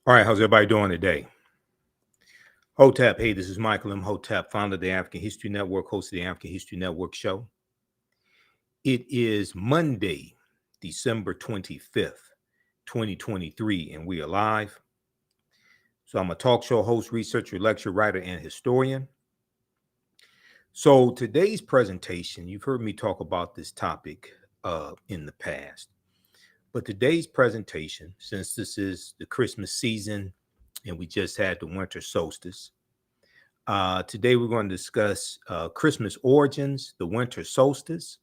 All right, how's everybody doing today? Hotep, hey, this is Michael Imhotep, founder of the African History Network, host of the African History Network show. It is Monday, December 25th, 2023, and we are live. So I'm a talk show host, researcher, lecturer, writer, and historian. So today's presentation, you've heard me talk about this topic in the past, but today's presentation, since this is the Christmas season and we just had the winter solstice, today we're going to discuss Christmas origins, the winter solstice,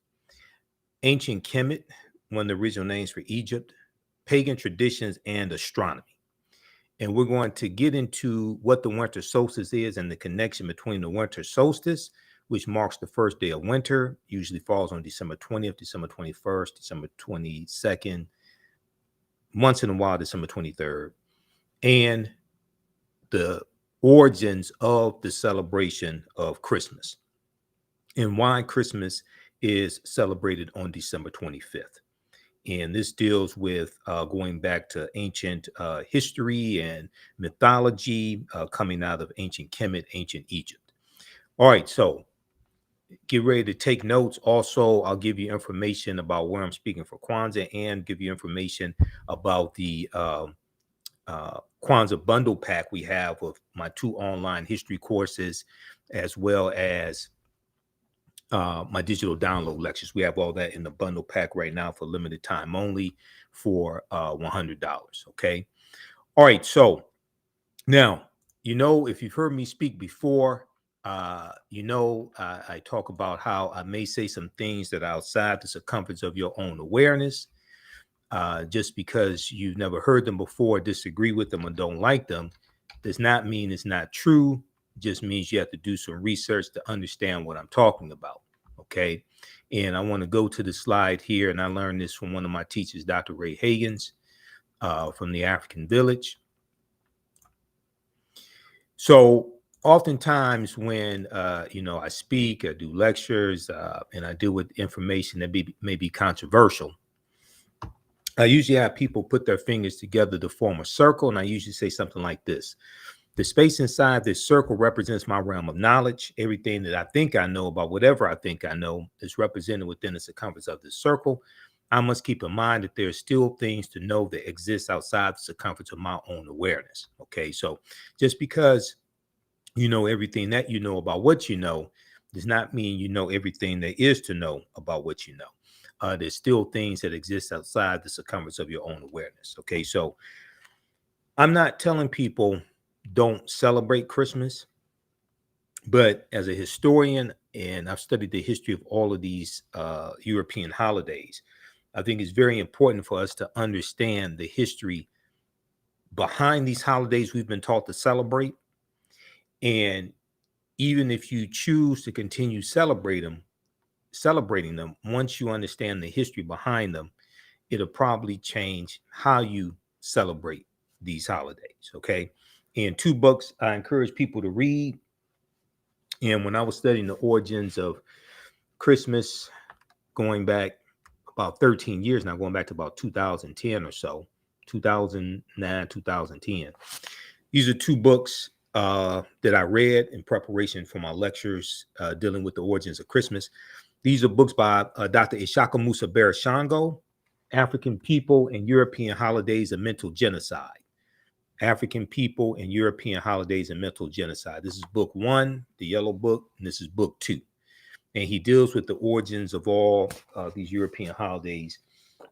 ancient Kemet, one of the original names for Egypt, pagan traditions, and astronomy. And we're going to get into what the winter solstice is and the connection between the winter solstice, which marks the first day of winter, usually falls on December 20th, December 21st, December 22nd, once in a while, December 23rd, and the origins of the celebration of Christmas and why Christmas is celebrated on December 25th. And this deals with going back to ancient history and mythology coming out of ancient Kemet, ancient Egypt. All right, so get ready to take notes. Also, I'll give you information about where I'm speaking for Kwanzaa and give you information about the Kwanzaa bundle pack we have with my 2 online history courses, as well as my digital download lectures. We have all that in the bundle pack right now for limited time only for $100. Okay. All right. So now, if you've heard me speak before, I talk about how I may say some things that are outside the circumference of your own awareness. Just because you've never heard them before, disagree with them, or don't like them, does not mean it's not true. It just means you have to do some research to understand what I'm talking about. Okay. And I want to go to the slide here. And I learned this from one of my teachers, Dr. Ray Hagins, from the African Village. So oftentimes when, I speak, I do lectures, and I deal with information that may be controversial, I usually have people put their fingers together to form a circle, and I usually say something like this. The space inside this circle represents my realm of knowledge. Everything that I think I know about whatever I think I know is represented within the circumference of this circle. I must keep in mind that there are still things to know that exist outside the circumference of my own awareness. Okay, so just because you know everything that you know about what you know does not mean you know everything there is to know about what you know. There's still things that exist outside the circumference of your own awareness. Okay, so I'm not telling people don't celebrate Christmas, but as a historian, and I've studied the history of all of these European holidays, I think it's very important for us to understand the history behind these holidays we've been taught to celebrate. And even if you choose to continue celebrating them, once you understand the history behind them, it'll probably change how you celebrate these holidays. Okay. And 2 books I encourage people to read. And when I was studying the origins of Christmas, going back about 13 years now, going back to about 2010 or so, 2009, 2010, these are 2 books that I read in preparation for my lectures dealing with the origins of Christmas. These are books by Dr. Ishaka Musa Barashango, African People and European Holidays and Mental Genocide. African People and European Holidays and Mental Genocide. This is book 1, the yellow book, and this is book 2. And he deals with the origins of all these European holidays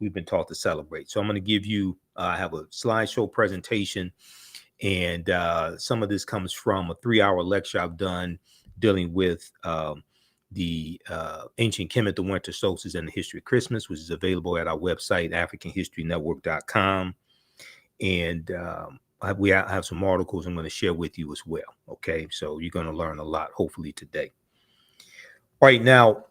we've been taught to celebrate. So I'm going to give you, I have a slideshow presentation, and some of this comes from a 3-hour lecture I've done dealing with the ancient Kemet, the winter solstice, and the history of Christmas, which is available at our website, AfricanHistoryNetwork.com. And we have some articles I'm going to share with you as well. Okay, so you're going to learn a lot, hopefully, today. All right, now,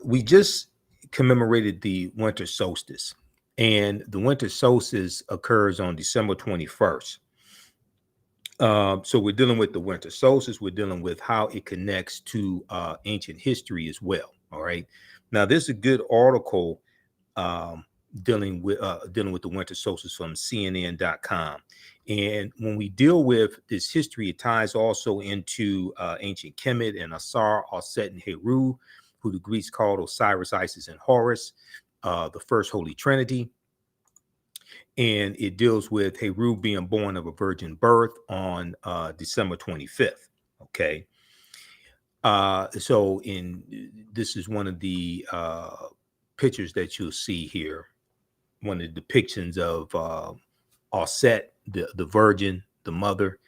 we just commemorated the winter solstice, and the winter solstice occurs on December 21st. So we're dealing with the winter solstice. We're dealing with how it connects to ancient history as well. All right. Now, there's a good article dealing with the winter solstice from CNN.com. And when we deal with this history, it ties also into ancient Kemet and Asar, Aset, and Heru, who the Greeks called Osiris, Isis, and Horus, the first Holy Trinity. And it deals with Heru being born of a virgin birth on December 25th. Okay. So this is one of the pictures that you'll see here, one of the depictions of Aset, the virgin, the mother,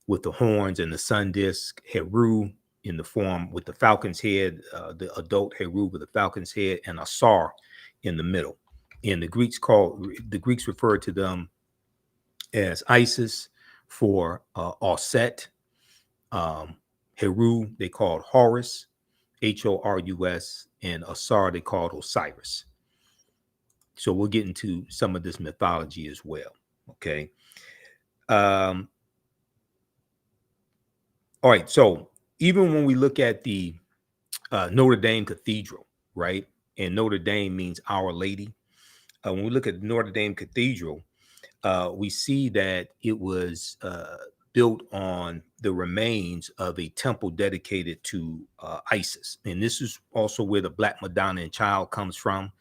with the horns and the sun disk, Heru in the form with the falcon's head, the adult Heru with the falcon's head, and Asar in the middle. And the Greeks referred to them as Isis for Aset. Heru they called Horus, Horus, and Asar they called Osiris. So we'll get into some of this mythology as well. Okay. All right. So even when we look at the Notre Dame Cathedral, right? And Notre Dame means Our Lady. When we look at Notre Dame Cathedral, we see that it was built on the remains of a temple dedicated to Isis. And this is also where the Black Madonna and Child comes from,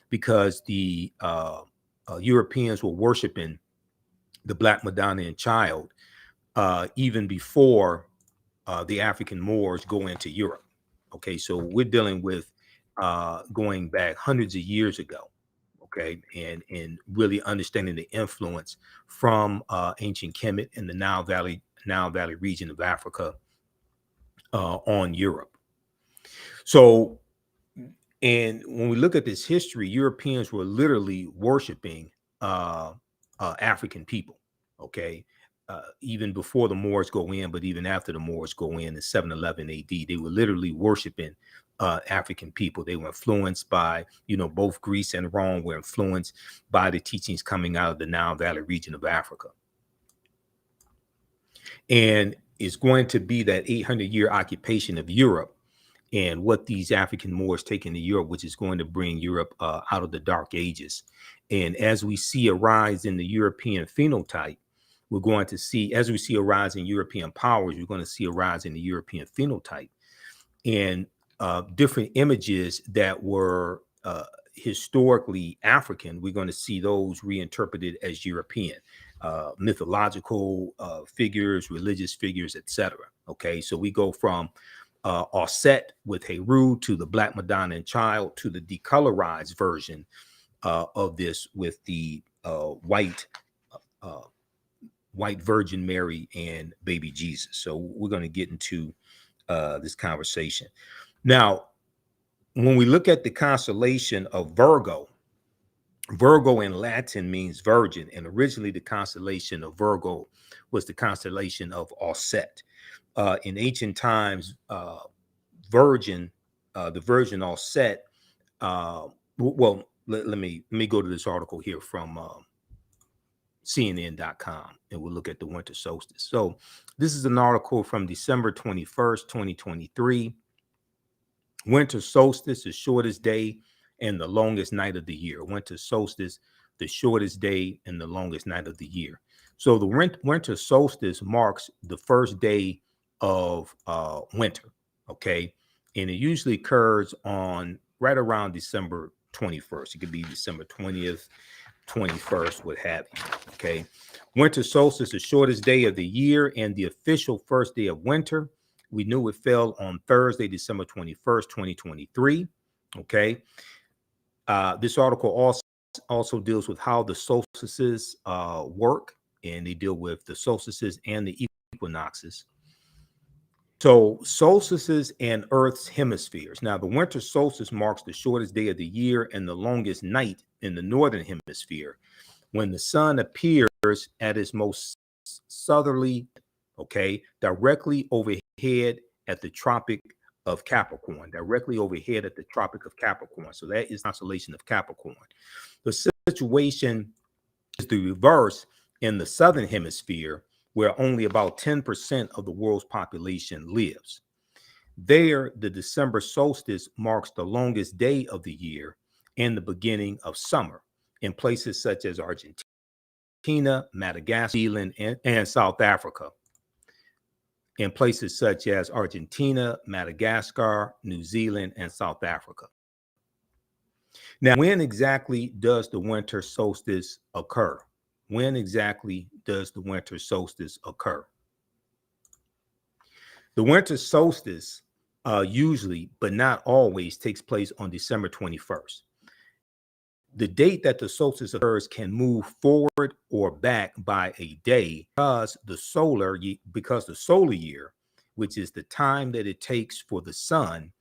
because the Europeans were worshiping the Black Madonna and Child even before the African Moors go into Europe. Okay, so we're dealing with going back hundreds of years ago. Okay, and really understanding the influence from ancient Kemet and the Nile Valley region of Africa on Europe. So, and when we look at this history, Europeans were literally worshiping African people. Okay, even before the Moors go in, but even after the Moors go in 711 AD, they were literally worshiping African people. They were influenced by, both Greece and Rome were influenced by the teachings coming out of the Nile Valley region of Africa. And it's going to be that 800-year occupation of Europe and what these African Moors take into Europe, which is going to bring Europe out of the Dark Ages. And as we see a rise in the European phenotype, we're going to see, as we see a rise in European powers, we're going to see a rise in the European phenotype. And different images that were historically African, we're going to see those reinterpreted as European, mythological figures, religious figures, etc. Okay, so we go from Aset with Heru to the Black Madonna and Child to the decolorized version of this with the white Virgin Mary and baby Jesus. So we're going to get into this conversation. Now, when we look at the constellation of Virgo, Virgo in Latin means virgin, and originally the constellation of Virgo was the constellation of Aset. In ancient times, the Virgin Aset. Well, let me go to this article here from CNN.com, and we'll look at the winter solstice. So this is an article from December 21st, 2023. Winter solstice, the shortest day and the longest night of the year. Winter solstice, the shortest day and the longest night of the year. So the winter solstice marks the first day of winter, okay? And it usually occurs on right around December 21st. It could be December 20th, 21st, what have you, okay? Winter solstice, the shortest day of the year and the official first day of winter. We knew it fell on Thursday, December 21st, 2023, okay? This article also deals with how the solstices work, and they deal with the solstices and the equinoxes. So solstices and Earth's hemispheres. Now, the winter solstice marks the shortest day of the year and the longest night in the northern hemisphere, when the sun appears at its most southerly, okay, directly overhead at the Tropic of Capricorn, directly overhead at the Tropic of Capricorn. So that is the constellation of Capricorn. The situation is the reverse in the southern hemisphere, where only about 10% of the world's population lives. There, the December solstice marks the longest day of the year and the beginning of summer. in places such as Argentina, Madagascar, New Zealand, and South Africa. In places such as Argentina, Madagascar, New Zealand, and South Africa. Now, when exactly does the winter solstice occur? When exactly does the winter solstice occur? The winter solstice usually, but not always, takes place on December 21st. The date that the solstice occurs can move forward or back by a day because the solar year, which is the time that it takes for the sun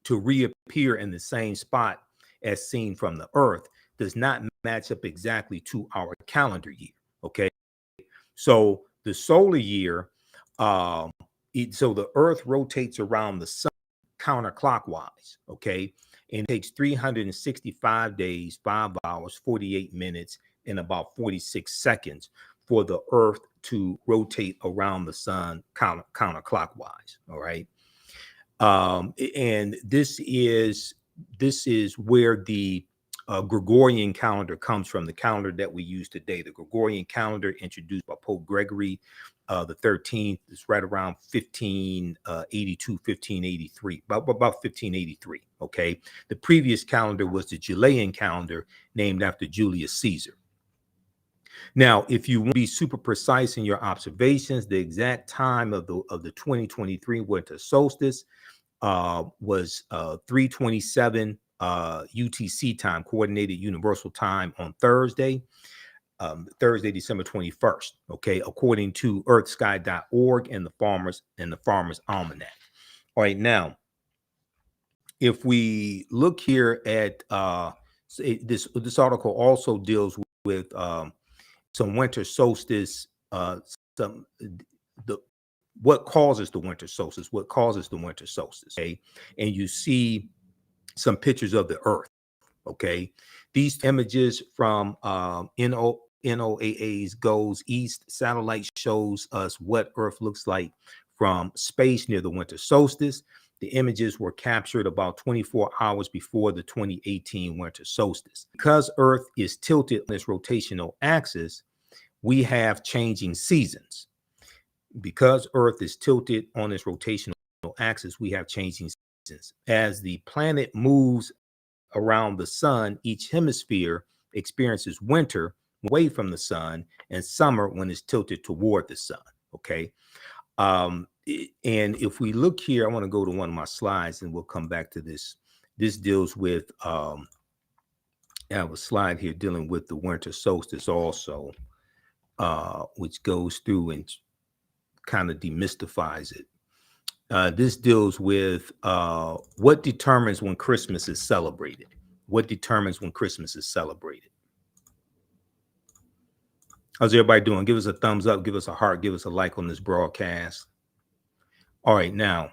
to reappear in the same spot as seen from the earth, does not match up exactly to our calendar year. Okay, so the solar year, so the earth rotates around the sun counterclockwise. Okay, and it takes 365 days, 5 hours, 48 minutes, and about 46 seconds for the earth to rotate around the sun counterclockwise. All right. And this is where the Gregorian calendar comes from, the calendar that we use today. The Gregorian calendar, introduced by Pope Gregory the 13th, is right around 1582, 1583, about 1583. Okay, the previous calendar was the Julian calendar, named after Julius Caesar. Now, if you want to be super precise in your observations, the exact time of the 2023 winter solstice was 3:27 UTC time, Coordinated Universal Time, on Thursday, December 21st. Okay, according to earthsky.org and the Farmer's Almanac. All right, now, if we look here at this article also deals with some winter solstice, what causes the winter solstice, okay? And you see some pictures of the earth, okay? These images from NOAA's Goes East satellite shows us what Earth looks like from space near the winter solstice. The images were captured about 24 hours before the 2018 winter solstice. Because Earth is tilted on its rotational axis, we have changing seasons. Because Earth is tilted on its rotational axis, we have changing seasons. As the planet moves around the sun, each hemisphere experiences winter away from the sun and summer when it's tilted toward the sun. Okay. And if we look here, I want to go to one of my slides and we'll come back to this. This deals with, I have a slide here dealing with the winter solstice also, which goes through and kind of demystifies it. This deals with what determines when Christmas is celebrated. What determines when Christmas is celebrated? How's everybody doing? Give us a thumbs up, give us a heart, give us a like on this broadcast. All right, now,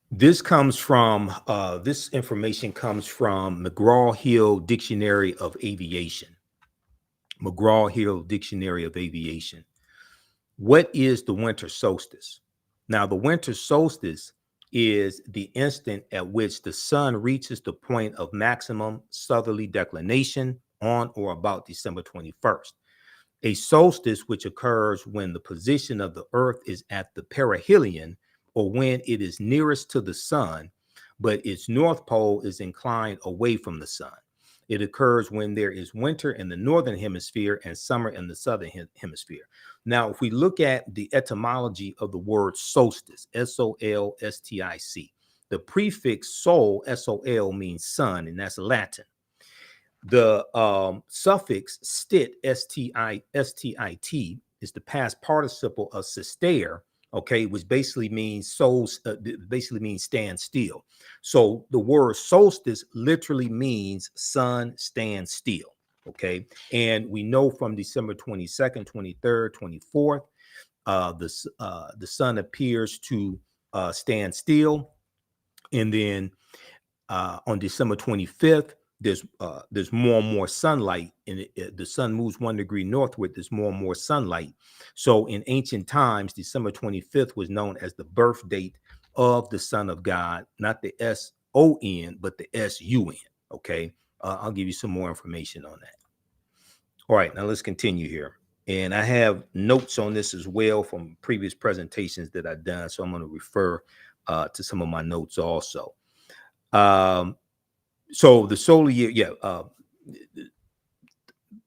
this information comes from McGraw-Hill Dictionary of Aviation. McGraw-Hill Dictionary of Aviation. What is the winter solstice? Now, the winter solstice is the instant at which the sun reaches the point of maximum southerly declination on or about December 21st. A solstice, which occurs when the position of the earth is at the perihelion, or when it is nearest to the sun, but its north pole is inclined away from the sun. It occurs when there is winter in the northern hemisphere and summer in the southern hemisphere. Now, if we look at the etymology of the word solstice, S-O-L-S-T-I-C, the prefix sol, S-O-L, means sun, and that's Latin. The suffix stit, S-T-I-T, is the past participle of sister, okay, which basically means stand still. So the word solstice literally means sun stand still, okay? And we know from December 22nd, 23rd, 24th, the sun appears to stand still. And then on December 25th, there's more and more sunlight, and the sun moves 1 degree northward. There's more and more sunlight. So in ancient times, December 25th was known as the birth date of the Son of God, not the S-O-N, but the S-U-N. Okay. I'll give you some more information on that. All right, now let's continue here. And I have notes on this as well from previous presentations that I've done. So I'm going to refer to some of my notes also. So the solar year,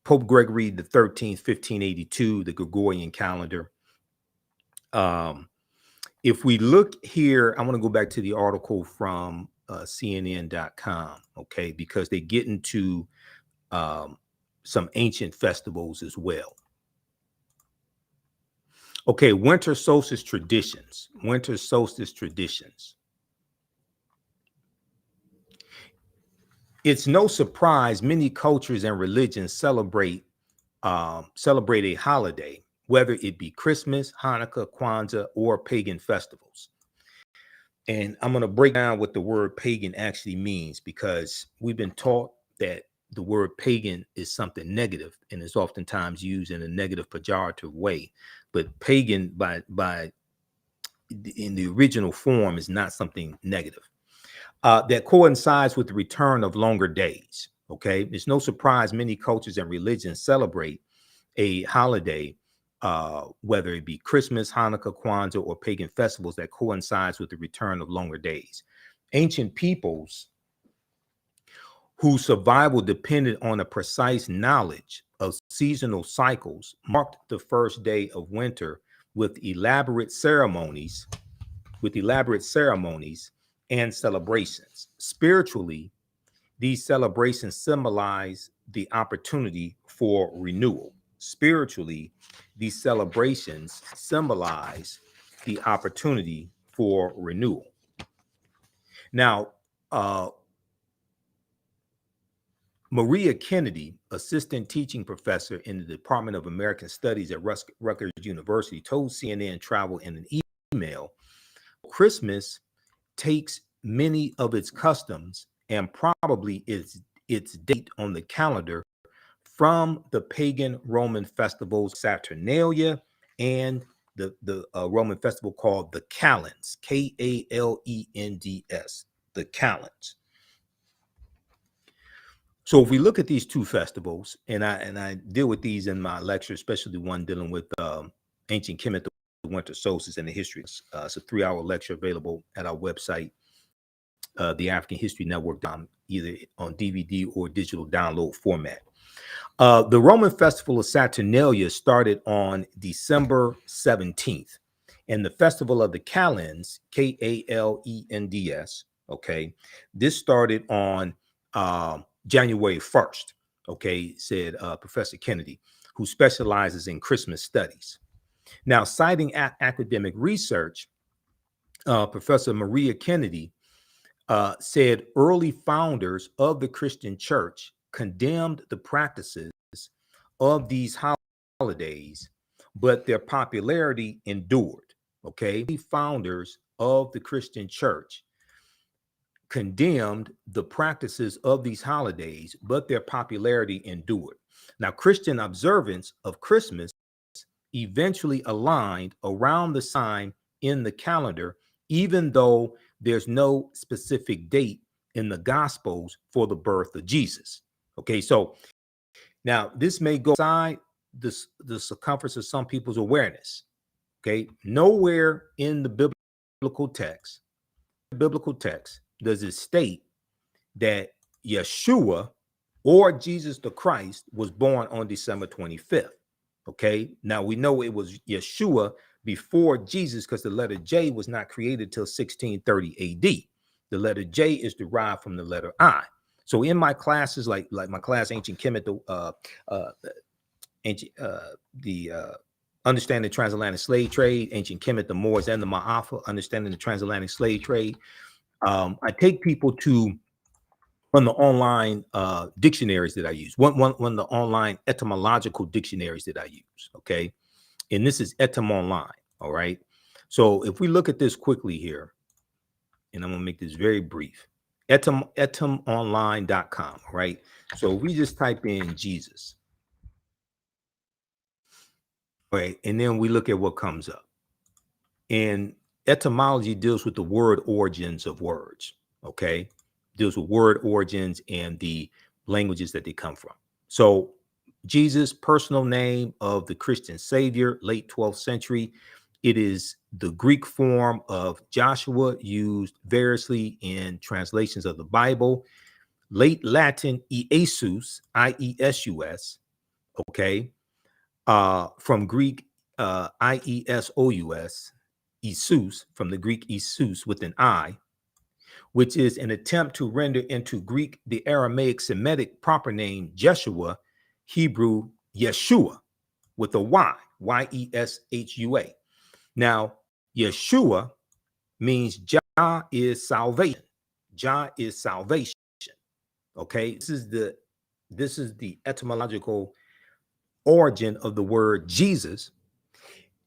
Pope Gregory the 13th, 1582, the Gregorian calendar. If we look here, I want to go back to the article from CNN.com, okay, because they get into some ancient festivals as well. Okay, winter solstice traditions. Winter solstice traditions. It's no surprise many cultures and religions celebrate a holiday, whether it be Christmas, Hanukkah, Kwanzaa, or pagan festivals. And I'm going to break down what the word pagan actually means, because we've been taught that the word pagan is something negative and is oftentimes used in a negative pejorative way. But pagan in the original form is not something negative. That coincides with the return of longer days. Okay, it's no surprise many cultures and religions celebrate a holiday, whether it be Christmas, Hanukkah, Kwanzaa, or pagan festivals that coincides with the return of longer days. Ancient peoples whose survival depended on a precise knowledge of seasonal cycles marked the first day of winter with elaborate ceremonies and celebrations. Spiritually, these celebrations symbolize the opportunity for renewal. Spiritually, these celebrations symbolize the opportunity for renewal. Now, Maria Kennedy, assistant teaching professor in the Department of American Studies at Rutgers University, told CNN Travel in an email, Christmas takes many of its customs and probably its date on the calendar from the pagan Roman festivals Saturnalia and the Roman festival called the Kalends, Kalends, the Kalends. So if we look at these two festivals, and I deal with these in my lecture, especially the one dealing with ancient Kemet, the winter solstice, and the history. It's a 3-hour lecture available at our website, the African History Network, either on DVD or digital download format. The Roman festival of Saturnalia started on December 17th, and the festival of the Kalends, Kalends, okay, this started on January 1st, okay, said Professor Kennedy, who specializes in Christmas studies. Now, citing academic research, Professor Maria Kennedy said early founders of the Christian church condemned the practices of these holidays, but their popularity endured. Okay, the founders of the Christian church condemned the practices of these holidays, but their popularity endured. Now, Christian observance of Christmas eventually aligned around the sign in the calendar, even though there's no specific date in the Gospels for the birth of Jesus. Okay, so now this may go outside the circumference of some people's awareness. Okay, nowhere in the biblical text does it state that Yeshua or Jesus the Christ was born on December 25th. Okay, now we know it was Yeshua before Jesus because the letter J was not created till 1630 AD. The letter J is derived from the letter I. So in my classes, like my class, Ancient Kemet, Understanding the Transatlantic Slave Trade, Ancient Kemet, the Moors and the Maafa, Understanding the Transatlantic Slave Trade. I take people to one of the online dictionaries that I use, one of the online etymological dictionaries that I use, okay? And this is Etym Online, all right? So if we look at this quickly here, and I'm gonna make this very brief, etymonline.com, right? So we just type in Jesus, right? And then we look at what comes up. And etymology deals with the word origins of words, okay? deals with word origins and the languages that they come from. So Jesus, personal name of the Christian Savior, late 12th century. It is the Greek form of Joshua, used variously in translations of the Bible. Late Latin, Iesus, Iesus, okay, from Greek, Iesous, Isus, from the Greek Isus with an I, which is an attempt to render into Greek the Aramaic Semitic proper name Jeshua, Hebrew Yeshua with a Y, Yeshua. Now, Yeshua means Jah is salvation. Jah is salvation. Okay, this is the etymological origin of the word Jesus.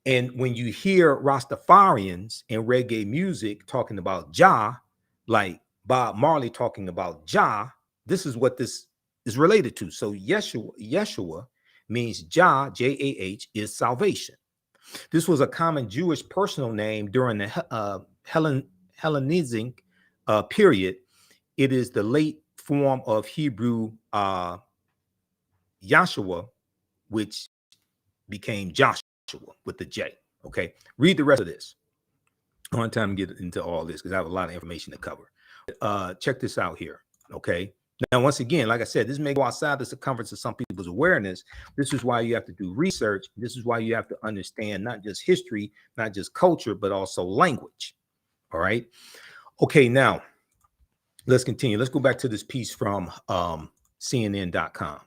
And when you hear Rastafarians in reggae music talking about Jah, like Bob Marley talking about Jah, this is what this is related to. So Yeshua means Jah, J-A-H, is salvation. This was a common Jewish personal name during the Hellenizing period. It is the late form of Hebrew Yahshua, which became Joshua with the J. Okay, read the rest of this. I don't have time to get into all this because I have a lot of information to cover. Check this out here. Okay. Now, once again, like I said, this may go outside the circumference of some people's awareness. This is why you have to do research. This is why you have to understand not just history, not just culture, but also language. All right. Okay. Now, let's continue. Let's go back to this piece from CNN.com.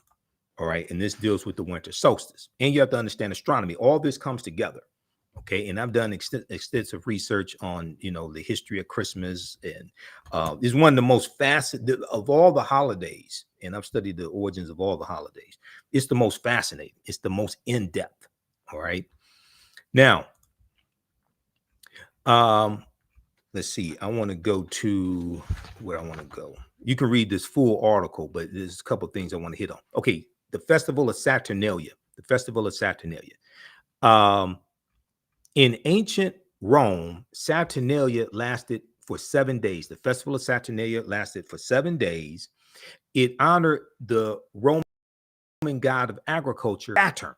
All right. And this deals with the winter solstice. And you have to understand astronomy. All this comes together. Okay. And I've done extensive research on, the history of Christmas. And it's one of the most fascinating of all the holidays. And I've studied the origins of all the holidays. It's the most fascinating. It's the most in-depth. All right. Now, let's see. I want to go to where I want to go. You can read this full article, but there's a couple of things I want to hit on. Okay. The Festival of Saturnalia. The Festival of Saturnalia. In ancient Rome, Saturnalia lasted for 7 days. The Festival of Saturnalia lasted for 7 days. It honored the Roman god of agriculture, Saturn.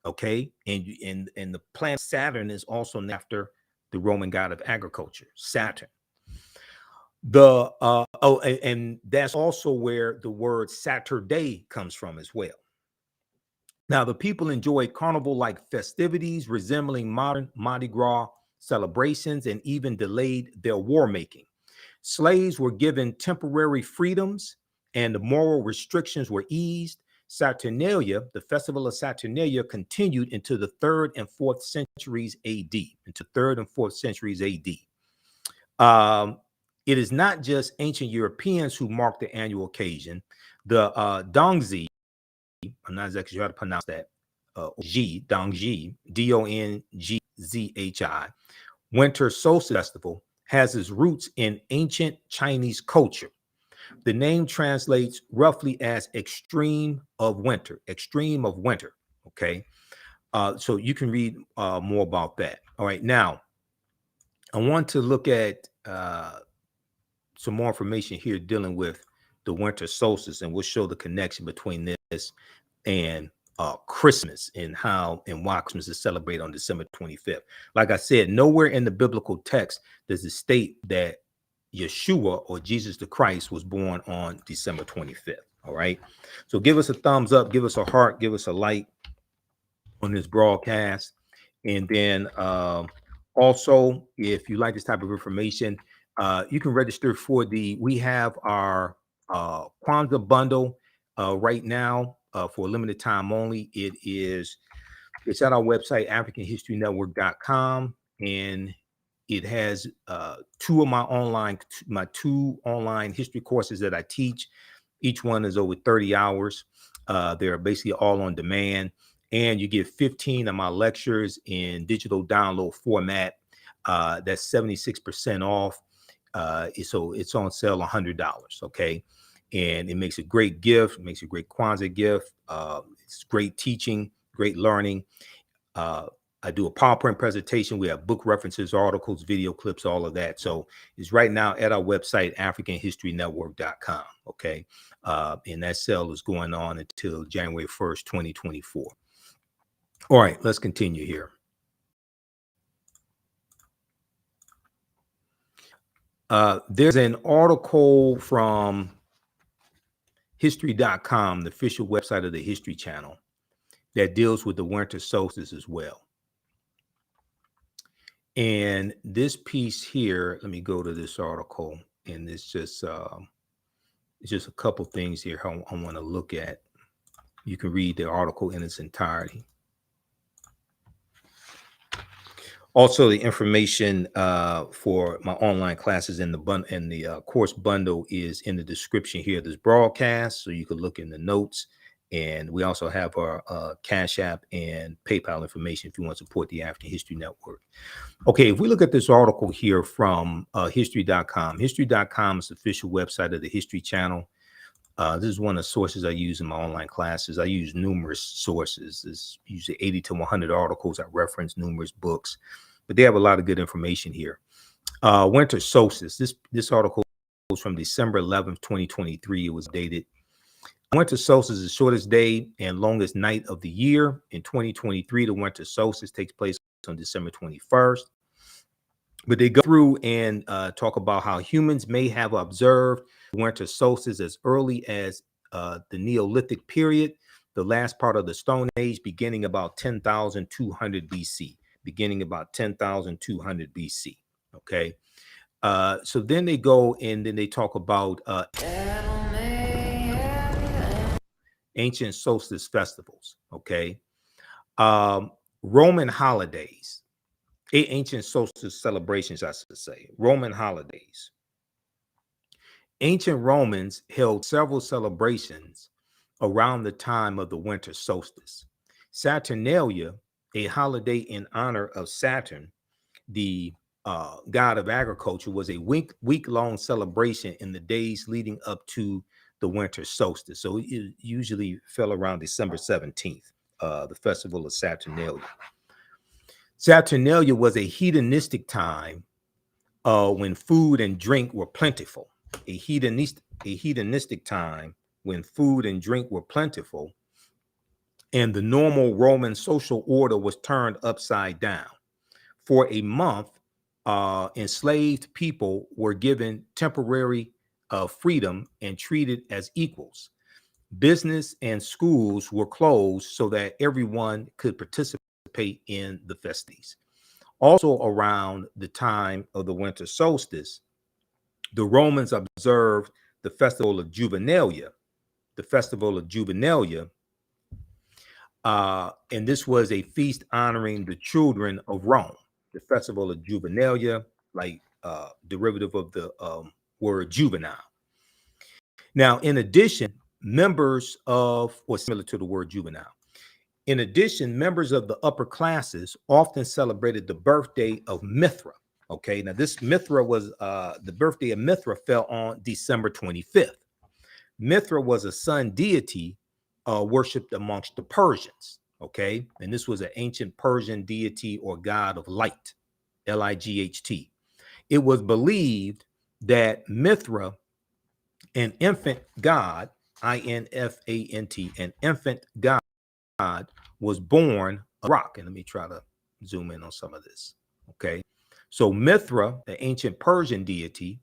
Okay, and the planet Saturn is also after the Roman god of agriculture, Saturn. And that's also where the word Saturday comes from as well. Now, the people enjoyed carnival-like festivities resembling modern Mardi Gras celebrations and even delayed their war making. Slaves were given temporary freedoms and the moral restrictions were eased. Saturnalia, the Festival of Saturnalia, continued into the 3rd and 4th centuries AD. It is not just ancient Europeans who mark the annual occasion. The Dongzhi, I'm not exactly sure how to pronounce that, Dongzhi, Dongzhi, Winter Solstice Festival, has its roots in ancient Chinese culture. The name translates roughly as extreme of winter, okay? So you can read more about that. All right, now, I want to look at some more information here dealing with the winter solstice, and we'll show the connection between this and Christmas and how and why Christmas is celebrated on December 25th. Like I said, nowhere in the biblical text does it state that Yeshua or Jesus the Christ was born on December 25th. All right. So give us a thumbs up, give us a heart, give us a like on this broadcast. And then also, if you like this type of information, you can register for we have our Kwanzaa bundle right now for a limited time only. It's at our website, AfricanHistoryNetwork.com, and it has two online history courses that I teach. Each one is over 30 hours. They're basically all on demand. And you get 15 of my lectures in digital download format. That's 76% off. So it's on sale $100. Okay. And it makes a great gift. It makes a great Kwanzaa gift. It's great teaching, great learning. I do a PowerPoint presentation. We have book references, articles, video clips, all of that. So it's right now at our website, AfricanHistoryNetwork.com. Okay. And that sale is going on until January 1st, 2024. All right, let's continue here. There's an article from History.com, the official website of the History Channel, that deals with the winter solstice as well. And this piece here, let me go to this article, and it's just a couple things here I want to look at. You can read the article in its entirety. Also, the information for my online classes in the course bundle is in the description here of this broadcast, so you can look in the notes. And we also have our Cash App and PayPal information if you want to support the African History Network. Okay, if we look at this article here from History.com, History.com is the official website of the History Channel. This is one of the sources I use in my online classes. I use numerous sources. There's usually 80 to 100 articles. I reference numerous books, but they have a lot of good information here. Winter solstice. This article is from December 11th, 2023. It was dated. Winter solstice is the shortest day and longest night of the year. In 2023, the winter solstice takes place on December 21st. But they go through and talk about how humans may have observed winter solstice as early as the Neolithic period, the last part of the Stone Age, beginning about 10,200 BC. Beginning about 10,200 BC. Okay. So then they go and then they talk about ancient solstice festivals. Okay. Roman holidays. Ancient solstice celebrations, I should say. Roman holidays. Ancient Romans held several celebrations around the time of the winter solstice. Saturnalia, a holiday in honor of Saturn, the god of agriculture, was a week-long celebration in the days leading up to the winter solstice. So it usually fell around December 17th, the festival of Saturnalia. Saturnalia was a hedonistic time when food and drink were plentiful. A hedonistic time when food and drink were plentiful, and the normal Roman social order was turned upside down. For a month, enslaved people were given temporary freedom and treated as equals. Business and schools were closed so that everyone could participate in the festivities. Also, around the time of the winter solstice, the Romans observed the festival of Juvenalia. The festival of Juvenalia, and this was a feast honoring the children of Rome. The festival of Juvenalia, like derivative of the word juvenile. Now, in addition, members of, or similar to the word juvenile, in addition, members of the upper classes often celebrated the birthday of Mithra. Okay, now this Mithra was, the birthday of Mithra fell on December 25th. Mithra was a sun deity worshipped amongst the Persians. Okay, and this was an ancient Persian deity or god of light, Light. It was believed that Mithra, an infant god, Infant, an infant god, was born a rock. And let me try to zoom in on some of this. Okay, so Mithra, the ancient Persian deity,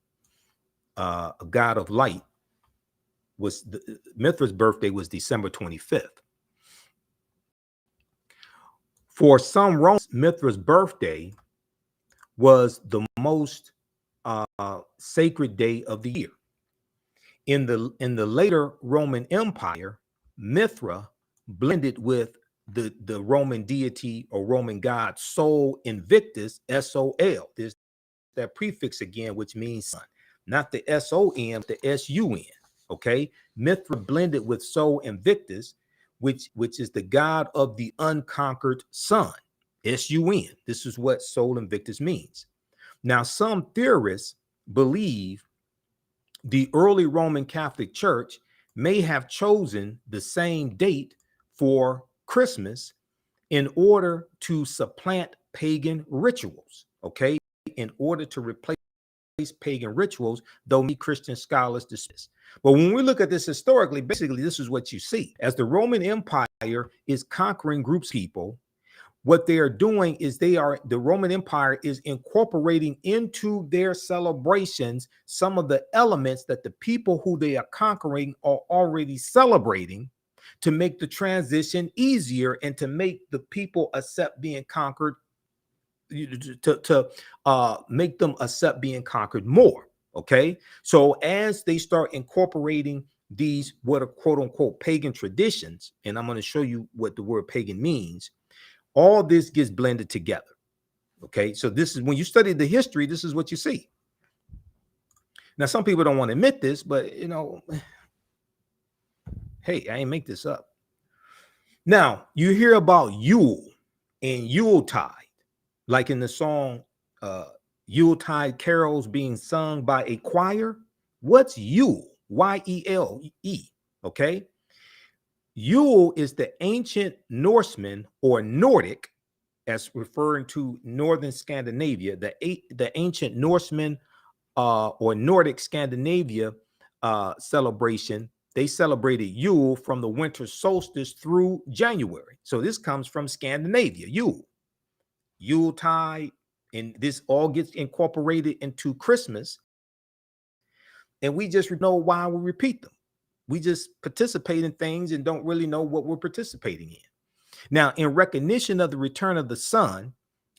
a god of light, Mithra's birthday was December 25th. For some Romans, Mithra's birthday was the most sacred day of the year. In the later Roman Empire, Mithra blended with the Roman deity or Roman god Sol Invictus, S-O-L. There's that prefix again, which means sun, not the S-O-N, the S-U-N. Okay, Mithra blended with Sol Invictus, which is the god of the unconquered sun, S-U-N. This is what Sol Invictus means. Now, some theorists believe the early Roman Catholic Church may have chosen the same date for Christmas in order to supplant pagan rituals, okay? In order to replace pagan rituals, though many Christian scholars dismiss. But when we look at this historically, basically, this is what you see. As the Roman Empire is conquering groups of people, what they are doing is the Roman Empire is incorporating into their celebrations some of the elements that the people who they are conquering are already celebrating, to make the transition easier and to make the people accept being conquered, to make them accept being conquered more. Okay, so as they start incorporating these what are quote unquote pagan traditions, and I'm going to show you what the word pagan means, all this gets blended together. Okay, so this is when you study the history, this is what you see. Now, some people don't want to admit this, but you know, hey, I ain't make this up. Now, you hear about Yule and Yuletide, like in the song Yuletide carols being sung by a choir. What's Yule? Y-E-L-E. Okay. Yule is the ancient Norseman or Nordic, as referring to northern Scandinavia, the ancient Norseman or Nordic Scandinavia celebration. They celebrated Yule from the winter solstice through January. So this comes from Scandinavia, Yule, Yuletide, and this all gets incorporated into Christmas. And we just know why we repeat them. We just participate in things and don't really know what we're participating in. Now, in recognition of the return of the sun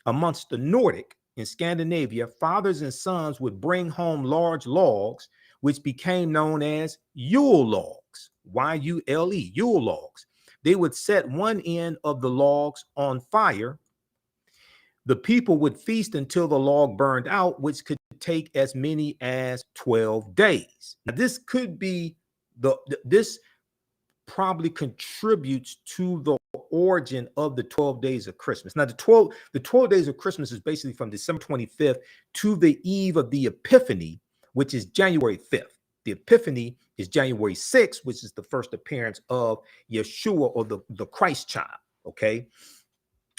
amongst the Nordic in Scandinavia, fathers and sons would bring home large logs, which became known as Yule logs, Y-U-L-E, Yule logs. They would set one end of the logs on fire. The people would feast until the log burned out, which could take as many as 12 days. Now, this could be this probably contributes to the origin of the 12 days of Christmas. Now, the 12 days of Christmas is basically from December 25th to the eve of the Epiphany, which is January 5th. The Epiphany is January 6th, which is the first appearance of Yeshua, or the Christ child, okay?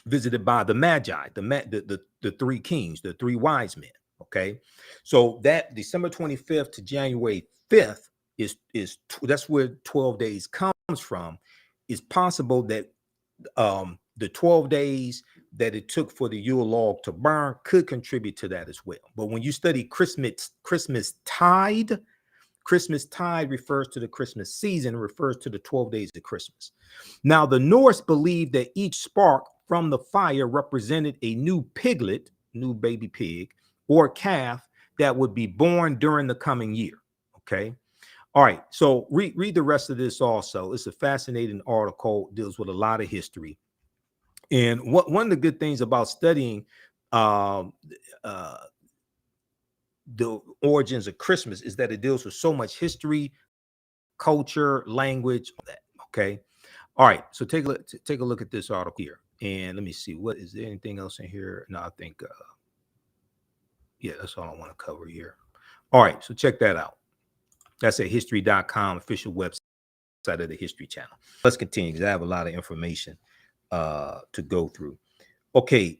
Visited by the Magi, the three kings, the three wise men, okay? So that December 25th to January 5th is that's where 12 days comes from. It's possible that the 12 days that it took for the Yule log to burn could contribute to that as well. But when you study Christmas tide refers to the Christmas season, refers to the 12 days of Christmas. Now, the Norse believed that each spark from the fire represented a new piglet, new baby pig, or calf that would be born during the coming year. Okay. All right. So read the rest of this also. It's a fascinating article, deals with a lot of history. And one of the good things about studying the origins of Christmas is that it deals with so much history, culture, language, all that. Okay. All right. So take a look at this article here. And let me see, what is there anything else in here? No, I think yeah, that's all I want to cover here. All right. So check that out. That's at history.com, official website of the History Channel. Let's continue because I have a lot of information to go through. Okay,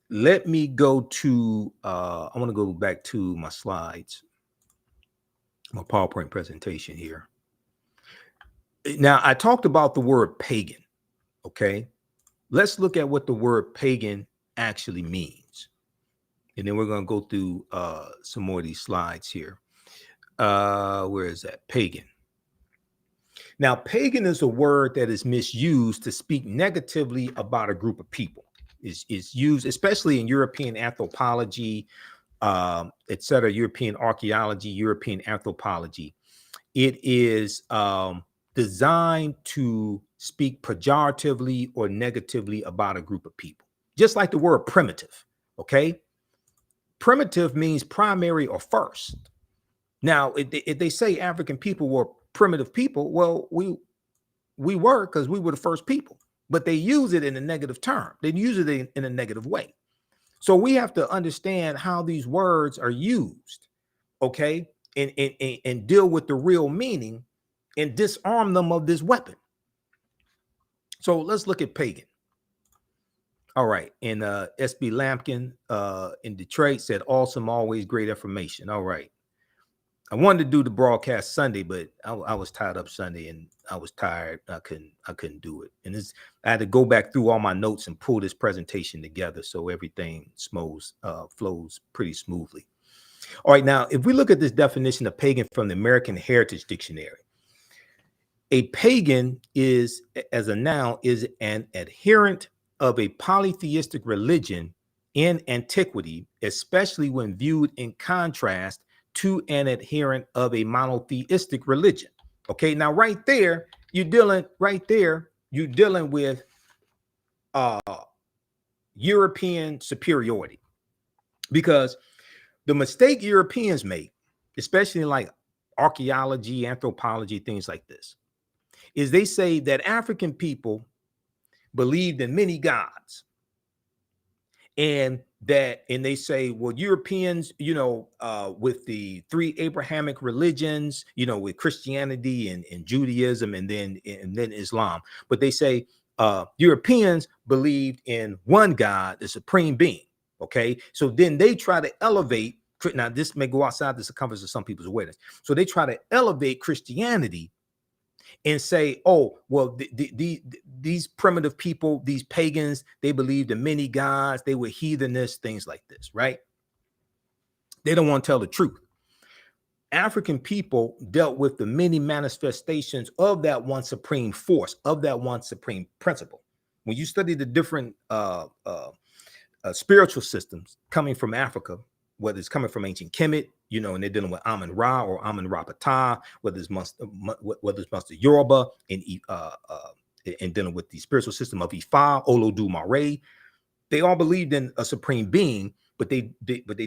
let me go to, I want to go back to my slides, my PowerPoint presentation here. Now, I talked about the word pagan, okay? Let's look at what the word pagan actually means. And then we're going to go through some more of these slides here. Where is that? Pagan. Now, pagan is a word that is misused to speak negatively about a group of people. It's used especially in European anthropology, etc., European archaeology, European anthropology. It is designed to speak pejoratively or negatively about a group of people, just like the word primitive. Okay, primitive means primary or first. Now, if they say African people were primitive people, well, we were, because we were the first people, but they use it in a negative term. They use it in a negative way. So we have to understand how these words are used, okay, and deal with the real meaning and disarm them of this weapon. So let's look at pagan. All right. And SB Lampkin in Detroit said, awesome, always great information. All right. I wanted to do the broadcast Sunday, but I was tied up Sunday and I was tired. I couldn't do it. And I had to go back through all my notes and pull this presentation together so everything flows pretty smoothly. All right, now, if we look at this definition of pagan from the American Heritage Dictionary, a pagan is, as a noun, is an adherent of a polytheistic religion in antiquity, especially when viewed in contrast to an adherent of a monotheistic religion. Okay, now right there, you're dealing with European superiority, because the mistake Europeans make, especially in like archaeology, anthropology, things like this, is they say that African people believed in many gods. And they say, well, Europeans, with the three Abrahamic religions, with Christianity and Judaism and then Islam. But they say Europeans believed in one God, the supreme being. Okay. So then they try to elevate. Now, this may go outside the circumference of some people's awareness. So they try to elevate Christianity and say, oh, well, these primitive people, these pagans, they believed in many gods, they were heathenists, things like this, right? They don't want to tell the truth. African people dealt with the many manifestations of that one supreme force, of that one supreme principle. When you study the different spiritual systems coming from Africa, whether it's coming from ancient Kemet, and they're dealing with Amun Ra or Amun Ra Ptah, whether it's Master Yoruba and dealing with the spiritual system of Ifa, Olodumare, they all believed in a supreme being, but they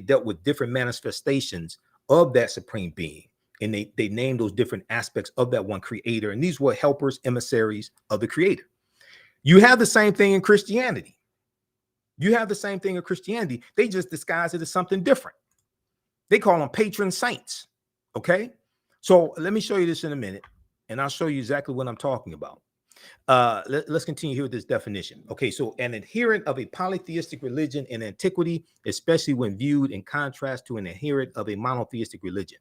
dealt with different manifestations of that supreme being, and they named those different aspects of that one creator, and these were helpers, emissaries of the creator. You have the same thing in Christianity. They just disguise it as something different. They call them patron saints. Okay. So let me show you this in a minute, and I'll show you exactly what I'm talking about. Let's continue here with this definition. Okay. So an adherent of a polytheistic religion in antiquity, especially when viewed in contrast to an adherent of a monotheistic religion.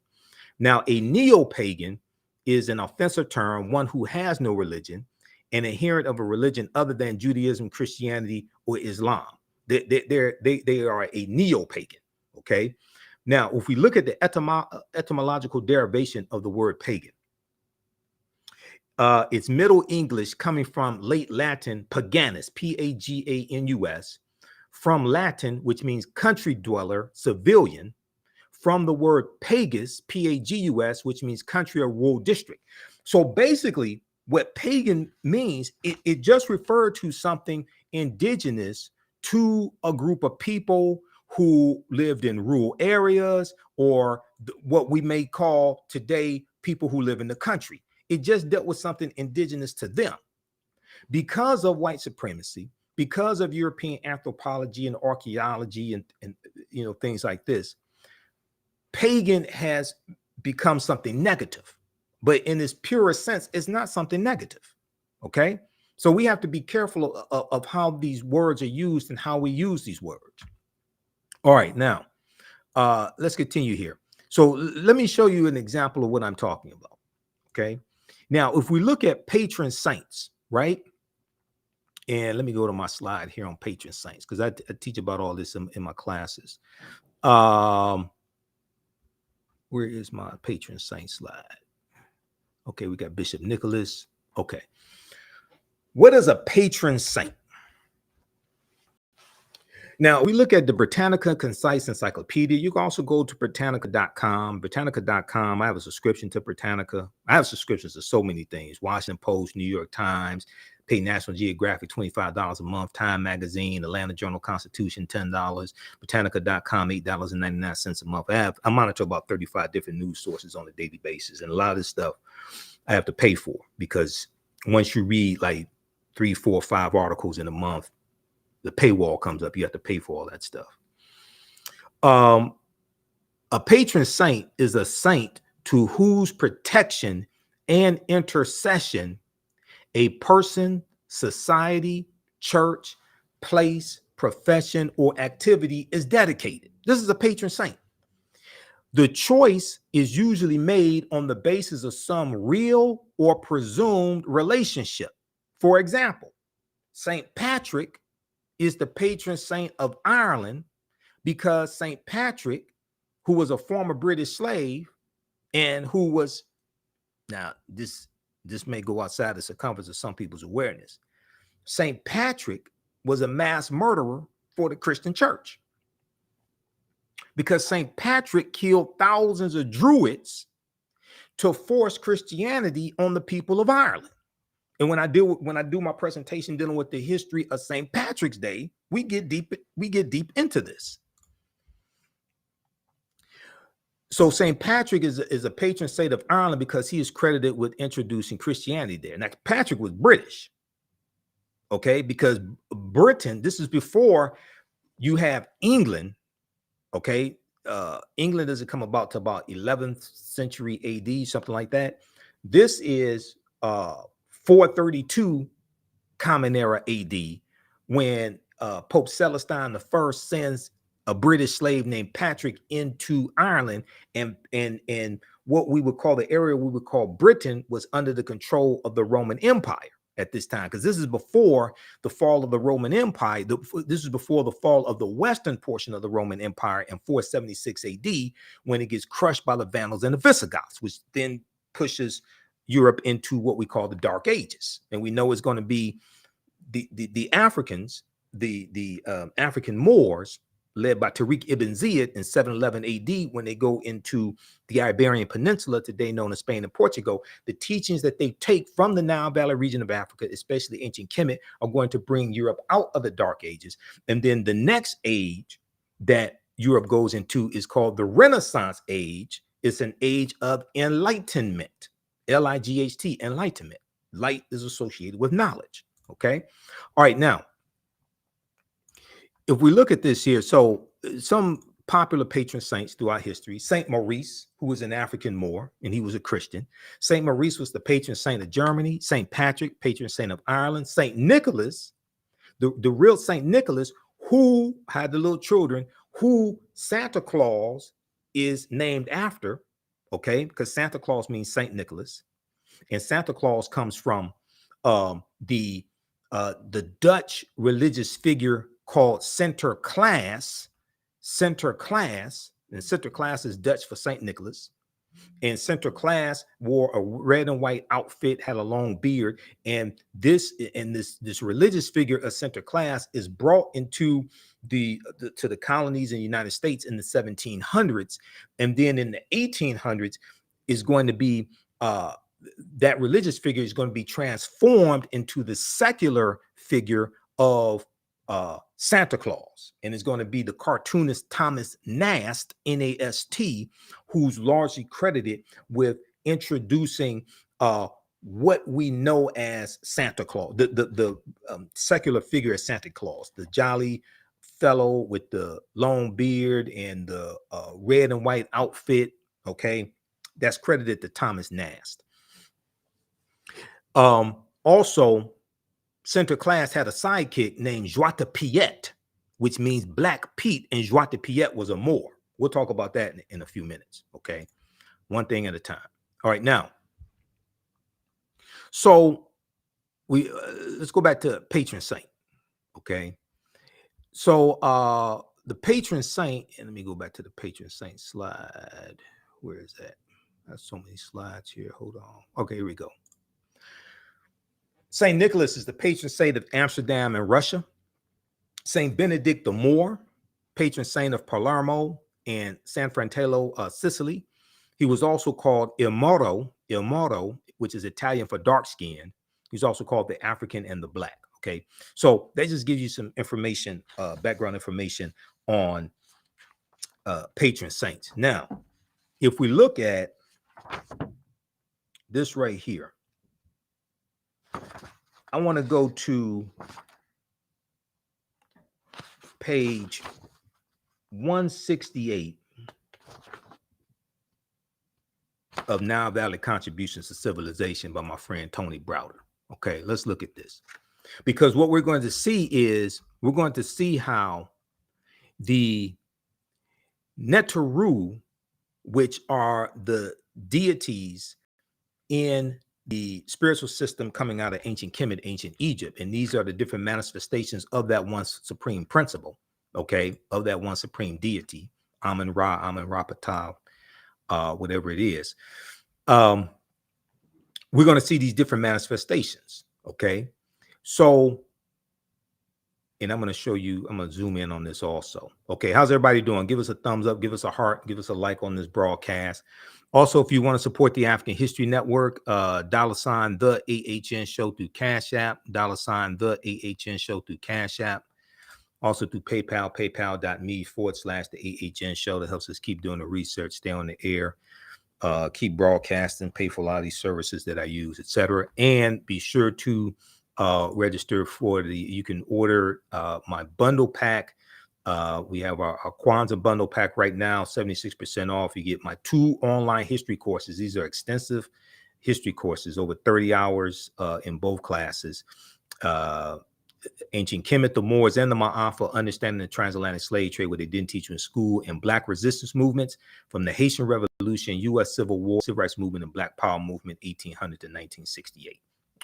Now, a neo-pagan is an offensive term, one who has no religion, an adherent of a religion other than Judaism, Christianity, or Islam. They are a neo-pagan. Okay. Now, if we look at the etymological derivation of the word pagan, it's Middle English coming from late Latin paganus, Paganus, from Latin, which means country dweller, civilian, from the word pagus, Pagus, which means country or rural district. So basically, what pagan means, it just referred to something indigenous to a group of people who lived in rural areas, or what we may call today people who live in the country. It just dealt with something indigenous to them. Because of white supremacy, because of European anthropology and archaeology and things like this, pagan has become something negative. But in its purest sense, it's not something negative. Okay? So we have to be careful of how these words are used and how we use these words. All right, now let's continue here. So let me show you an example of what I'm talking about. Okay. Now, if we look at patron saints, right? And let me go to my slide here on patron saints, because I teach about all this in my classes. Where is my patron saint slide? Okay, we got Bishop Nicholas. Okay. What is a patron saint? Now, we look at the Britannica Concise Encyclopedia. You can also go to Britannica.com. Britannica.com. I have a subscription to Britannica. I have subscriptions to so many things. Washington Post, New York Times, pay National Geographic $25 a month, Time Magazine, Atlanta Journal-Constitution, $10, Britannica.com, $8.99 a month. I monitor about 35 different news sources on a daily basis. And a lot of this stuff I have to pay for, because once you read like 3, 4, 5 articles in a month, the paywall comes up. You have to pay for all that stuff. A patron saint is a saint to whose protection and intercession a person, society, church, place, profession, or activity is dedicated. This is a patron saint. The choice is usually made on the basis of some real or presumed relationship. For example, St. Patrick is the patron saint of Ireland because St. Patrick, who was a former British slave and who was, now this may go outside the circumference of some people's awareness. St. Patrick was a mass murderer for the Christian church because St. Patrick killed thousands of Druids to force Christianity on the people of Ireland. And when I do my presentation dealing with the history of St. Patrick's Day, we get deep into this. So St. Patrick is a patron saint of Ireland because he is credited with introducing Christianity there. Now, Patrick was British, okay, because Britain, this is before you have England, okay. England doesn't come about to about 11th century AD, something like that. This is 432 Common Era AD when Pope Celestine I sends a British slave named Patrick into Ireland, and what we would call the area we would call Britain was under the control of the Roman Empire at this time, because this is before the fall of the Roman Empire. This is before the fall of the western portion of the Roman Empire in 476 AD, when it gets crushed by the Vandals and the Visigoths, which then pushes Europe into what we call the Dark Ages. And we know it's going to be the Africans, the African Moors, led by Tariq ibn Ziyad in 711 AD, when they go into the Iberian Peninsula, today known as Spain and Portugal. The teachings that they take from the Nile Valley region of Africa, especially ancient Kemet, are going to bring Europe out of the Dark Ages. And then the next age that Europe goes into is called the Renaissance age. It's an age of enlightenment, L-I-G-H-T, enlightenment. Light is associated with knowledge, okay? All right, now, if we look at this here, so some popular patron saints throughout history: Saint Maurice, who was an African Moor, and he was a Christian. Saint Maurice was the patron saint of Germany. Saint Patrick, patron saint of Ireland. Saint Nicholas, the real Saint Nicholas, who had the little children, who Santa Claus is named after, okay, because Santa Claus means Saint Nicholas, and Santa Claus comes from the Dutch religious figure called Sinterklaas, and Sinterklaas is Dutch for Saint Nicholas. And Sinterklaas wore a red and white outfit, had a long beard, and this religious figure of Sinterklaas is brought into to the colonies in the United States in the 1700s, and then in the 1800s is going to be that religious figure is going to be transformed into the secular figure of Santa Claus, and it's going to be the cartoonist Thomas Nast, N-A-S-T, who's largely credited with introducing what we know as Santa Claus, the secular figure of Santa Claus, the jolly fellow with the long beard and the red and white outfit. Okay, that's credited to Thomas Nast. Also, Sinterklaas had a sidekick named Joie de Piet, which means Black Pete, and Joie de Piet was a Moor. We'll talk about that in a few minutes, okay? One thing at a time. All right, now, so let's go back to patron saint, okay? So the patron saint, and let me go back to the patron saint slide. Where is that? There's so many slides here. Hold on. Okay, here we go. Saint Nicholas is the patron saint of Amsterdam in Russia. Saint Benedict the Moor, patron saint of Palermo and San Fratello, Sicily. He was also called Il Moro, which is Italian for dark skin. He's also called the African and the Black. Okay, so that just gives you some information, background information on patron saints. Now, if we look at this right here, I want to go to page 168 of Nile Valley Contributions to Civilization by my friend Tony Browder. Okay, let's look at this, because what we're going to see is we're going to see how the Neteru, which are the deities in the spiritual system coming out of ancient Kemet, ancient Egypt, and these are the different manifestations of that one supreme principle, okay, of that one supreme deity, Amun Ra, Amun Ra Patal, whatever it is. We're going to see these different manifestations, okay? So, and I'm going to show you, I'm going to zoom in on this also. Okay, how's everybody doing? Give us a thumbs up, give us a heart, give us a like on this broadcast. Also, if you want to support the African History Network, $ the AHN show through Cash App, $ the AHN show through Cash App. Also through PayPal, paypal.me/the AHN show. That helps us keep doing the research, stay on the air, keep broadcasting, pay for a lot of these services that I use, etc. And be sure to register for you can order my bundle pack. We have our Kwanzaa bundle pack right now, 76% off. You get my 2 online history courses. These are extensive history courses, over 30 hours in both classes. Ancient Kemet, the Moors, and the Maafa, understanding the transatlantic slave trade, what they didn't teach you in school, and Black resistance movements from the Haitian Revolution, U.S. Civil War, Civil Rights Movement, and Black Power Movement, 1800 to 1968.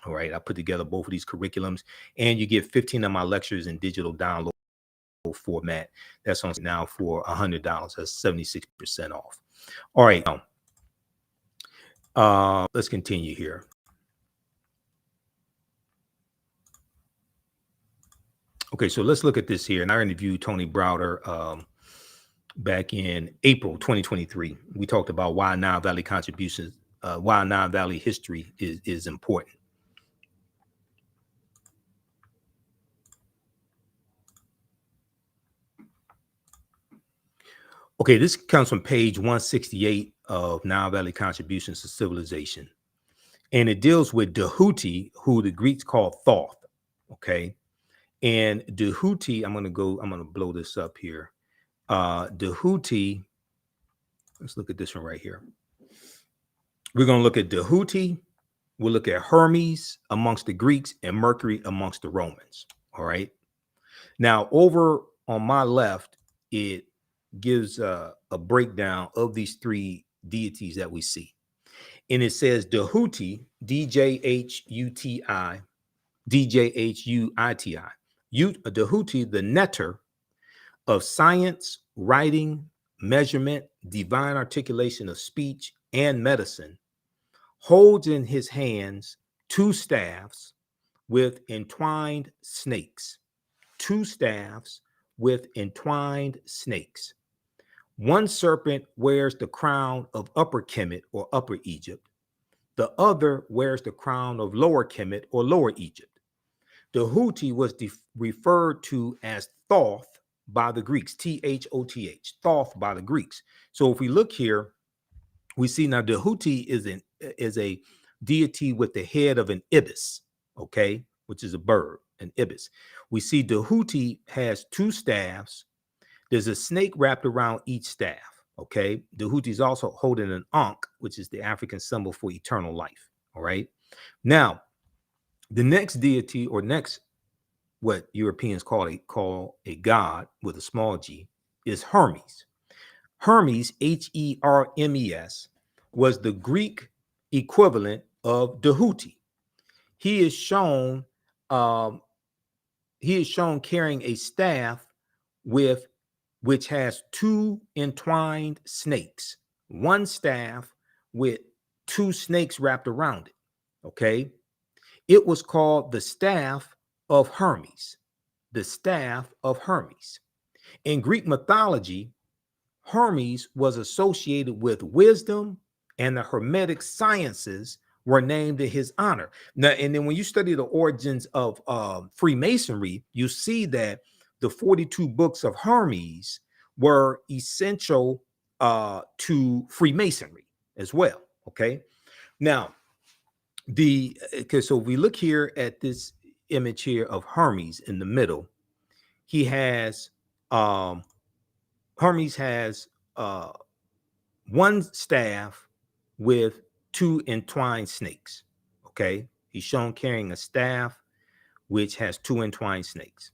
All right, I put together both of these curriculums, and you get 15 of my lectures in digital download format. That's on now for $100. That's 76% off. All right, let's continue here. Okay, so let's look at this here. And I interviewed Tony Browder back in April 2023. We talked about why Nile Valley contributions, why Nile Valley history is important. Okay, this comes from page 168 of Nile Valley Contributions to Civilization. And it deals with Dahuti, who the Greeks called Thoth. Okay. And Dahuti, I'm going to blow this up here. Dahuti, let's look at this one right here. We're going to look at Dahuti. We'll look at Hermes amongst the Greeks and Mercury amongst the Romans. All right. Now, over on my left, it gives a breakdown of these 3 deities that we see. And it says Dahuti, D-J-H-U-T-I, D-J-H-U-I-T-I. Dahuti, the netter of science, writing, measurement, divine articulation of speech, and medicine, holds in his hands 2 staffs with entwined snakes. 2 staffs with entwined snakes. One serpent wears the crown of Upper Kemet or Upper Egypt. The other wears the crown of Lower Kemet or Lower Egypt. Dahuti was referred to as Thoth by the Greeks, T-H-O-T-H, Thoth by the Greeks. So if we look here, we see now Dahuti is a deity with the head of an ibis, okay, which is a bird, an ibis. We see Dahuti has 2 staffs. There's a snake wrapped around each staff, okay? Dahuti is also holding an ankh, which is the African symbol for eternal life, all right? Now, the next deity, or next what Europeans call a god with a small g, is Hermes. Hermes, H-E-R-M-E-S, was the Greek equivalent of Dahuti. He is shown carrying a staff which has 2 entwined snakes, one staff with 2 snakes wrapped around it. Okay. It was called the staff of Hermes, the staff of Hermes. In Greek mythology, Hermes was associated with wisdom, and the Hermetic sciences were named in his honor. Now, and then when you study the origins of Freemasonry, you see that the 42 books of Hermes were essential to Freemasonry as well. Okay. Now, so we look here at this image here of Hermes in the middle. He has Hermes has one staff with 2 entwined snakes. Okay. He's shown carrying a staff which has 2 entwined snakes.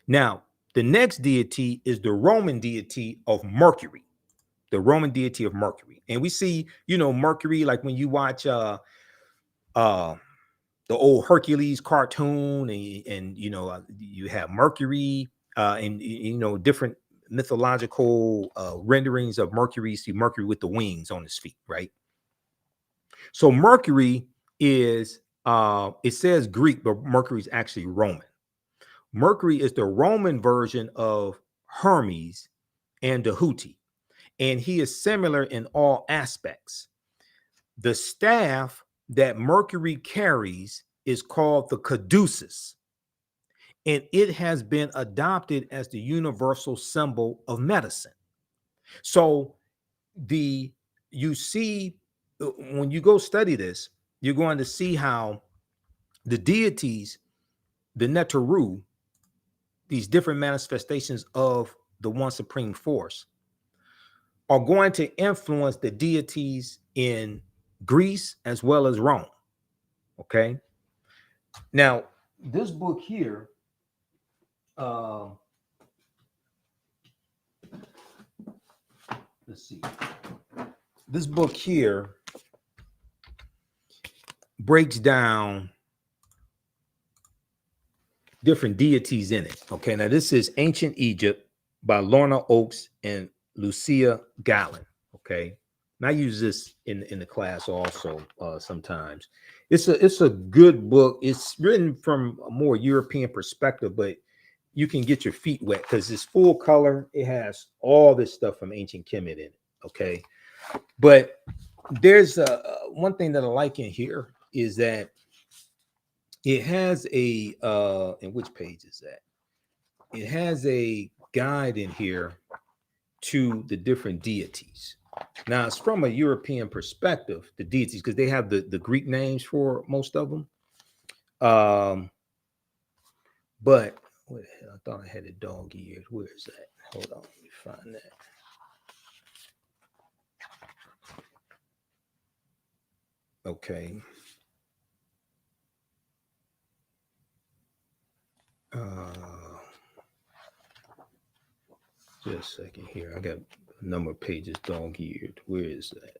Now, the next deity is the Roman deity of Mercury, the Roman deity of Mercury. And we see, Mercury, like when you watch the old Hercules cartoon, and you have Mercury, and different mythological renderings of Mercury. See Mercury with the wings on his feet, right? So Mercury is it says Greek, but Mercury is actually Roman. Mercury is the Roman version of Hermes and Tahuti, and he is similar in all aspects. The staff that Mercury carries is called the caduceus, and it has been adopted as the universal symbol of medicine. So you see, when you go study this, you're going to see how the deities, the Neteru, these different manifestations of the one supreme force, are going to influence the deities in Greece as well as Rome. Okay. Now, this book here, let's see. This book here breaks down different deities in it. Okay. Now, this is Ancient Egypt by Lorna Oakes and Lucia Gallen. Okay. And I use this in the class also sometimes. It's a good book. It's written from a more European perspective, but you can get your feet wet because it's full color. It has all this stuff from ancient Kemet in it. Okay. But there's one thing that I like in here is that it has a and which page is that? It has a guide in here to the different deities. Now, it's from a European perspective, the deities, because they have the Greek names for most of them. But what the hell? I thought I had it dog eared. Where is that? Hold on, let me find that. Okay. Just a second here. I got a number of pages dog eared. Where is that?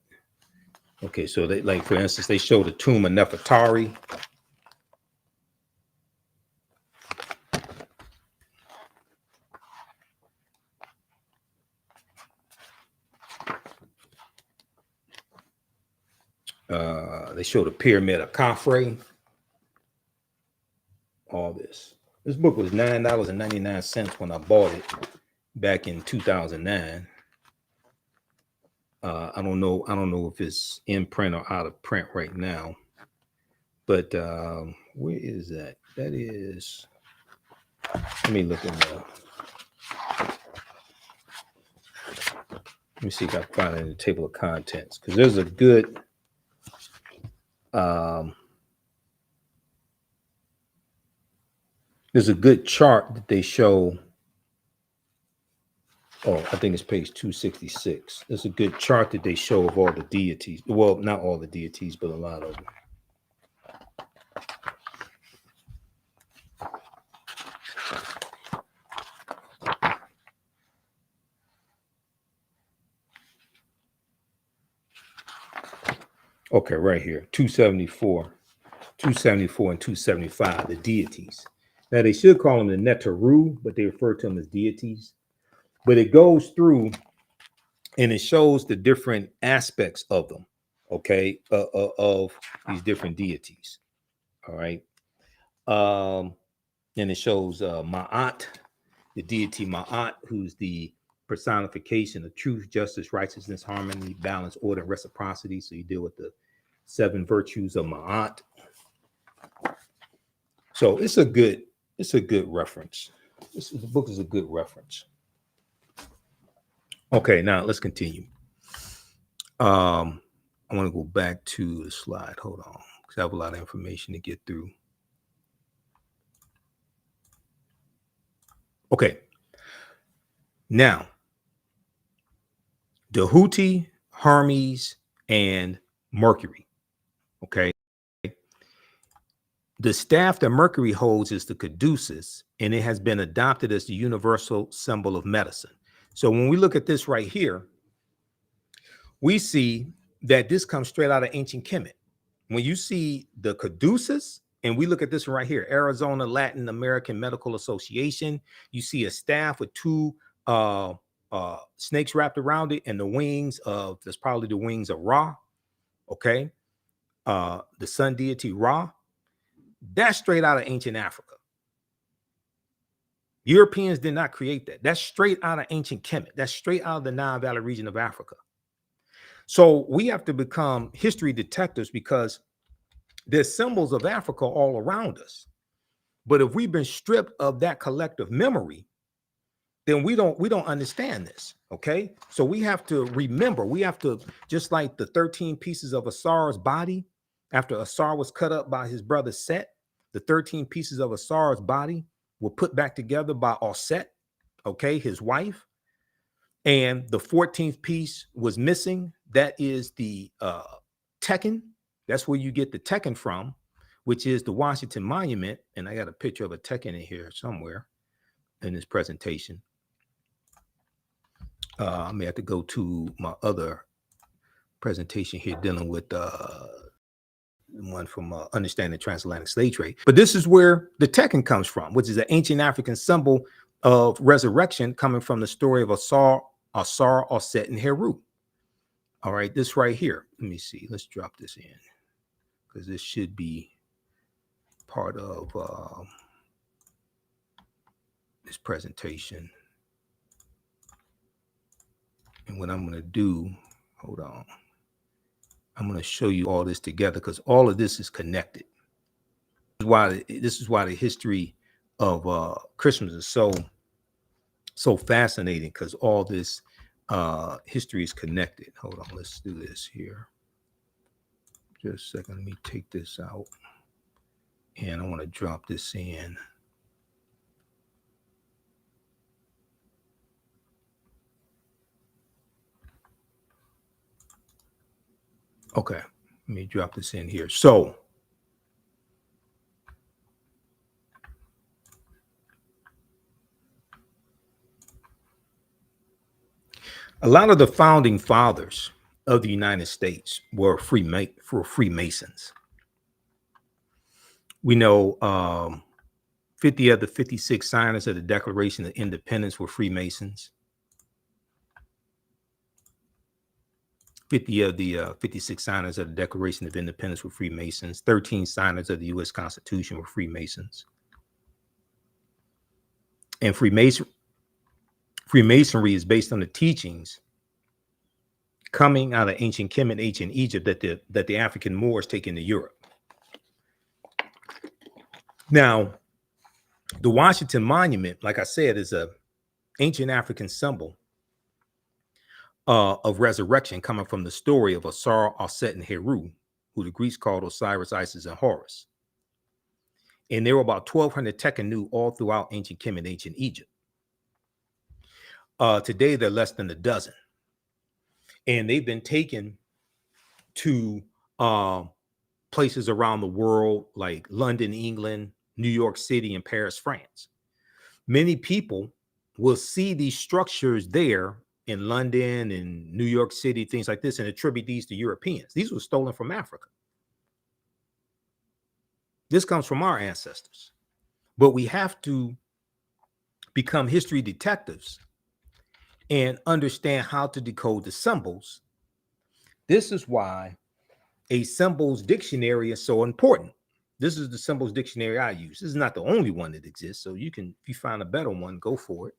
Okay, so they, like, for instance, they show the tomb of Nefertari. They show the pyramid of Khafre. All this. This book was $9.99 when I bought it back in 2009. I don't know if it's in print or out of print right now. But where is that? That is. Let me look in there. Let me see if I can find it in the table of contents, because there's a good chart that they show. Oh, I think it's page 266. There's a good chart that they show of all the deities. Well, not all the deities, but a lot of them. Okay, right here, 274, and 275, the deities. Now, they should call them the Neteru, but they refer to them as deities. But it goes through and it shows the different aspects of them, okay, of these different deities. All right. And it shows Ma'at, the deity Ma'at, who's the personification of truth, justice, righteousness, harmony, balance, order, and reciprocity. So you deal with the 7 virtues of Ma'at. So it's a good reference. The book is a good reference. Okay, now let's continue. I want to go back to the slide. Hold on, because I have a lot of information to get through. Okay. Now, Tahuti, Hermes, and Mercury. Okay. The staff that Mercury holds is the caduceus, and it has been adopted as the universal symbol of medicine. So when we look at this right here, we see that this comes straight out of ancient Kemet. When you see the caduceus, and we look at this one right here, Arizona Latin American Medical Association, you see a staff with two snakes wrapped around it, and the wings of, that's probably the wings of Ra, okay? The sun deity Ra. That's straight out of ancient Africa. Europeans did not create that. That's straight out of ancient Kemet. That's straight out of the Nile Valley region of Africa. So we have to become history detectives because there's symbols of Africa all around us. But if we've been stripped of that collective memory, then we don't understand this. Okay. So we have to remember, we have to, just like the 13 pieces of Asar's body, after Asar was cut up by his brother Set, the 13 pieces of Asar's body were put back together by Set, okay, his wife. And the 14th piece was missing. That is the Tekken. That's where you get the Tekken from, which is the Washington Monument. And I got a picture of a Tekken in here somewhere in this presentation. I may have to go to my other presentation here dealing with one from Understanding Transatlantic Slave Trade. But this is where the Tekken comes from, which is an ancient African symbol of resurrection coming from the story of Asar, Set, and Heru. All right, this right here. Let me see. Let's drop this in because this should be part of this presentation. And what I'm going to do, hold on. I'm going to show you all this together because all of this is connected. This is why the history of Christmas is so fascinating, because all this history is connected. Hold on, let's do this here. Just a second, let me take this out. And I want to drop this in. Okay, let me drop this in here. So a lot of the founding fathers of the United States were Freemasons. We know 50 of the 56 signers of the Declaration of Independence were Freemasons. 50 of the 56 signers of the Declaration of Independence were Freemasons. 13 signers of the U.S. Constitution were Freemasons. And Freemasonry is based on the teachings coming out of ancient Kemet, ancient Egypt, that the African Moors take into Europe. Now, the Washington Monument, like I said, is an ancient African symbol of resurrection coming from the story of Asar, Set, and Heru, who the Greeks called Osiris, Isis, and Horus. And there were about 1,200 Tekkenu all throughout ancient Kemet, ancient Egypt. Today, they're less than a dozen. And they've been taken to places around the world like London, England, New York City, and Paris, France. Many people will see these structures there in London and New York City, things like this, and attribute these to Europeans. These were stolen from Africa. This comes from our ancestors. But we have to become history detectives and understand how to decode the symbols. This is why a symbols dictionary is so important. This is the symbols dictionary I use. This is not the only one that exists. So you can, if you find a better one, go for it.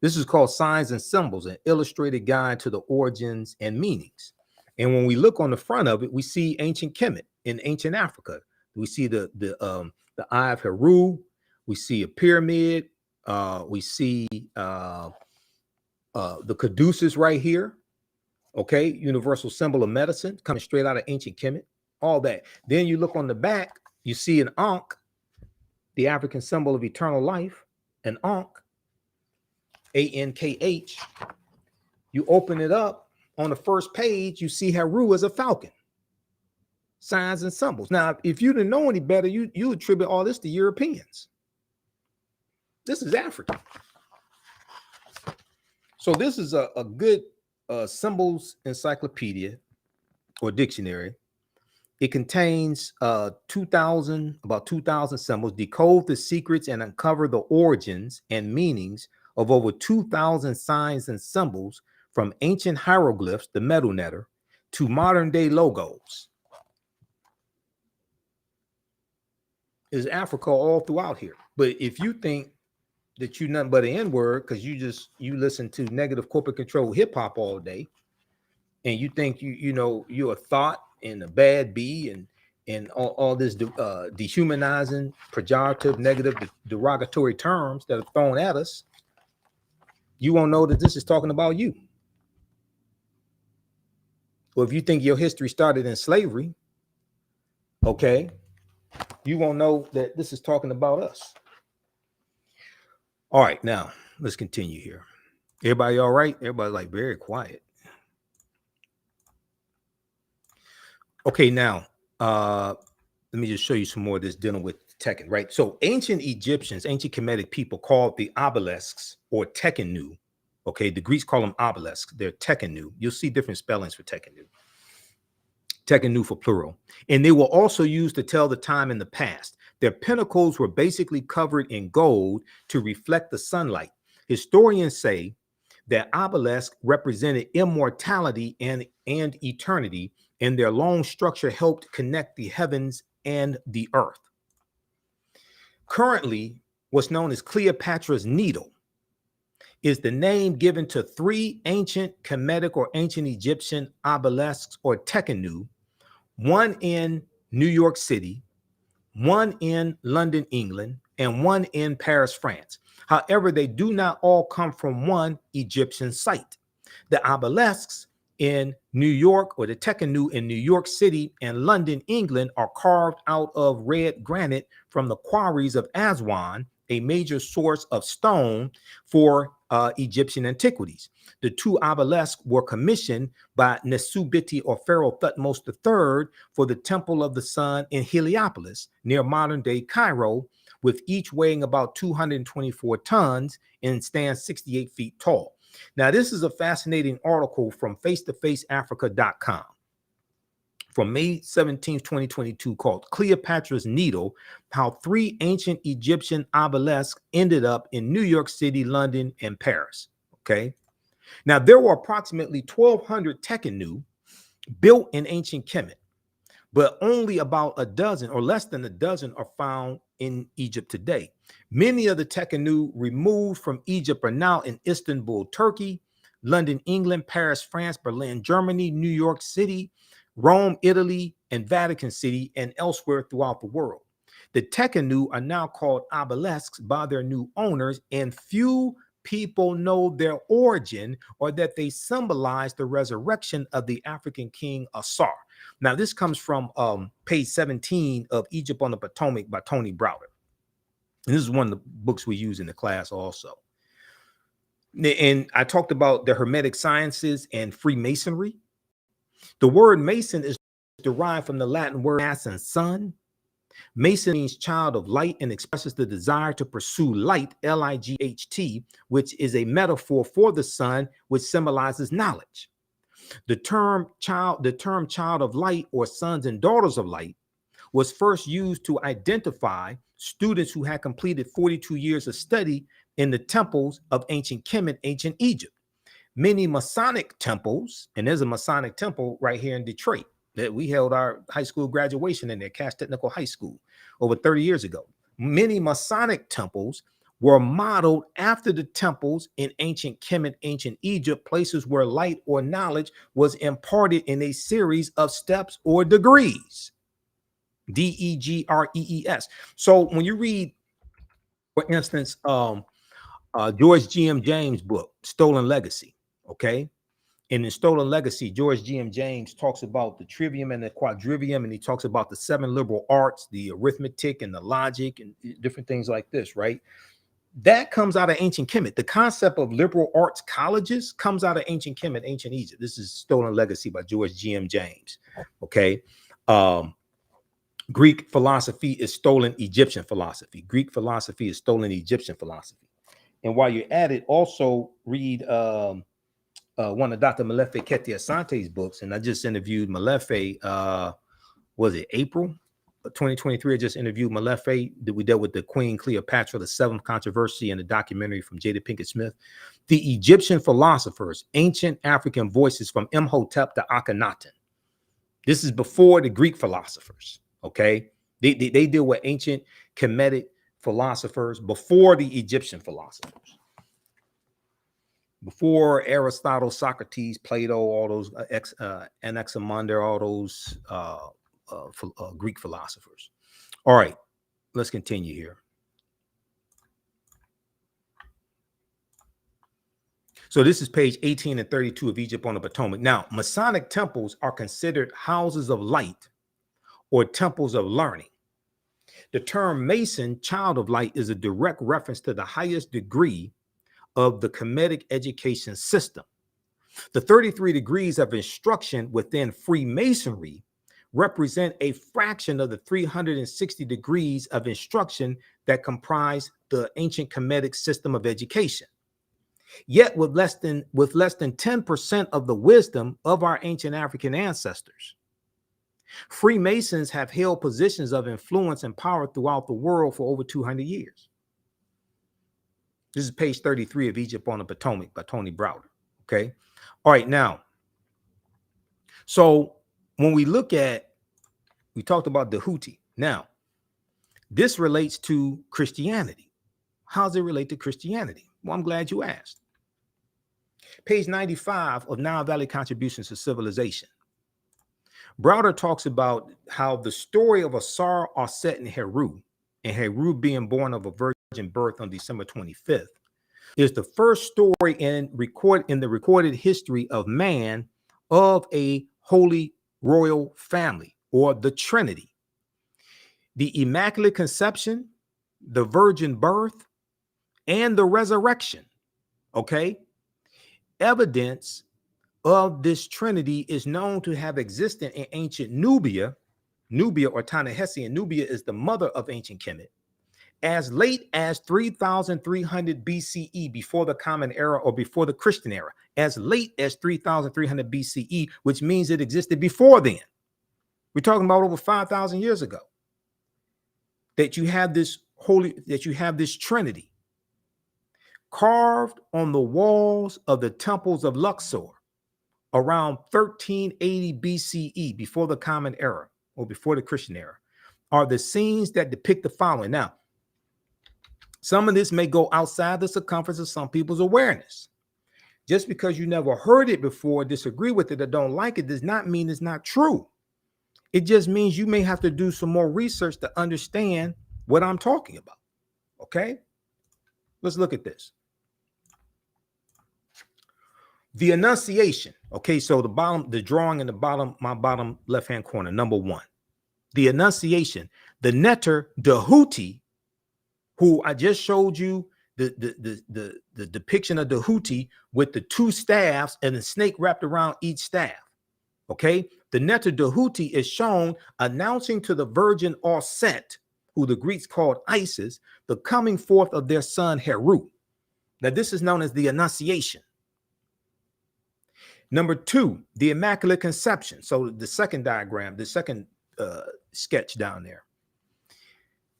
This is called Signs and Symbols, an illustrated guide to the origins and meanings. And when we look on the front of it, we see ancient Kemet in ancient Africa. We see the Eye of Heru. We see a pyramid. We see the caduceus right here. Okay, universal symbol of medicine coming straight out of ancient Kemet. All that. Then you look on the back, you see an Ankh, the African symbol of eternal life, an Ankh, A-N-K-H. You open it up, on the first page, you see Heru as a falcon. signs and symbols. Now, if you didn't know any better, you attribute all this to Europeans. This is Africa. So this is a good symbols encyclopedia or dictionary. It contains about 2,000 symbols, decode the secrets and uncover the origins and meanings of over 2,000 signs and symbols, from ancient hieroglyphs, the metal netter, to modern day logos. There's Africa all throughout here. But if you think that you're nothing but an N-word because you listen to negative corporate control hip hop all day, and you think you're a thought and a bad bee and all this dehumanizing, pejorative, negative, derogatory terms that are thrown at us, you won't know that this is talking about you. Or if you think your history started in slavery, okay, you won't know that this is talking about us. All right, now let's continue here. Everybody all right? Everybody's like very quiet. Okay, now let me just show you some more of this dealing with Tekken, right? So ancient Egyptians, ancient Kemetic people called the obelisks or Tekkenu. Okay, the Greeks call them obelisks. They're Tekkenu. You'll see different spellings for Tekkenu. Tekkenu for plural. And they were also used to tell the time in the past. Their pinnacles were basically covered in gold to reflect the sunlight. Historians say that obelisk represented immortality and eternity, and their long structure helped connect the heavens and the earth. Currently, what's known as Cleopatra's Needle is the name given to 3 ancient Kemetic or ancient Egyptian obelisks or Tekkenu, one in New York City, one in London, England, and one in Paris, France. However, they do not all come from one Egyptian site. The obelisks in New York, or the Tekkenu in New York City and London, England, are carved out of red granite from the quarries of Aswan, a major source of stone for Egyptian antiquities. The 2 obelisks were commissioned by Nesubiti or Pharaoh Thutmose III for the Temple of the Sun in Heliopolis, near modern-day Cairo, with each weighing about 224 tons and stands 68 feet tall. Now, this is a fascinating article from face-to-faceafrica.com from May 17, 2022, called Cleopatra's Needle, how 3 ancient Egyptian obelisks ended up in New York City, London, and Paris. Okay. Now, there were approximately 1,200 Tekkenu built in ancient Kemet, but only about a dozen or less than a dozen are found in Egypt today. Many of the Tekkenu removed from Egypt are now in Istanbul, Turkey, London, England, Paris, France, Berlin, Germany, New York City, Rome, Italy, and Vatican City, and elsewhere throughout the world. The Tekkenu are now called obelisks by their new owners, and few people know their origin or that they symbolize the resurrection of the African king Asar. Now, this comes from page 17 of Egypt on the Potomac by Tony Browder. And this is one of the books we use in the class also. And I talked about the Hermetic sciences and Freemasonry. The word Mason is derived from the Latin word mass and sun. Mason means child of light and expresses the desire to pursue light, L-I-G-H-T, which is a metaphor for the sun, which symbolizes knowledge. The term child of light, or sons and daughters of light, was first used to identify students who had completed 42 years of study in the temples of ancient Kemet, ancient Egypt. Many Masonic temples, and there's a Masonic temple right here in Detroit that we held our high school graduation in there, Cass Technical High School, over 30 years ago. Many Masonic temples were modeled after the temples in ancient Kemet, ancient Egypt, places where light or knowledge was imparted in a series of steps or degrees. D-E-G-R-E-E-S. So when you read, for instance, George G.M. James' book, Stolen Legacy, okay? And in Stolen Legacy, George G.M. James talks about the trivium and the quadrivium, and he talks about the 7 liberal arts, the arithmetic and the logic and different things like this, right? That comes out of ancient Kemet. The concept of liberal arts colleges comes out of ancient Kemet, ancient Egypt. This is Stolen Legacy by George G.M. James, okay? Um, Greek philosophy is stolen Egyptian philosophy. Greek philosophy is stolen Egyptian philosophy. And while you're at it, also read one of Dr. Molefe Kete Asante's books. And I just interviewed Molefe, was it April 2023? I just interviewed Molefe. We dealt with the Queen Cleopatra, the seventh controversy, in a documentary from Jada Pinkett Smith. The Egyptian philosophers, ancient African voices from Imhotep to Akhenaten. This is before the Greek philosophers, okay? They deal with ancient Kemetic philosophers before the Egyptian philosophers. Before Aristotle, Socrates, Plato, all those Anaximander, all those Greek philosophers. All right, let's continue here. So this is page 18 and 32 of Egypt on the Potomac. Now, Masonic temples are considered houses of light or temples of learning. The term Mason, child of light, is a direct reference to the highest degree of the Kemetic education system. The 33 degrees of instruction within Freemasonry represent a fraction of the 360 degrees of instruction that comprise the ancient Kemetic system of education. Yet with less than 10% of the wisdom of our ancient African ancestors. Freemasons have held positions of influence and power throughout the world for over 200 years. This is page 33 of Egypt on the Potomac by Tony Browder. Okay. All right. Now, so when we look at, we talked about the Houthi. Now, this relates to Christianity. How does it relate to Christianity? Well, I'm glad you asked. Page 95 of Nile Valley Contributions to Civilization. Browder talks about how the story of Asar, Aset, and Heru being born of a virgin birth on December 25th, is the first story in the recorded history of man of a holy royal family, or the Trinity. The Immaculate Conception, the virgin birth, and the resurrection. Okay? Evidence of this Trinity is known to have existed in ancient Nubia or Ta-Nehisi, and Nubia is the mother of ancient Kemet, as late as 3,300 BCE, before the Common Era or before the Christian Era, as late as 3,300 BCE, which means it existed before then. We're talking about over 5,000 years ago. That you have this Trinity carved on the walls of the temples of Luxor around 1380 BCE, before the Common Era or before the Christian Era, are the scenes that depict the following. Now, some of this may go outside the circumference of some people's awareness. Just because you never heard it before, disagree with it, or don't like it, does not mean it's not true. It just means you may have to do some more research to understand what I'm talking about. Okay? Let's look at this. The Annunciation. Okay, so the drawing in the bottom, my bottom left-hand corner, number 1. The Annunciation. The Neter Dehuti, who I just showed you the depiction of the Houthi with the 2 staffs and the snake wrapped around each staff. Okay, the Neter Dehuti is shown announcing to the virgin Aset, who the Greeks called Isis, the coming forth of their son Heru. Now, this is known as the Annunciation. Number 2, the Immaculate Conception. So the second diagram, the second sketch down there.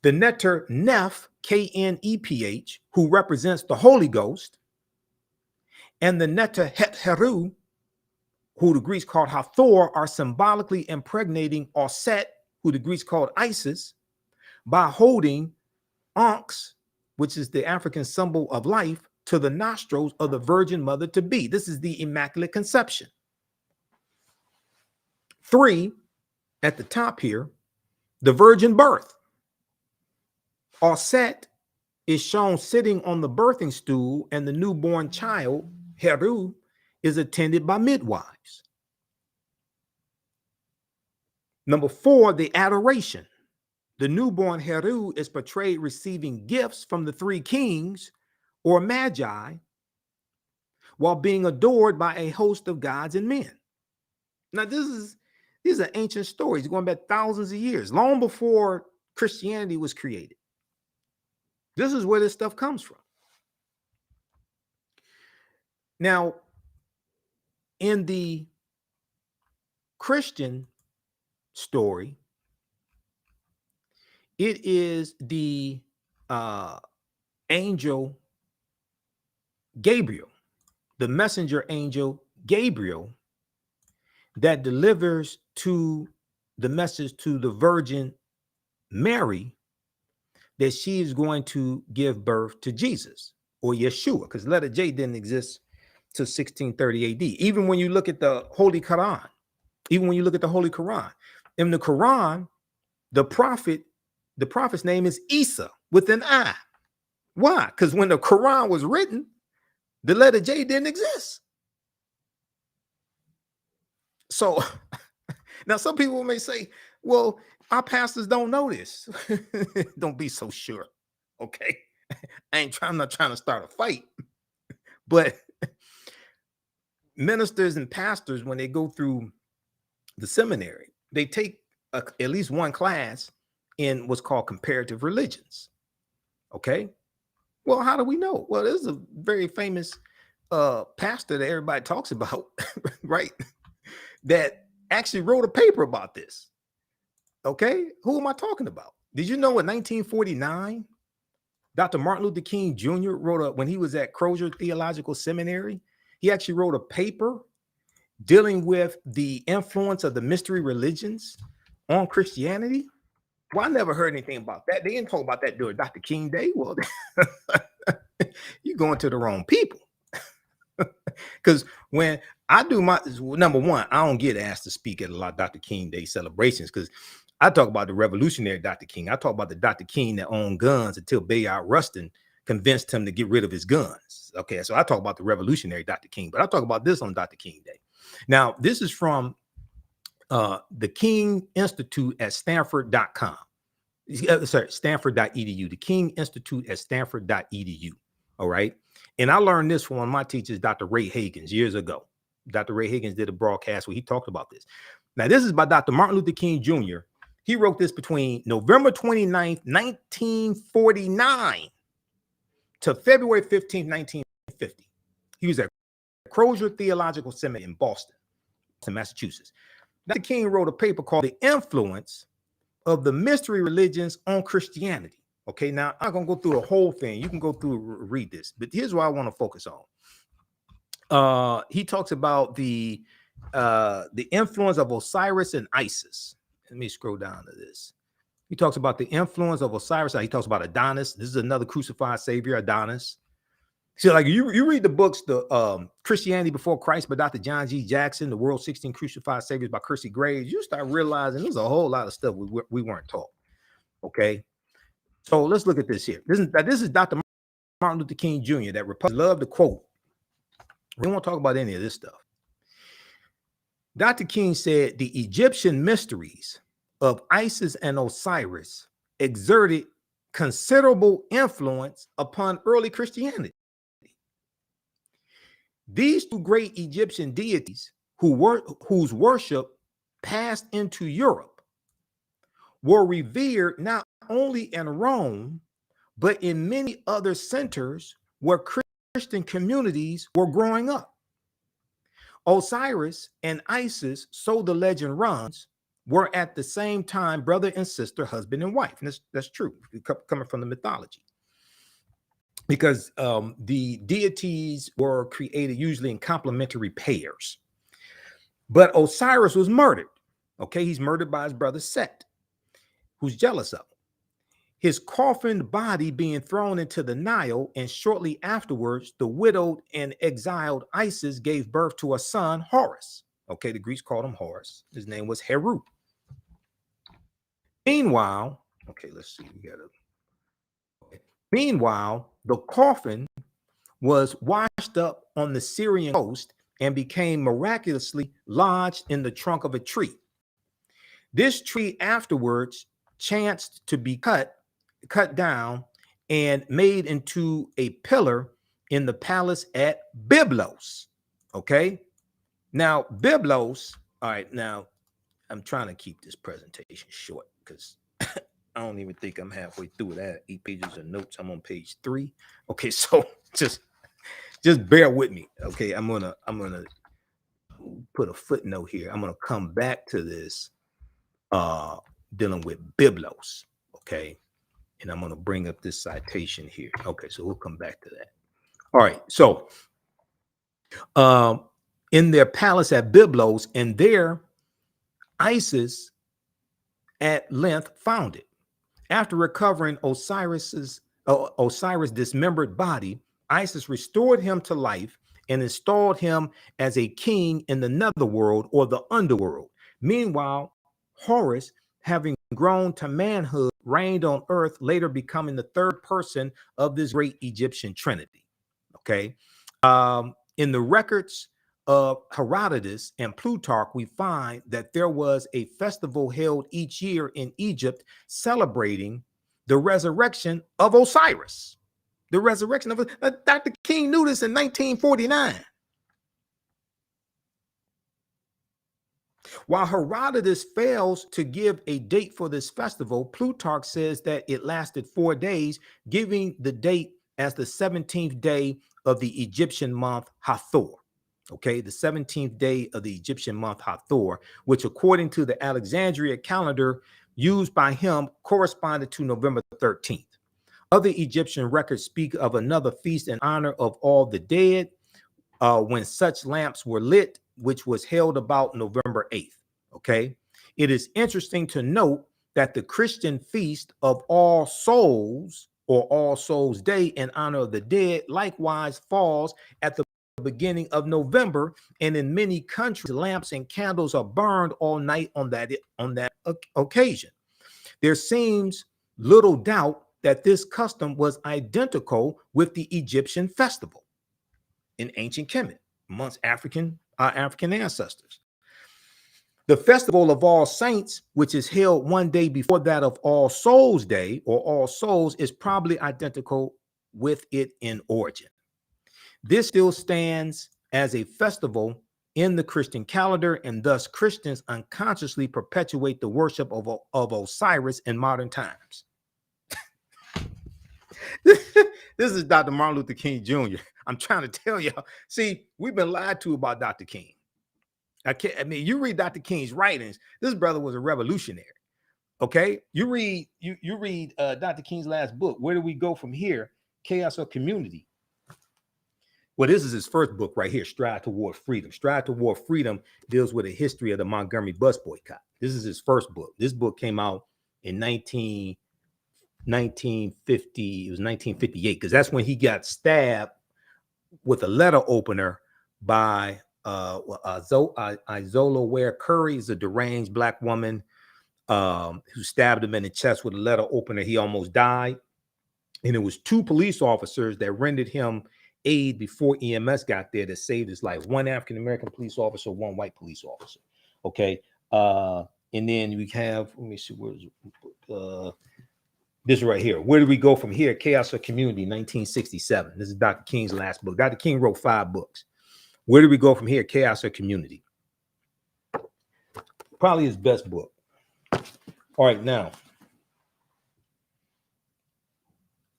The Neter Neph, Kneph, who represents the Holy Ghost, and the Neter Het Heru, who the Greeks called Hathor, are symbolically impregnating Aset, who the Greeks called Isis, by holding Ankhs, which is the African symbol of life, to the nostrils of the Virgin Mother to be. This is the Immaculate Conception. 3, at the top here, the virgin birth. Aset is shown sitting on the birthing stool, and the newborn child, Heru, is attended by midwives. Number 4, the Adoration. The newborn Heru is portrayed receiving gifts from the 3 kings or magi while being adored by a host of gods and men. Now, this These are ancient stories going back thousands of years, long before Christianity was created. This is where this stuff comes from. Now, in the Christian story, it is the angel Gabriel, the messenger angel Gabriel, that delivers to the message to the Virgin Mary that she is going to give birth to Jesus, or Yeshua, because letter J didn't exist till 1630 AD. Even when you look at the Holy Quran, in the Quran, the prophet's name is Isa with an I. Why? Because when the Quran was written, the letter J didn't exist. So now some people may say, well, our pastors don't know this. Don't be so sure. Okay. I'm not trying to start a fight. But ministers and pastors, when they go through the seminary, they take at least one class in what's called comparative religions. Okay. Well, how do we know? Well, there's a very famous pastor that everybody talks about, right? That actually wrote a paper about this. Okay. Who am I talking about? Did you know in 1949, Dr. Martin Luther King Jr. when he was at Crozer Theological Seminary, he actually wrote a paper dealing with the influence of the mystery religions on Christianity. Well, I never heard anything about that. They didn't talk about that during Dr. King Day. Well, you're going to the wrong people. Because when I do my, number one, I don't get asked to speak at a lot of Dr. King Day celebrations because I talk about the revolutionary Dr. King. I talk about the Dr. King that owned guns until Bayard Rustin convinced him to get rid of his guns. Okay, so I talk about the revolutionary Dr. King, but I talk about this on Dr. King Day. Now, this is from the King Institute at Stanford.com. Sorry, Stanford.edu. The King Institute at Stanford.edu. All right. And I learned this from one of my teachers, Dr. Ray Hagins, years ago. Dr. Ray Hagins did a broadcast where he talked about this. Now, this is by Dr. Martin Luther King Jr. He wrote this between November 29th, 1949 to February 15th, 1950. He was at Crozer Theological Seminary in Boston, Massachusetts. Dr. King wrote a paper called The Influence of the Mystery Religions on Christianity. Okay, now I'm not going to go through the whole thing. You can go through and read this, but here's what I want to focus on. He talks about the influence of Osiris and Isis. Let me scroll down to this. He talks about the influence of Osiris. He talks about Adonis. This is another crucified savior, Adonis. So, like you read the books, the Christianity Before Christ by Dr. John G. Jackson, The World's 16 Crucified Saviors by Kersey Graves, you start realizing there's a whole lot of stuff we weren't taught. Okay. So let's look at this here. This is Dr. Martin Luther King Jr. that Republicans love to quote. We don't want to talk about any of this stuff. Dr. King said the Egyptian mysteries of Isis and Osiris exerted considerable influence upon early Christianity. These two great Egyptian deities whose worship passed into Europe were revered not only in Rome, but in many other centers where Christian communities were growing up. Osiris and Isis, so the legend runs, were at the same time brother and sister, husband and wife. And that's true, coming from the mythology. Because the deities were created usually in complementary pairs. But Osiris was murdered. Okay, he's murdered by his brother Set, who's jealous of him. His coffined body being thrown into the Nile, and shortly afterwards, the widowed and exiled Isis gave birth to a son, Horus. Okay, the Greeks called him Horus. His name was Heru. Meanwhile, okay, let's see. Meanwhile, the coffin was washed up on the Syrian coast and became miraculously lodged in the trunk of a tree. This tree afterwards chanced to be cut down and made into a pillar in the palace at Byblos. Okay. Now, Byblos, all right, now I'm trying to keep this presentation short because I don't even think I'm halfway through it. I have 8 pages of notes. I'm on page 3. Okay, so just bear with me. Okay, I'm gonna put a footnote here. I'm gonna come back to this dealing with Biblos. Okay, and I'm gonna bring up this citation here. Okay, so we'll come back to that. All right, so in their palace at Byblos, and there Isis at length found it. After recovering Osiris' dismembered body, Isis restored him to life and installed him as a king in the netherworld or the underworld. Meanwhile, Horus, having grown to manhood, reigned on earth, later becoming the third person of this great Egyptian trinity. Okay. In the records of Herodotus and Plutarch, we find that there was a festival held each year in Egypt celebrating the resurrection of Osiris. The resurrection of Dr. King knew this in 1949. While Herodotus fails to give a date for this festival, Plutarch says that it lasted 4 days, giving the date as the 17th day of the Egyptian month Hathor. Okay, the 17th day of the Egyptian month Hathor, which according to the Alexandria calendar used by him corresponded to November 13th. Other Egyptian records speak of another feast in honor of all the dead when such lamps were lit, which was held about November 8th. Okay, it is interesting to note that the Christian feast of All Souls or All Souls Day in honor of the dead likewise falls at the beginning of November, and in many countries lamps and candles are burned all night on that occasion. There seems little doubt that this custom was identical with the Egyptian festival in ancient Kemet amongst African ancestors. The festival of All Saints, which is held one day before that of All Souls Day or All Souls, is probably identical with it in origin. This still stands as a festival in the Christian calendar, and thus Christians unconsciously perpetuate the worship of Osiris in modern times. This is Dr. Martin Luther King Jr. I'm trying to tell y'all. See, we've been lied to about Dr. King. I mean, you read Dr. King's writings. This brother was a revolutionary. Okay, you read Dr. King's last book. Where do we go from here? Chaos or Community. Well, this is his first book right here, Stride Toward Freedom. Stride Toward Freedom deals with a history of the Montgomery bus boycott. This is his first book. This book came out in 1950. It was 1958 because that's when he got stabbed with a letter opener by Izola Ware Curry, is a deranged black woman who stabbed him in the chest with a letter opener. He almost died. And it was 2 police officers that rendered him aid before EMS got there that saved his life. 1 African-American police officer, 1 white police officer. Okay. And then we have, let me see, where's this right here. Where do we go from here? Chaos or Community, 1967. This is Dr. King's last book. Dr. King wrote 5 books. Where do we go from here? Chaos or Community? Probably his best book. All right, now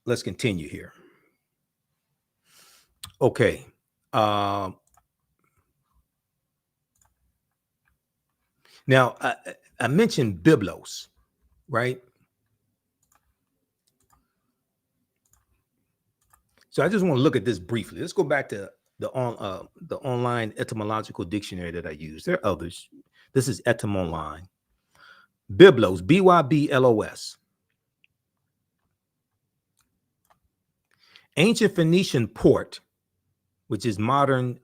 let's continue here. Okay. Now I mentioned Byblos, right? So I just want to look at this briefly. Let's go back to the online etymological dictionary that I use. There are others. This is Etym Online. Byblos, Byblos. Ancient Phoenician port, which is modern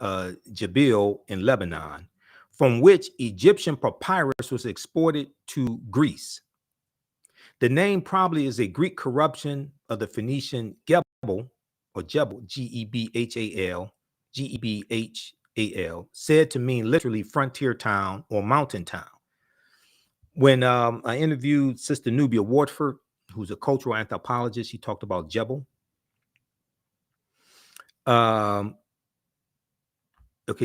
Jabil in Lebanon, from which Egyptian papyrus was exported to Greece. The name probably is a Greek corruption of the Phoenician Gebel, or Jebel, Gebhal, Gebhal, said to mean literally frontier town or mountain town. When I interviewed Sister Nubia Wartford, who's a cultural anthropologist, she talked about Jebel. Okay,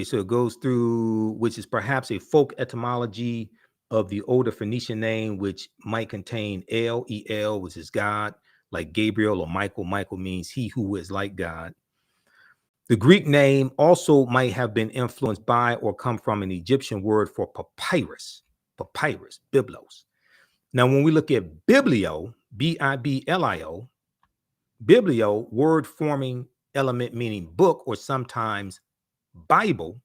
so it goes through, which is perhaps a folk etymology of the older Phoenician name, which might contain El, El, which is God, like Gabriel or Michael. Michael means he who is like God. The Greek name also might have been influenced by or come from an Egyptian word for papyrus, biblos. Now, when we look at biblio, Biblio, biblio, word forming element meaning book or sometimes Bible,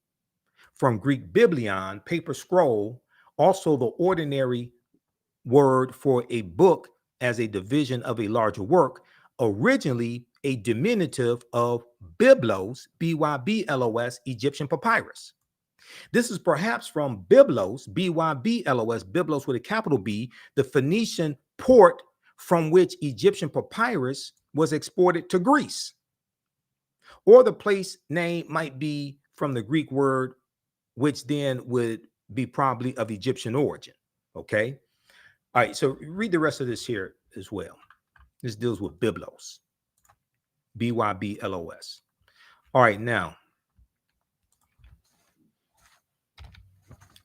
from Greek biblion, paper scroll, also the ordinary word for a book as a division of a larger work, originally a diminutive of biblos, Byblos, Egyptian papyrus. This is perhaps from biblos, Byblos, biblos with a capital B, the Phoenician port from which Egyptian papyrus was exported to Greece. Or the place name might be from the Greek word, which then would be probably of Egyptian origin. Okay. All right. So read the rest of this here as well. This deals with biblos, Byblos. All right. Now,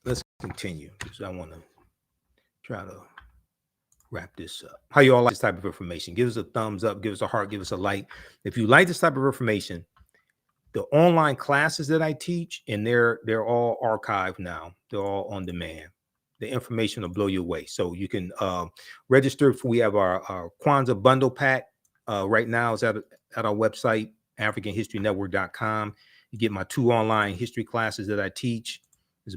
let's continue because I want to try to wrap this up. How you all like this type of information? Give us a thumbs up, give us a heart, give us a like. If you like this type of information, the online classes that I teach, and they're all archived now. They're all on demand. The information will blow you away. So you can register. We have our Kwanzaa bundle pack right now. It's at our website, AfricanHistoryNetwork.com. You get my 2 online history classes that I teach. It's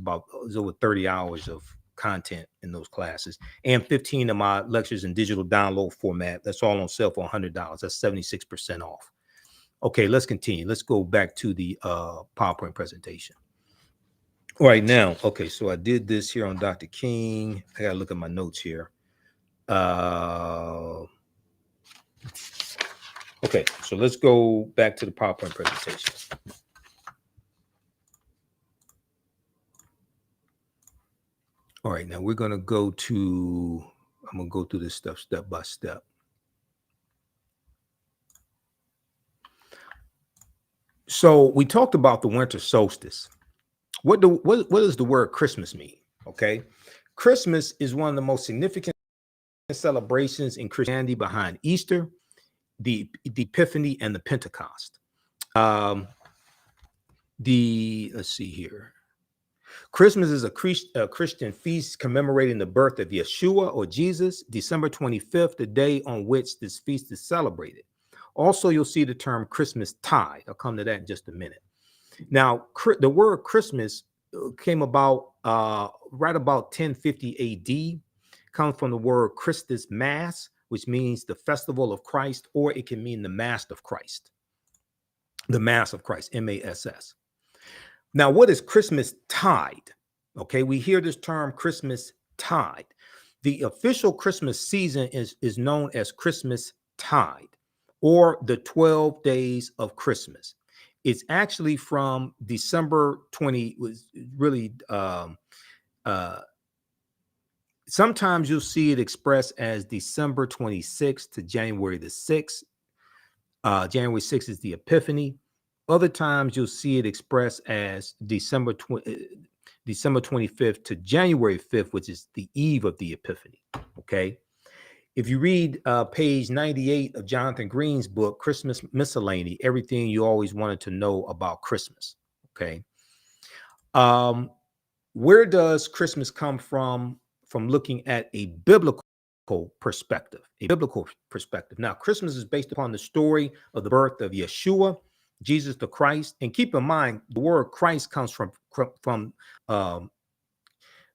over 30 hours of content in those classes, and 15 of my lectures in digital download format. That's all on sale for $100. That's 76% off. Okay, let's continue. Let's go back to the PowerPoint presentation. All right, now, okay, so I did this here on Dr. King. I got to look at my notes here. Okay, so let's go back to the PowerPoint presentation. All right, now we're going to go to, I'm going to go through this stuff step by step. So we talked about the winter solstice. What does the word Christmas mean? Okay, Christmas is one of the most significant celebrations in Christianity behind Easter, the Epiphany, and the Pentecost. Let's see here. Christmas is a Christian feast commemorating the birth of Yeshua or Jesus, December 25th, the day on which this feast is celebrated. Also, you'll see the term Christmas tide. I'll come to that in just a minute. Now, the word Christmas came about right about 1050 AD. Comes from the word Christus Mass, which means the festival of Christ, or it can mean the Mass of Christ. The Mass of Christ, MASS. Now, what is Christmas tide? Okay, we hear this term Christmas tide. The official Christmas season is known as Christmas tide, or the 12 days of Christmas. It's actually from December 20, was really, sometimes you'll see it expressed as December 26th to January the 6th. January 6th is the Epiphany. Other times you'll see it expressed as December 25th to January 5th, which is the eve of the Epiphany. Okay. If you read page 98 of Jonathan Green's book, Christmas Miscellany, everything you always wanted to know about Christmas. Okay. Where does Christmas come from looking at a biblical perspective? A biblical perspective. Now, Christmas is based upon the story of the birth of Yeshua, Jesus the Christ. And keep in mind, the word Christ comes from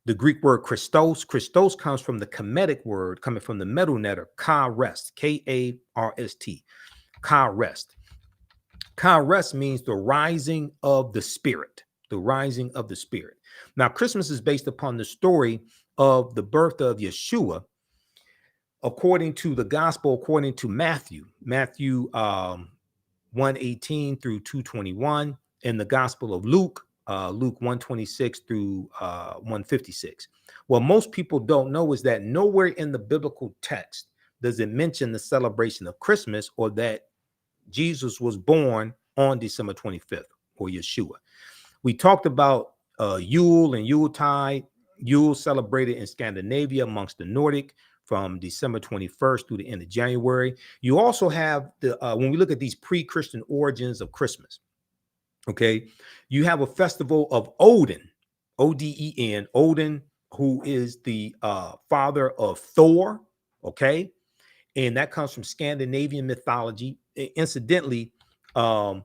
the Greek word Christos. Christos comes from the Kemetic word coming from the metal netter, Ka-rest, K-A-R-S-T, Ka-rest. Ka-rest means the rising of the spirit, the rising of the spirit. Now, Christmas is based upon the story of the birth of Yeshua, according to the gospel, according to Matthew 1:18 through 2:21, and the gospel of Luke, Luke 1:26 through 1:56. What most people don't know is that nowhere in the biblical text does it mention the celebration of Christmas or that Jesus was born on December 25th or Yeshua. We talked about Yule and Yuletide. Yule celebrated in Scandinavia amongst the Nordic from December 21st through the end of January. You also have the when we look at these pre-Christian origins of Christmas, okay, you have a festival of Odin, Oden, Odin, who is the father of Thor, okay, and that comes from Scandinavian mythology. Incidentally, um,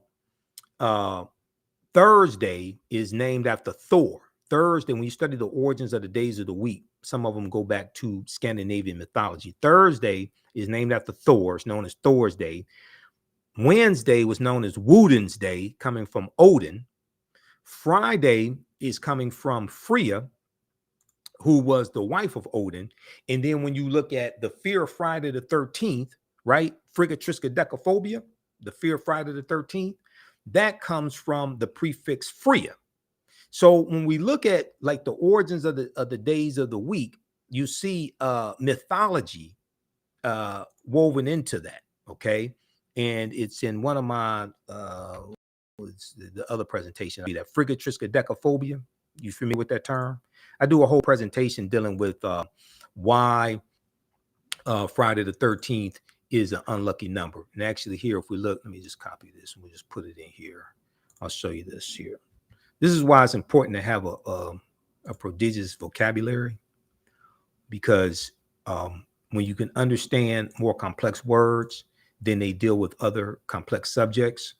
Thursday is named after Thor. Thursday, when you study the origins of the days of the week, some of them go back to Scandinavian mythology. Thursday is named after Thor. It's known as Thor's Day. Wednesday was known as Woden's Day, coming from Odin. Friday is coming from Freya, who was the wife of Odin. And then when you look at the fear of Friday the 13th, right? Frigatriskaidekaphobia, the fear of Friday the 13th, that comes from the prefix Freya. So when we look at like the origins of the days of the week, you see mythology woven into that, okay? And it's in one of my the other presentation, that Frigatriskaidekaphobia. You familiar with that term? I do a whole presentation dealing with why Friday the 13th is an unlucky number. And actually here, if we look, let me just copy this and we'll just put it in here. I'll show you this here. This is why it's important to have a prodigious vocabulary, because when you can understand more complex words, then they deal with other complex subjects.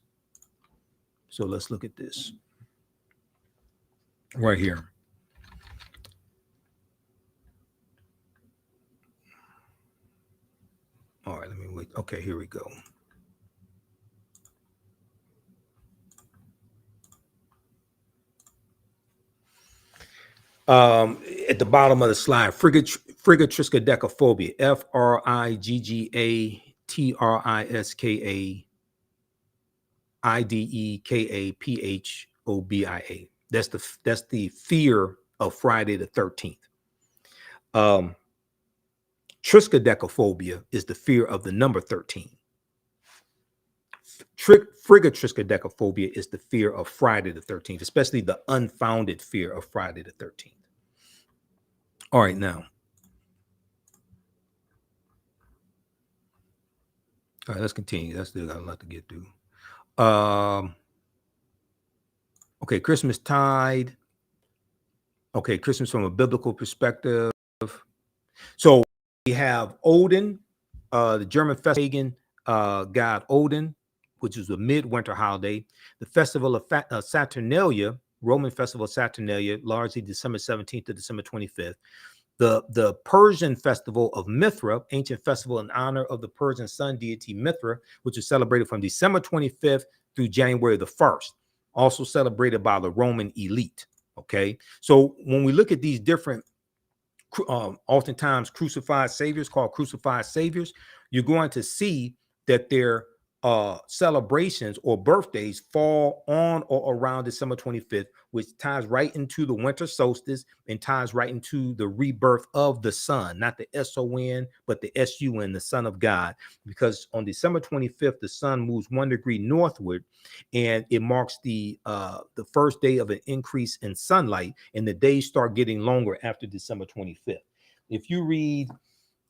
So let's look at this right here. All right, let me wait. Okay, here we go. At the bottom of the slide, Frigatriskaidekaphobia, Frigatriskaidekaphobia. That's the fear of Friday the 13th. Triskaidekaphobia is the fear of the number 13. Frigatriskaidekaphobia is the fear of Friday the 13th, especially the unfounded fear of Friday the 13th. All right, now. All right, let's continue. That's still got a lot to get through. Okay, Christmas tide. Okay, Christmas from a biblical perspective. So we have Odin, the German pagan god Odin, which is a midwinter holiday. The festival of Saturnalia, Roman festival of Saturnalia, largely December 17th to December 25th. The Persian festival of Mithra, ancient festival in honor of the Persian sun deity Mithra, which is celebrated from December 25th through January the 1st, also celebrated by the Roman elite. Okay, so when we look at these different oftentimes crucified saviors, called crucified saviors, you're going to see that their celebrations or birthdays fall on or around December 25th, which ties right into the winter solstice and ties right into the rebirth of the sun, not the S-O-N, but the S-U-N, the Son of God, because on December 25th, the sun moves 1 degree northward, and it marks the first day of an increase in sunlight, and the days start getting longer after December 25th. If you read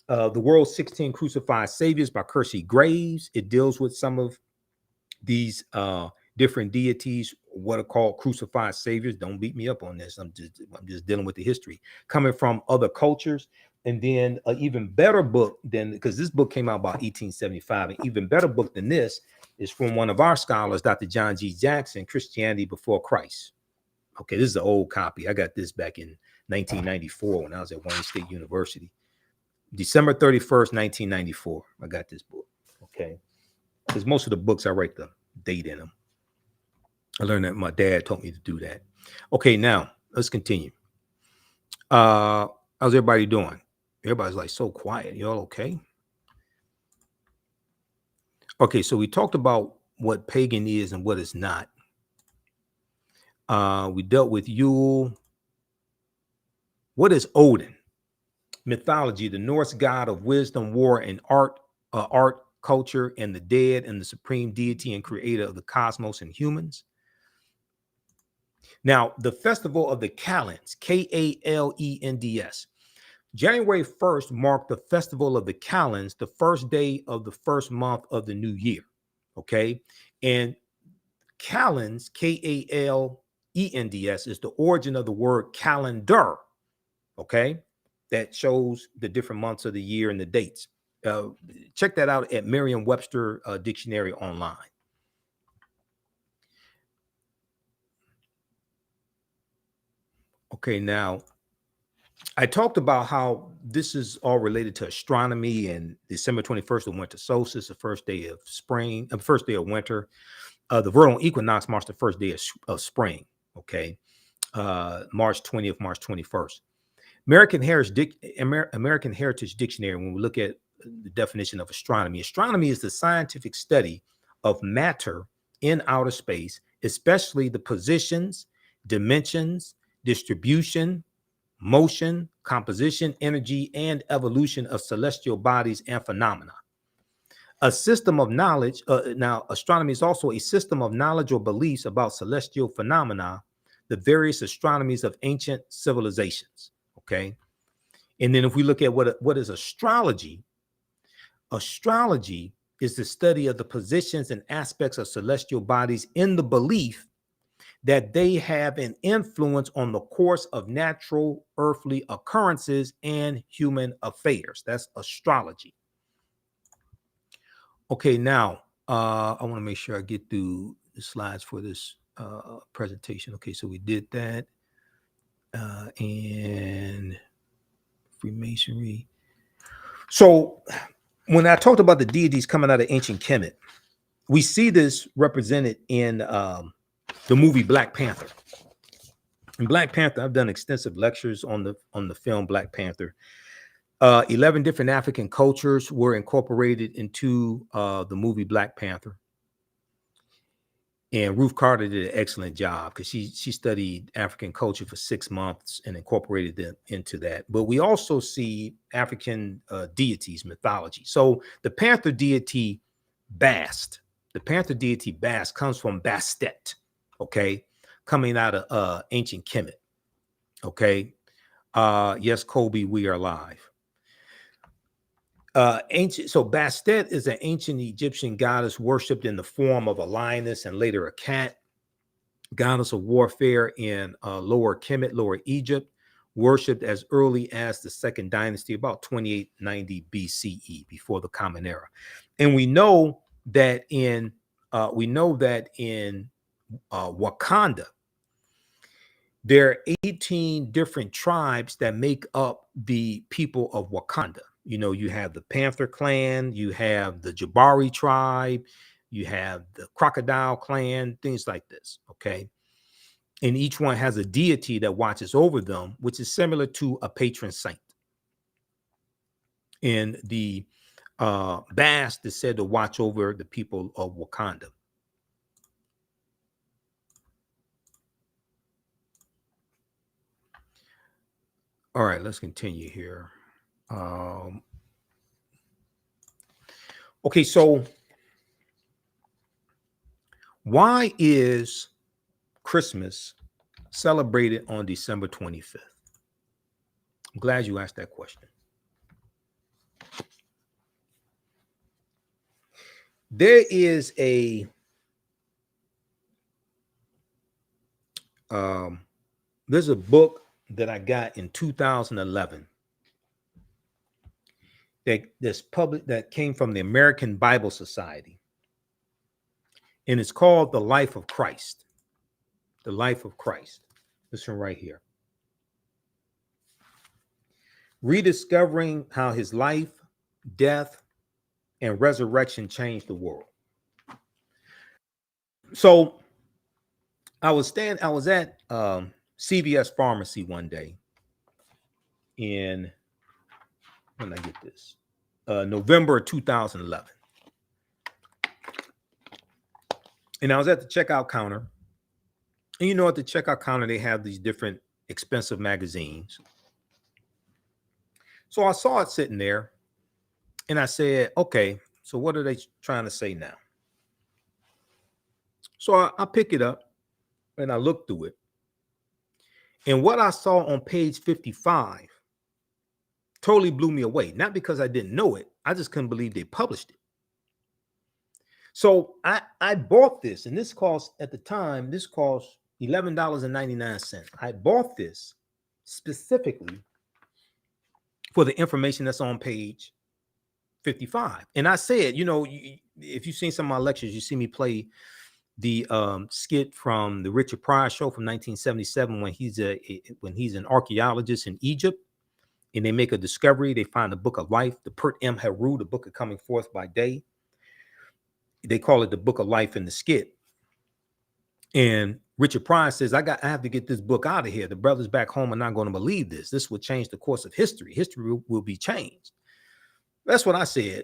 The World's 16 Crucified Saviors by Kersey Graves, it deals with some of these different deities, what are called crucified saviors. Don't beat me up on this. I'm just dealing with the history coming from other cultures. And then an even better book than, because this book came out about 1875, an even better book than this is from one of our scholars, Dr. John G. Jackson, Christianity Before Christ. Okay, this is an old copy. I got this back in 1994 when I was at Wayne State University. December 31st, 1994. I got this book. Okay. Because most of the books I write the date in them. I learned that my dad taught me to do that. Okay, now let's continue. How's everybody doing? Everybody's like so quiet. Y'all okay? Okay, so we talked about what pagan is and what it's not. We dealt with Yule. What is Odin? Mythology, the Norse god of wisdom, war, and art, culture, and the dead, and the supreme deity and creator of the cosmos and humans. Now, the festival of the Kalends, Kalends, January 1st marked the festival of the Kalends, the first day of the first month of the new year. Okay. And Kalends, Kalends, is the origin of the word calendar. Okay. That shows the different months of the year and the dates. Check that out at Merriam-Webster dictionary online. Okay, now I talked about how this is all related to astronomy, and December 21st, the winter solstice, the first day of spring, the first day of winter. The vernal equinox marks the first day of spring. Okay, March 20th, March 21st. American Heritage Dictionary, when we look at the definition of astronomy, astronomy is the scientific study of matter in outer space, especially the positions, dimensions, distribution, motion, composition, energy, and evolution of celestial bodies and phenomena. A system of knowledge. Now, astronomy is also a system of knowledge or beliefs about celestial phenomena, the various astronomies of ancient civilizations. Okay. And then if we look at what is astrology, astrology is the study of the positions and aspects of celestial bodies in the belief that they have an influence on the course of natural earthly occurrences and human affairs. That's astrology. Okay, now I want to make sure I get through the slides for this presentation. Okay, so we did that. And Freemasonry. So when I talked about the deities coming out of ancient Kemet, we see this represented in the movie Black Panther. In Black Panther, I've done extensive lectures on the film Black Panther. 11 different African cultures were incorporated into the movie Black Panther. And Ruth Carter did an excellent job because she studied African culture for 6 months and incorporated them into that. But we also see African deities, mythology. So the Panther deity Bast, comes from Bastet, okay, coming out of ancient Kemet, okay. Yes, Kobe, we are live. So Bastet is an ancient Egyptian goddess worshipped in the form of a lioness and later a cat, goddess of warfare in Lower Kemet, Lower Egypt, worshipped as early as the Second Dynasty, about 2890 BCE, before the Common Era. And we know that in Wakanda, there are 18 different tribes that make up the people of Wakanda. You know, you have the Panther clan, you have the Jabari tribe, you have the Crocodile clan, things like this, okay? And each one has a deity that watches over them, which is similar to a patron saint. And the Bast is said to watch over the people of Wakanda. All right, let's continue here. Okay, so why is Christmas celebrated on December 25th? I'm glad you asked that question. There's a book that I got in 2011 that came from the American Bible Society, and it's called The Life of Christ. The Life of Christ. This one right here. Rediscovering how his life, death, and resurrection changed the world. So I was at CVS Pharmacy one day in, when did I get this? November 2011. And I was at the checkout counter. And you know, at the checkout counter, they have these different expensive magazines. So I saw it sitting there and I said, okay, so what are they trying to say now? So I pick it up and I look through it. And what I saw on page 55 totally blew me away. Not because I didn't know it. I just couldn't believe they published it. So I bought this, and this cost, at the time, this cost $11.99. I bought this specifically for the information that's on page 55. And I said, you know, if you've seen some of my lectures, you see me play the skit from the Richard Pryor show from 1977 when he's an archaeologist in Egypt, and they make a discovery. They find the Book of Life, the Pert M. Heru, the Book of Coming Forth by Day. They call it the Book of Life in the skit. And Richard Pryor says, I have to get this book out of here. The brothers back home are not going to believe this. This will change the course of history. History will be changed. That's what I said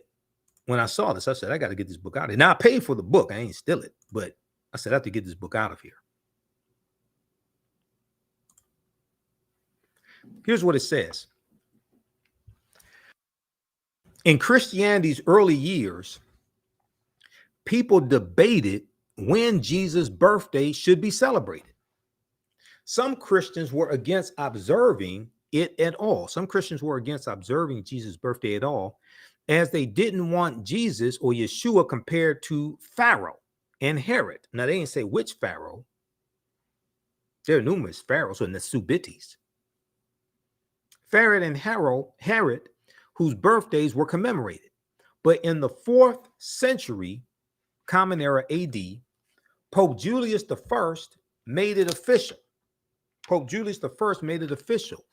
when I saw this. I said, I got to get this book out of here. Now, I paid for the book. I ain't steal it, but I said, I have to get this book out of here. Here's what it says. In Christianity's early years, people debated when Jesus' birthday should be celebrated. Some Christians were against observing it at all. Some Christians were against observing Jesus' birthday at all, as they didn't want Jesus or Yeshua compared to Pharaoh and Herod. Now, they didn't say which Pharaoh. There are numerous pharaohs in the Subites. Herod and Herod, whose birthdays were commemorated. But in the 4th century, Common Era AD, Pope Julius I made it official. Pope Julius I made it official.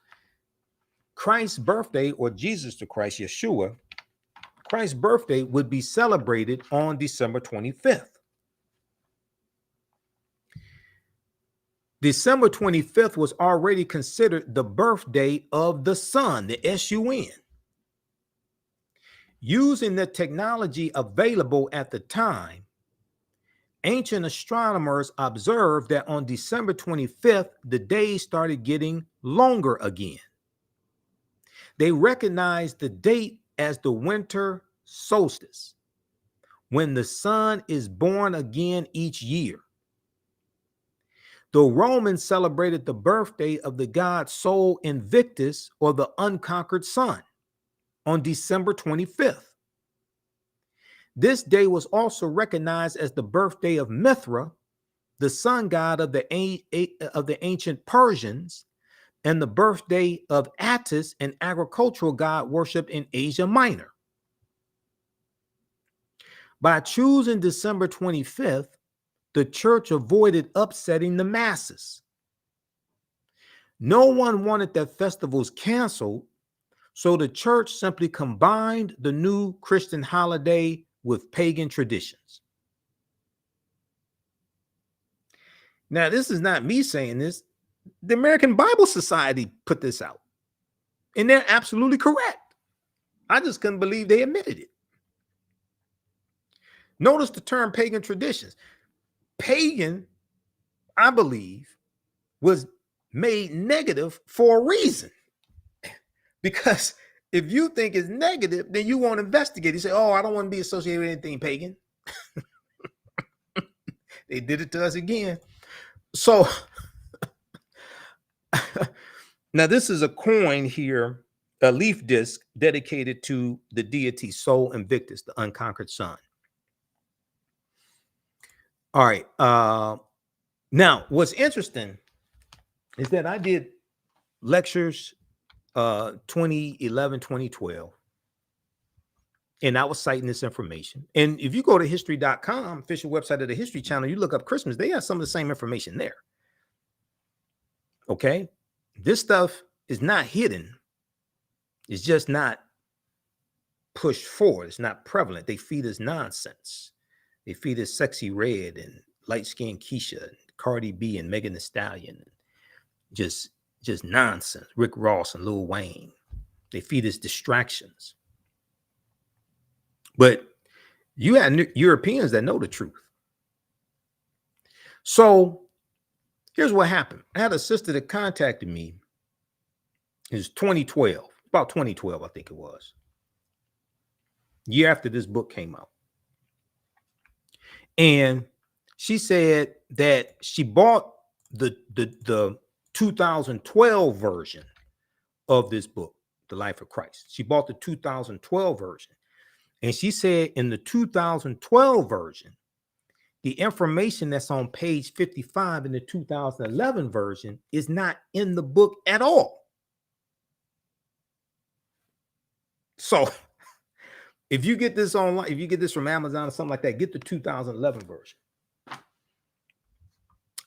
Christ's birthday, or Jesus the Christ, Yeshua, Christ's birthday would be celebrated on December 25th. December 25th was already considered the birthday of the sun, the sun. Using the technology available at the time, ancient astronomers observed that on December 25th, the days started getting longer again. They recognized the date as the winter solstice, when the sun is born again each year. The Romans celebrated the birthday of the god Sol Invictus, or the unconquered sun, on December 25th. This day was also recognized as the birthday of Mithra, the sun god of the ancient Persians, and the birthday of Attis, an agricultural god worshipped in Asia Minor. By choosing December 25th, the church avoided upsetting the masses. No one wanted their festivals canceled, so the church simply combined the new Christian holiday with pagan traditions. Now, this is not me saying this. The American Bible Society put this out, and they're absolutely correct. I just couldn't believe they admitted it. Notice the term pagan traditions. Pagan, I believe, was made negative for a reason. Because if you think it's negative, then you won't investigate. You say, oh, I don't want to be associated with anything pagan. They did it to us again. So now this is a coin here, a leaf disc dedicated to the deity Sol Invictus, the unconquered sun. All right. Now, what's interesting is that I did lectures 2011, 2012, and I was citing this information. And if you go to history.com, official website of the History Channel, you look up Christmas, they have some of the same information there. Okay? This stuff is not hidden. It's just not pushed forward. It's not prevalent. They feed us nonsense. They feed us Sexy Red and light-skinned Keisha, and Cardi B and Megan Thee Stallion. Just nonsense. Rick Ross and Lil Wayne. They feed us distractions. But you had Europeans that know the truth. So here's what happened. I had a sister that contacted me. It was 2012, about 2012, I think it was. Year after this book came out. And she said that she bought the 2012 version of this book, The Life of Christ. She bought the 2012 version. And she said in the 2012 version, the information that's on page 55 in the 2011 version is not in the book at all. So if you get this online, if you get this from Amazon or something like that, get the 2011 version.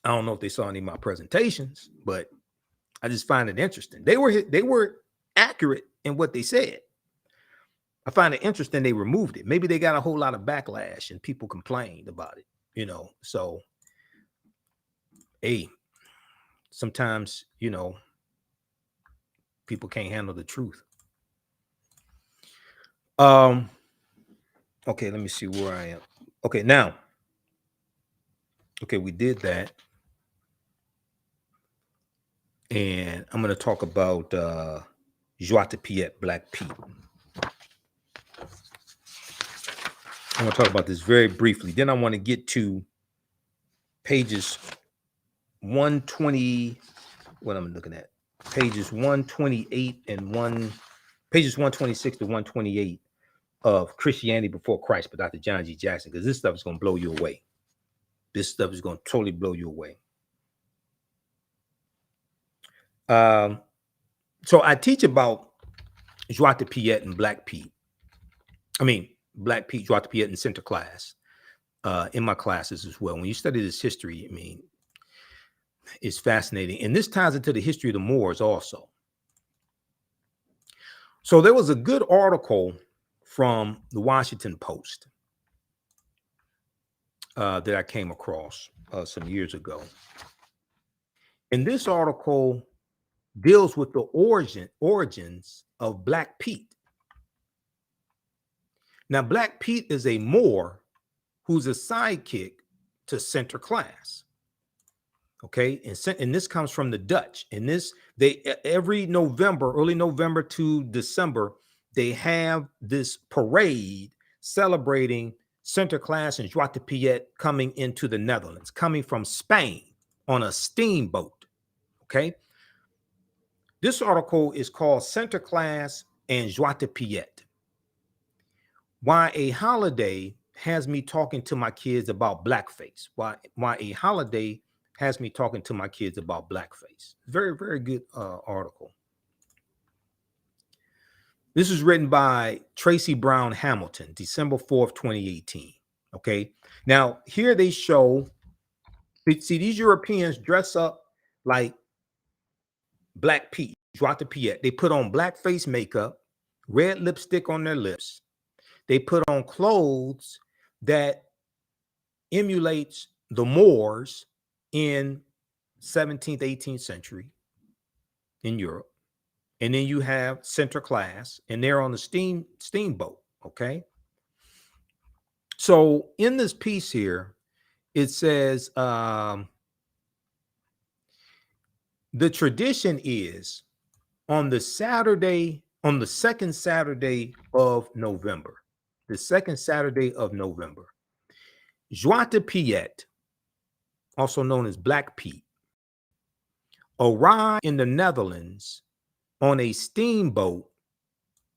I don't know if they saw any of my presentations, but I just find it interesting. They were accurate in what they said. I find it interesting they removed it. Maybe they got a whole lot of backlash and people complained about it, you know. So, hey, sometimes, you know, people can't handle the truth. Okay, let me see where I am. Okay, now. Okay, we did that. And I'm going to talk about Joie de Piet, Black Pete. I'm going to talk about this very briefly. Then I want to get to pages 120. What I'm looking at? Pages 128 and pages 126 to 128 of Christianity Before Christ by Dr. John G. Jackson, because this stuff is going to blow you away. This stuff is going to totally blow you away. So I teach about Joie de Piet and Black Pete. I mean, Black Pete, Joie de Piet, and Center Class in my classes as well. When you study this history, I mean, it's fascinating. And this ties into the history of the Moors also. So there was a good article from the Washington Post that I came across some years ago. And this article deals with the origins of Black Pete. Now, Black Pete is a Moor who's a sidekick to Center Class. Okay, and this comes from the Dutch. And this, every November, early November to December, they have this parade celebrating Center Class and Joie de Piet coming into the Netherlands, coming from Spain on a steamboat. Okay, this article is called Center Class and Joie de Piet. Why a holiday has me talking to my kids about blackface. Why a holiday has me talking to my kids about blackface. Very, very good article. This is written by Tracy Brown Hamilton, December 4th, 2018. Okay. Now, here they show, see, these Europeans dress up like Black Pete, Joie de Piet. They put on blackface makeup, red lipstick on their lips. They put on clothes that emulates the Moors in 17th, 18th century in Europe. And then you have Center Class, and they're on the steamboat. Okay. So in this piece here, it says the tradition is on the second Saturday of November. The second Saturday of November, Joie de Piet, also known as Black Pete, arrived in the Netherlands on a steamboat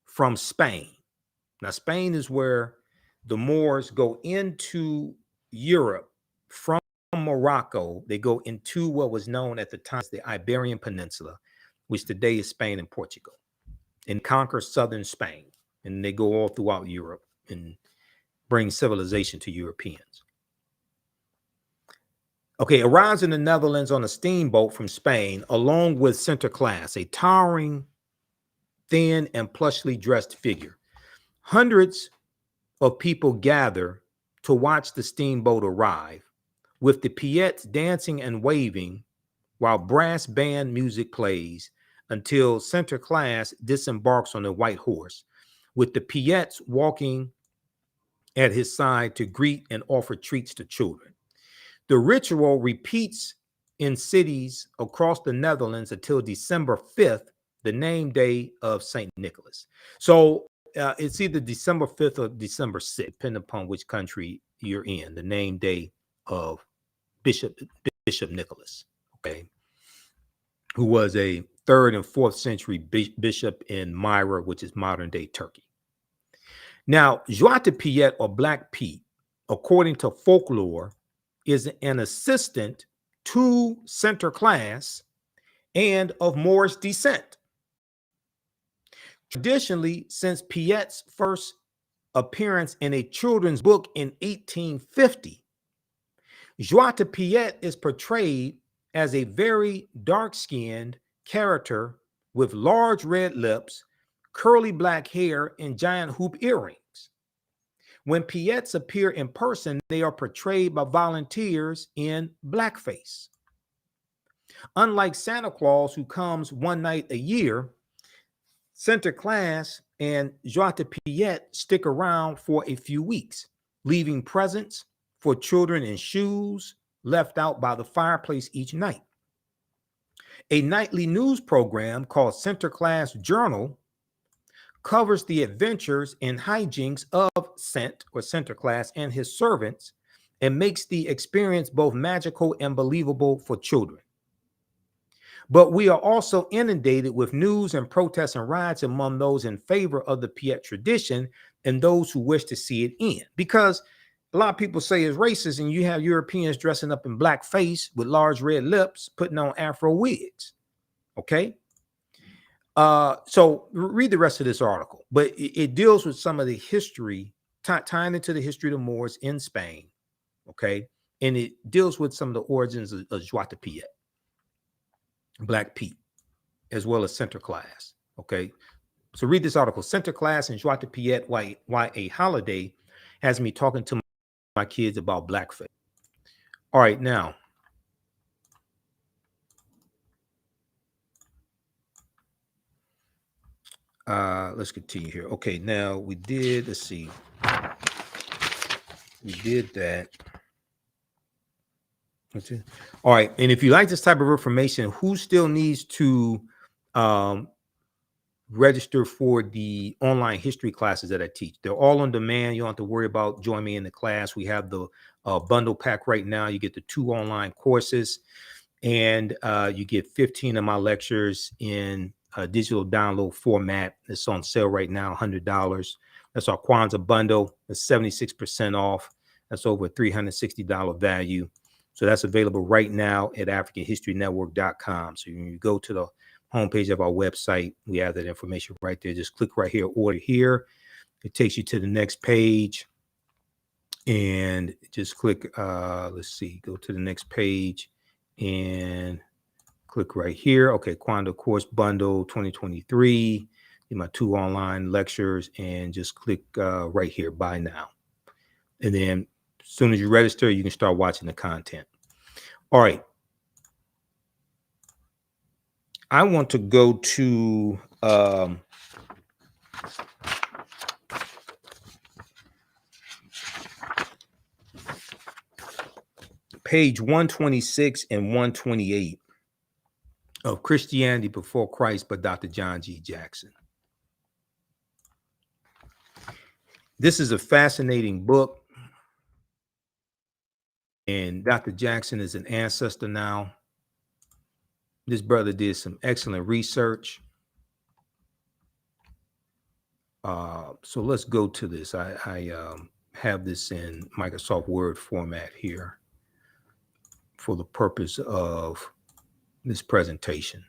from Spain. Now, Spain is where the Moors go into Europe from Morocco. They go into what was known at the time as the Iberian Peninsula, which today is Spain and Portugal, and conquer southern Spain. And they go all throughout Europe and bring civilization to Europeans. Okay, arrives in the Netherlands on a steamboat from Spain, along with Center Class, a towering, thin, and plushly dressed figure. Hundreds of people gather to watch the steamboat arrive, with the Piets dancing and waving while brass band music plays until Center Class disembarks on a white horse, with the Piets walking at his side to greet and offer treats to children. The ritual repeats in cities across the Netherlands until December 5th, the name day of St. Nicholas. So it's either December 5th or December 6th, depending upon which country you're in, the name day of Bishop Nicholas. Okay. who was a 3rd and 4th century bishop in Myra, which is modern day Turkey. Now, Joie de Piet, or Black Pete, according to folklore, is an assistant to Sinterklaas and of Moorish descent. Traditionally, since Piet's first appearance in a children's book in 1850, Joie de Piet is portrayed as a very dark-skinned character with large red lips, curly black hair, and giant hoop earrings. When Piets appear in person, they are portrayed by volunteers in blackface. Unlike Santa Claus, who comes one night a year, Sinterklaas and Joie de Piet stick around for a few weeks, leaving presents for children and shoes left out by the fireplace each night. A nightly news program called Sinterklaas Journal covers the adventures and hijinks of Sinterklaas and his servants, and makes the experience both magical and believable for children. But we are also inundated with news and protests and riots among those in favor of the Piet tradition and those who wish to see it end. Because a lot of people say it's racist, and you have Europeans dressing up in blackface with large red lips, putting on Afro wigs. Okay. So read the rest of this article, but it deals with some of the history, tying into the history of the Moors in Spain. Okay. And it deals with some of the origins of Joie de Piet, Black Pete, as well as Sinterklaas. Okay. So read this article: Sinterklaas and Joie de Piet, why a holiday has me talking to my kids about blackface. All right. Now, let's continue here. Okay. Now we did, let's see. We did that. All right. And if you like this type of information, who still needs to register for the online history classes that I teach? They're all on demand. You don't have to worry about joining me in the class. We have the bundle pack right now. You get the 2 online courses, and you get 15 of my lectures in digital download format. It's on sale right now, $100. That's our Kwanzaa bundle. It's 76% off. That's over $360 value. So that's available right now at AfricanHistoryNetwork.com. So when you go to the homepage of our website, we have that information right there. Just click right here, order here. It takes you to the next page, and just click, let's see, go to the next page and click right here. Okay, Kwanzaa Course Bundle 2023. Get my 2 online lectures, and just click right here, buy now. And then as soon as you register, you can start watching the content. All right. I want to go to page 126 and 128 of Christianity Before Christ by Dr. John G. Jackson. This is a fascinating book. And Dr. Jackson is an ancestor now. This brother did some excellent research. So let's go to this. I have this in Microsoft Word format here for the purpose of this presentation.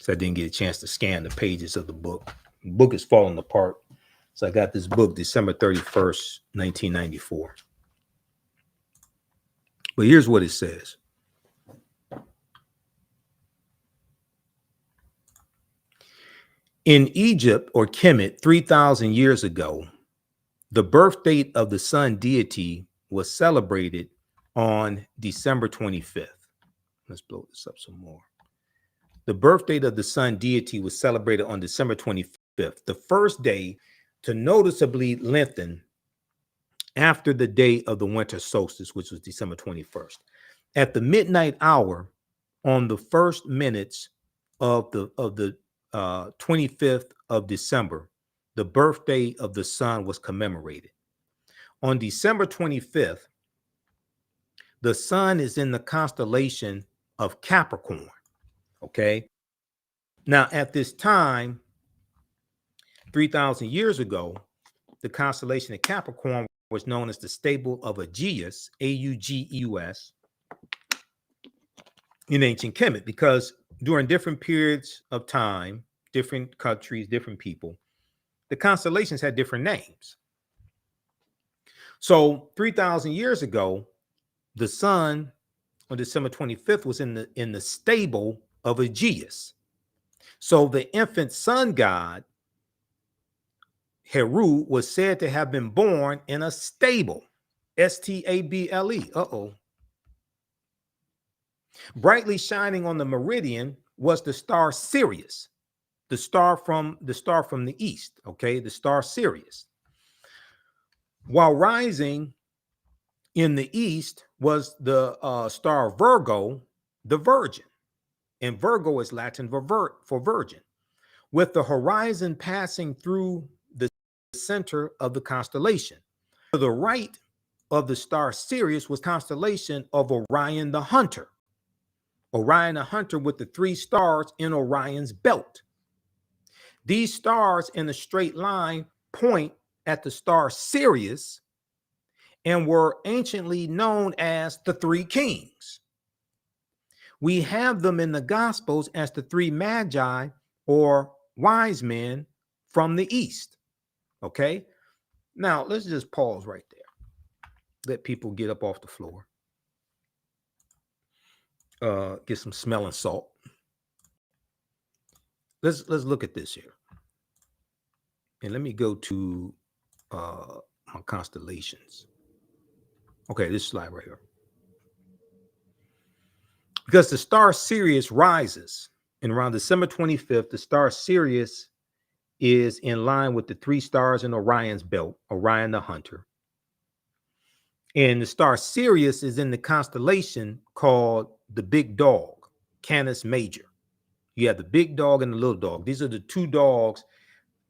So I didn't get a chance to scan the pages of the book. The book is falling apart. So I got this book December 31st, 1994. But here's what it says. In Egypt, or Kemet, 3,000 years ago, the birth date of the sun deity was celebrated on December 25th. Let's blow this up some more. The birth date of the sun deity was celebrated on December 25th, the first day to noticeably lengthen after the day of the winter solstice, which was December 21st. At the midnight hour, on the first minutes of the 25th of December, the birthday of the sun was commemorated. On December 25th, the sun is in the constellation of Capricorn, Okay. Now, at this time, 3,000 years ago, the constellation of Capricorn was known as the stable of Aegeus, Augeus, in ancient Kemet, because during different periods of time, different countries, different people, the constellations had different names. So 3,000 years ago, the sun on December 25th was in the stable of Aegeus. So the infant sun god Heru was said to have been born in a stable. Stable. Uh-oh. Brightly shining on the meridian was the star Sirius, the star from the east, okay? The star Sirius. While rising in the east was the star Virgo, the Virgin. And Virgo is Latin for virgin, with the horizon passing through the center of the constellation. To the right of the star Sirius was constellation of Orion the Hunter. Orion the Hunter with the 3 stars in Orion's belt. These stars in a straight line point at the star Sirius and were anciently known as the 3 kings. We have them in the Gospels as the 3 magi or wise men from the east. Okay. Now let's just pause right there. Let people get up off the floor. Get some smelling salt. Let's look at this here. And let me go to my constellations. Okay, this slide right here. Because the star Sirius rises, and around December 25th, the star Sirius is in line with the 3 stars in Orion's belt, Orion the Hunter. And the star Sirius is in the constellation called the Big Dog, Canis Major. You have the big dog and the little dog. These are the 2 dogs,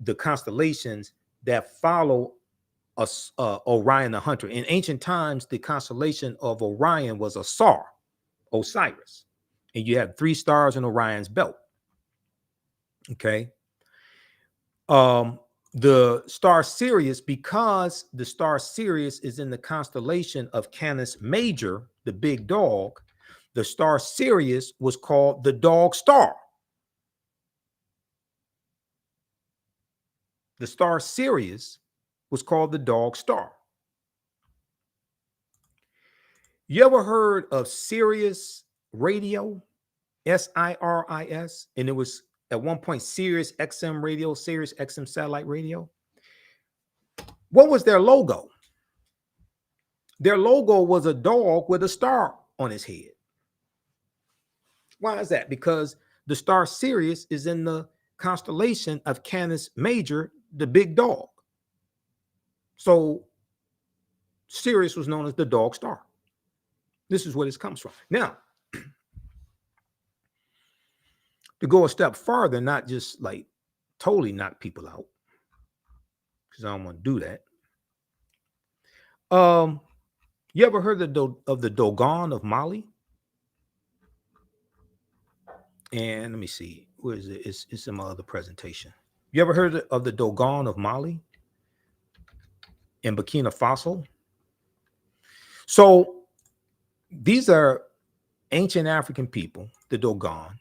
the constellations that follow Orion the Hunter. In ancient times, the constellation of Orion was Osiris. And you have 3 stars in Orion's belt. Okay. The star Sirius, because the star Sirius is in the constellation of Canis Major, the big dog, the star Sirius was called the dog star. The star Sirius was called the dog star. You ever heard of Sirius Radio? SIRIS, and it was at one point Sirius XM radio, Sirius XM satellite radio. What was their logo? Their logo was a dog with a star on his head. Why is that? Because the star Sirius is in the constellation of Canis Major, the big dog. So Sirius was known as the dog star. This is where this comes from. Now, to go a step farther, not just like totally knock people out, because I don't want to do that. You ever heard of the Dogon of Mali? And let me see, where is it? It's in my other presentation. You ever heard of the Dogon of Mali in Burkina Faso? So these are ancient African people, the Dogon.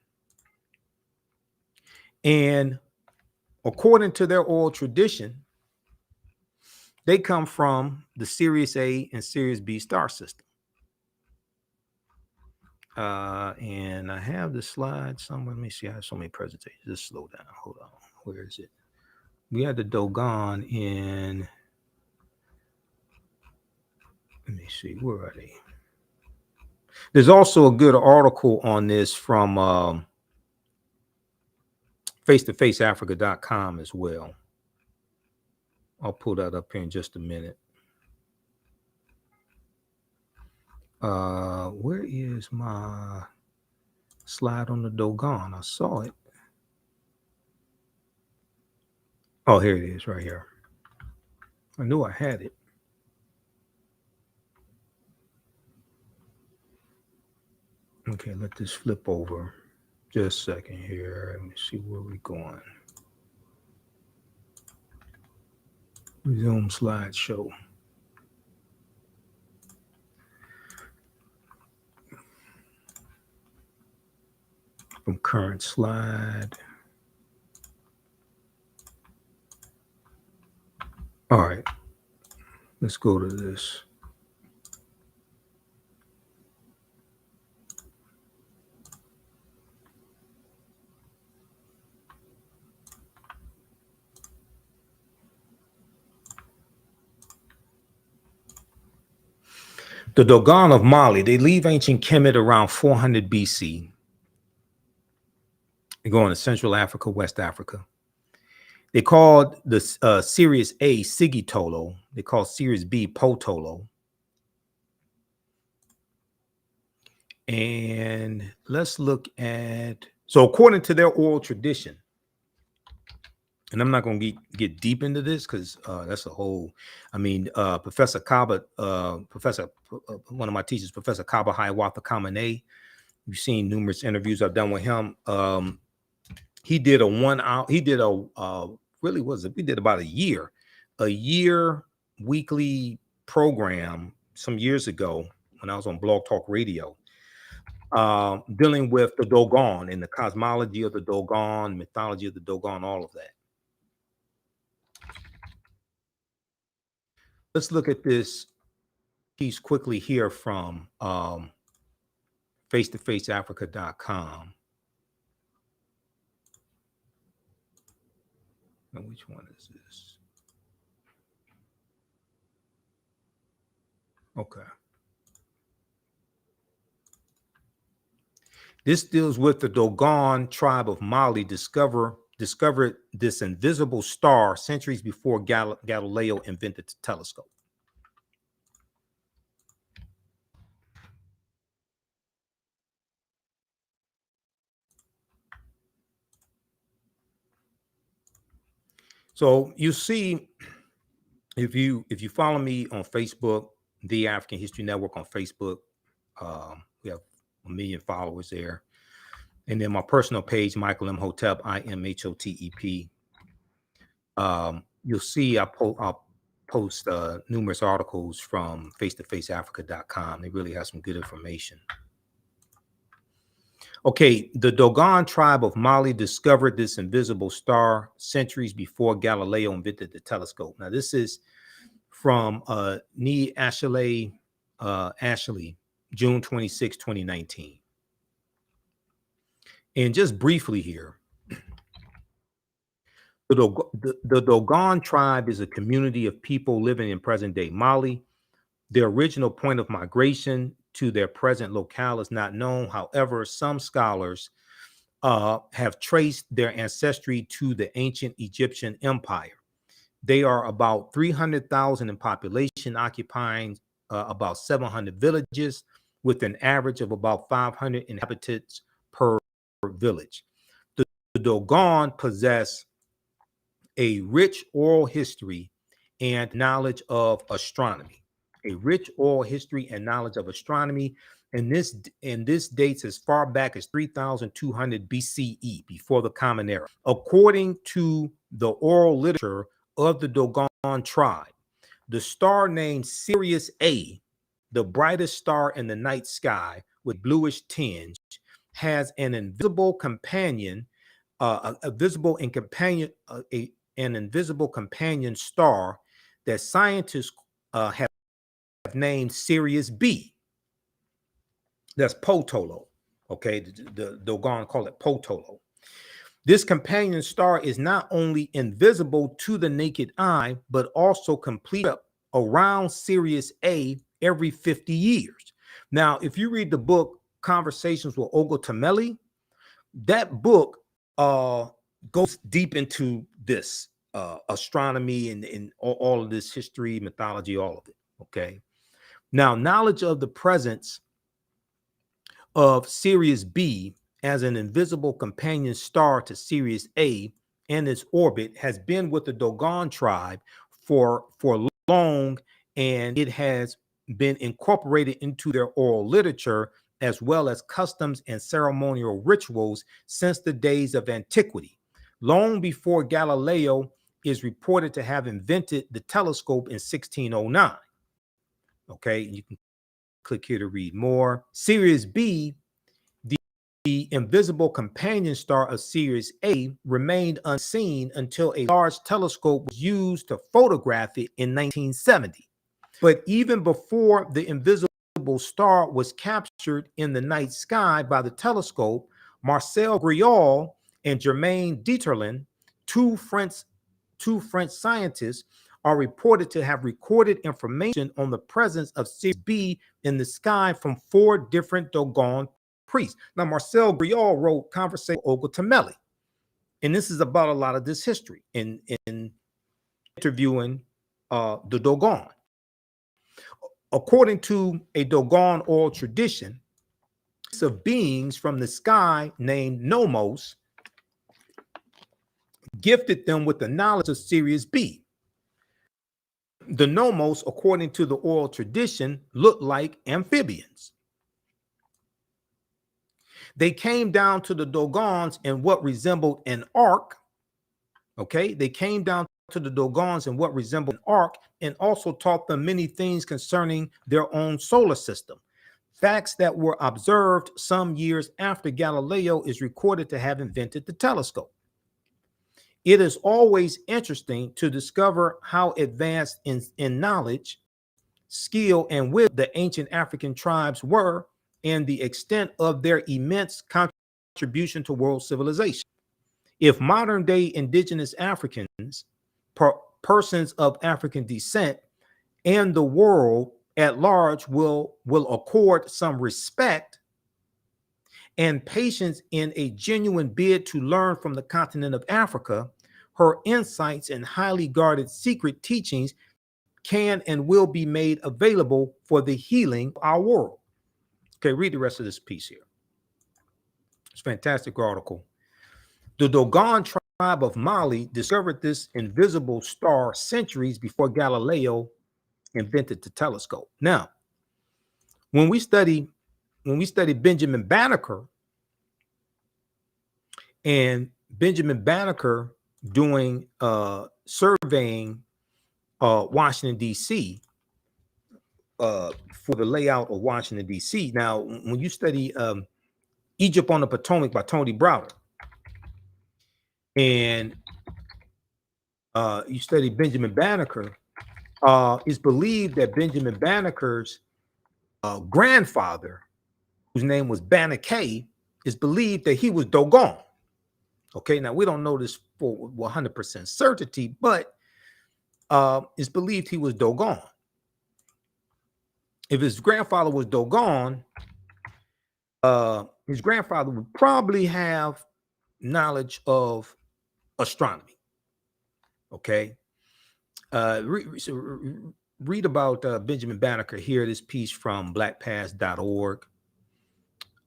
And according to their oral tradition, they come from the Sirius A and Sirius B star system. And I have the slide somewhere. Let me see. I have so many presentations. Just slow down. Hold on. Where is it? We had the Dogon in. Let me see. Where are they? There's also a good article on this from face-to-faceafrica.com as well. I'll pull that up here in just a minute. Where is my slide on the Dogon? I saw it. Oh, here it is right here. I knew I had it. Okay, let this flip over. Just a second here. Let me see where we're going. Resume slideshow. From current slide. All right. Let's go to this. The Dogon of Mali, they leave ancient Kemet around 400 BC. They go into Central Africa, West Africa. They called the Sirius A Sigitolo. They call Sirius B Potolo. And let's look at, so according to their oral tradition, and I'm not going to get deep into this because that's a whole, I mean, Professor Kaba, one of my teachers, Professor Kaba Hiawatha Kamene, you've seen numerous interviews I've done with him. He did a 1 hour, he did a, really was it, we did about a year weekly program some years ago when I was on Blog Talk Radio, dealing with the Dogon and the cosmology of the Dogon, mythology of the Dogon, all of that. Let's look at this piece quickly here from face-to-faceafrica.com. Now, which one is this? Okay. This deals with the Dogon tribe of Mali discovered this invisible star centuries before Galileo invented the telescope. So you see, if you follow me on Facebook, The African History Network on Facebook, we have 1 million followers there. And then my personal page, Michael Imhotep, IMHOTEP. You'll see I'll post numerous articles from face-to-faceafrica.com. They really have some good information. Okay, the Dogon tribe of Mali discovered this invisible star centuries before Galileo invented the telescope. Now, this is from Nee Ashley, June 26, 2019. And just briefly here, the Dogon tribe is a community of people living in present-day Mali. Their original point of migration to their present locale is not known. However, some scholars have traced their ancestry to the ancient Egyptian empire. They are about 300,000 in population, occupying about 700 villages, with an average of about 500 inhabitants per village. The Dogon possess a rich oral history and knowledge of astronomy. A rich oral history and knowledge of astronomy, and this dates as far back as 3,200 BCE, before the Common Era. According to the oral literature of the Dogon tribe, the star named Sirius A, the brightest star in the night sky with bluish tinge, has an invisible companion, an invisible companion star that scientists have named Sirius B. That's Potolo. Okay, the Dogon call it Potolo. This companion star is not only invisible to the naked eye, but also complete around Sirius A every 50 years. Now, if you read the book Conversations with Ogotameli, that book goes deep into this astronomy and all of this history, mythology, all of it. Okay. Now, knowledge of the presence of Sirius B as an invisible companion star to Sirius A and its orbit has been with the Dogon tribe for long, and it has been incorporated into their oral literature as well as customs and ceremonial rituals since the days of antiquity, long before Galileo is reported to have invented the telescope in 1609. Okay, you can click here to read more. Sirius B, the invisible companion star of Sirius A, remained unseen until a large telescope was used to photograph it in 1970. But even before the invisible star was captured in the night sky by the telescope, Marcel Griaule and Germain Dieterlen, two French scientists, are reported to have recorded information on the presence of Sirius B in the sky from 4 different Dogon priests. Now, Marcel Griaule wrote Conversation with Olga Tamelli, and this is about a lot of this history in interviewing the Dogon. According to a Dogon oral tradition, of beings from the sky named Nomos gifted them with the knowledge of Sirius B. The Nomos, according to the oral tradition, looked like amphibians. They came down to the Dogons in what resembled an ark. Okay, they came down to the Dogons in what resembled an ark, and also taught them many things concerning their own solar system. Facts that were observed some years after Galileo is recorded to have invented the telescope. It is always interesting to discover how advanced in knowledge, skill, and wisdom the ancient African tribes were, and the extent of their immense contribution to world civilization. If modern day indigenous Africans, persons of African descent, and the world at large will accord some respect and patience in a genuine bid to learn from the continent of Africa, her insights and highly guarded secret teachings can and will be made available for the healing of our world. Okay, read the rest of this piece here. It's a fantastic article. The Dogon tribe of Mali discovered this invisible star centuries before Galileo invented the telescope. Now, when we study Benjamin Banneker, and Benjamin Banneker doing surveying Washington, D.C., for the layout of Washington, D.C. Now, when you study Egypt on the Potomac by Tony Browder, and you study Benjamin Banneker, it's believed that Benjamin Banneker's grandfather, whose name was Banneker, is believed that he was Dogon. Okay, now we don't know this for 100% certainty, but it's believed he was Dogon. If his grandfather was Dogon, his grandfather would probably have knowledge of astronomy. Okay, read about Benjamin Banneker here. This piece from blackpast.org.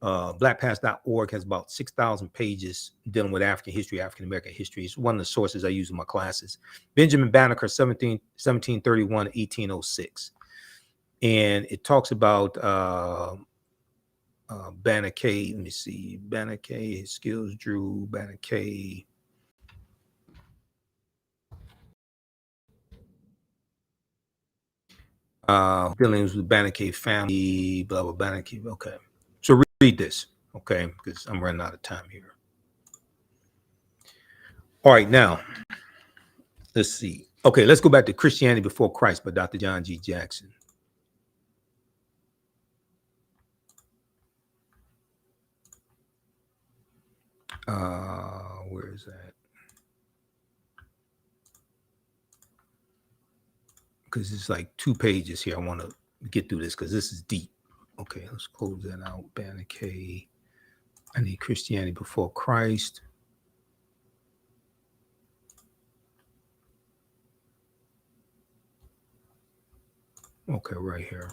Blackpast.org has about 6,000 pages dealing with African history, African American history. It's one of the sources I use in my classes. Benjamin Banneker, 1731 to 1806. And it talks about Banneker. Let me see. Banneker, his skills drew Banneker. Dealings with Banneker family, blah, blah, Banneker. Okay. So read this, okay, because I'm running out of time here. All right, now, let's see. Okay, let's go back to Christianity Before Christ by Dr. John G. Jackson. Where is that? Because it's like 2 pages here. I want to get through this because this is deep. Okay, let's close that out. Banneker. I need Christianity Before Christ. Okay, right here.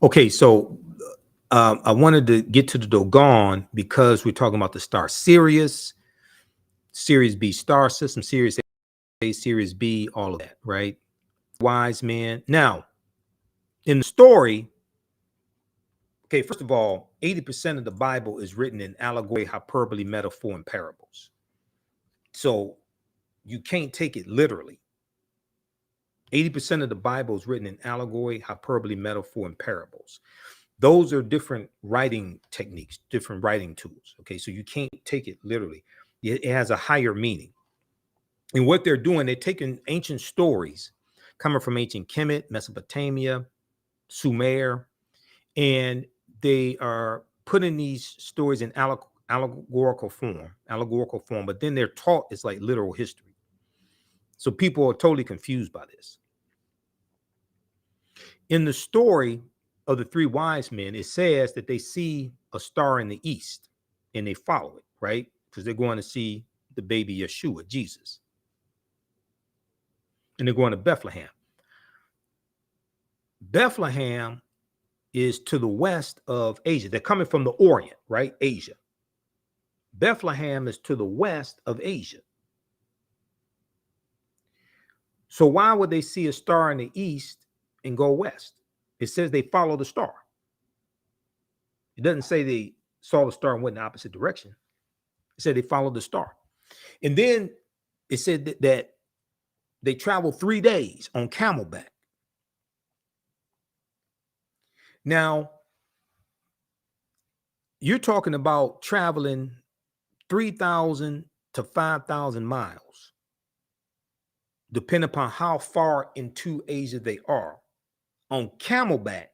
Okay, so I wanted to get to the Dogon because we're talking about the star Sirius, Sirius B star system, Sirius A, Sirius B, all of that, right? Wise men. Now, in the story, Okay, first of all, 80% of the Bible is written in allegory, hyperbole, metaphor, and parables. So you can't take it literally. 80% of the Bible is written in allegory, hyperbole, metaphor, and parables. Those are different writing techniques, different writing tools. Okay, so you can't take it literally. It has a higher meaning. And what they're doing, they're taking ancient stories coming from ancient Kemet, Mesopotamia, Sumer, and they are putting these stories in allegorical form, but then they're taught it's like literal history. So people are totally confused by this. In the story of the three wise men, it says that they see a star in the east and they follow it, right? Because they're going to see the baby Yeshua, Jesus. And they're going to Bethlehem. Bethlehem is to the west of Asia. They're coming from the Orient, right? Asia. Bethlehem is to the west of Asia. So why would they see a star in the east and go west? It says they follow the star. It doesn't say they saw the star and went in the opposite direction. It said they followed the star. And then it said that they traveled 3 days on camelback. Now, you're talking about traveling 3,000 to 5,000 miles, depending upon how far into Asia they are, on camelback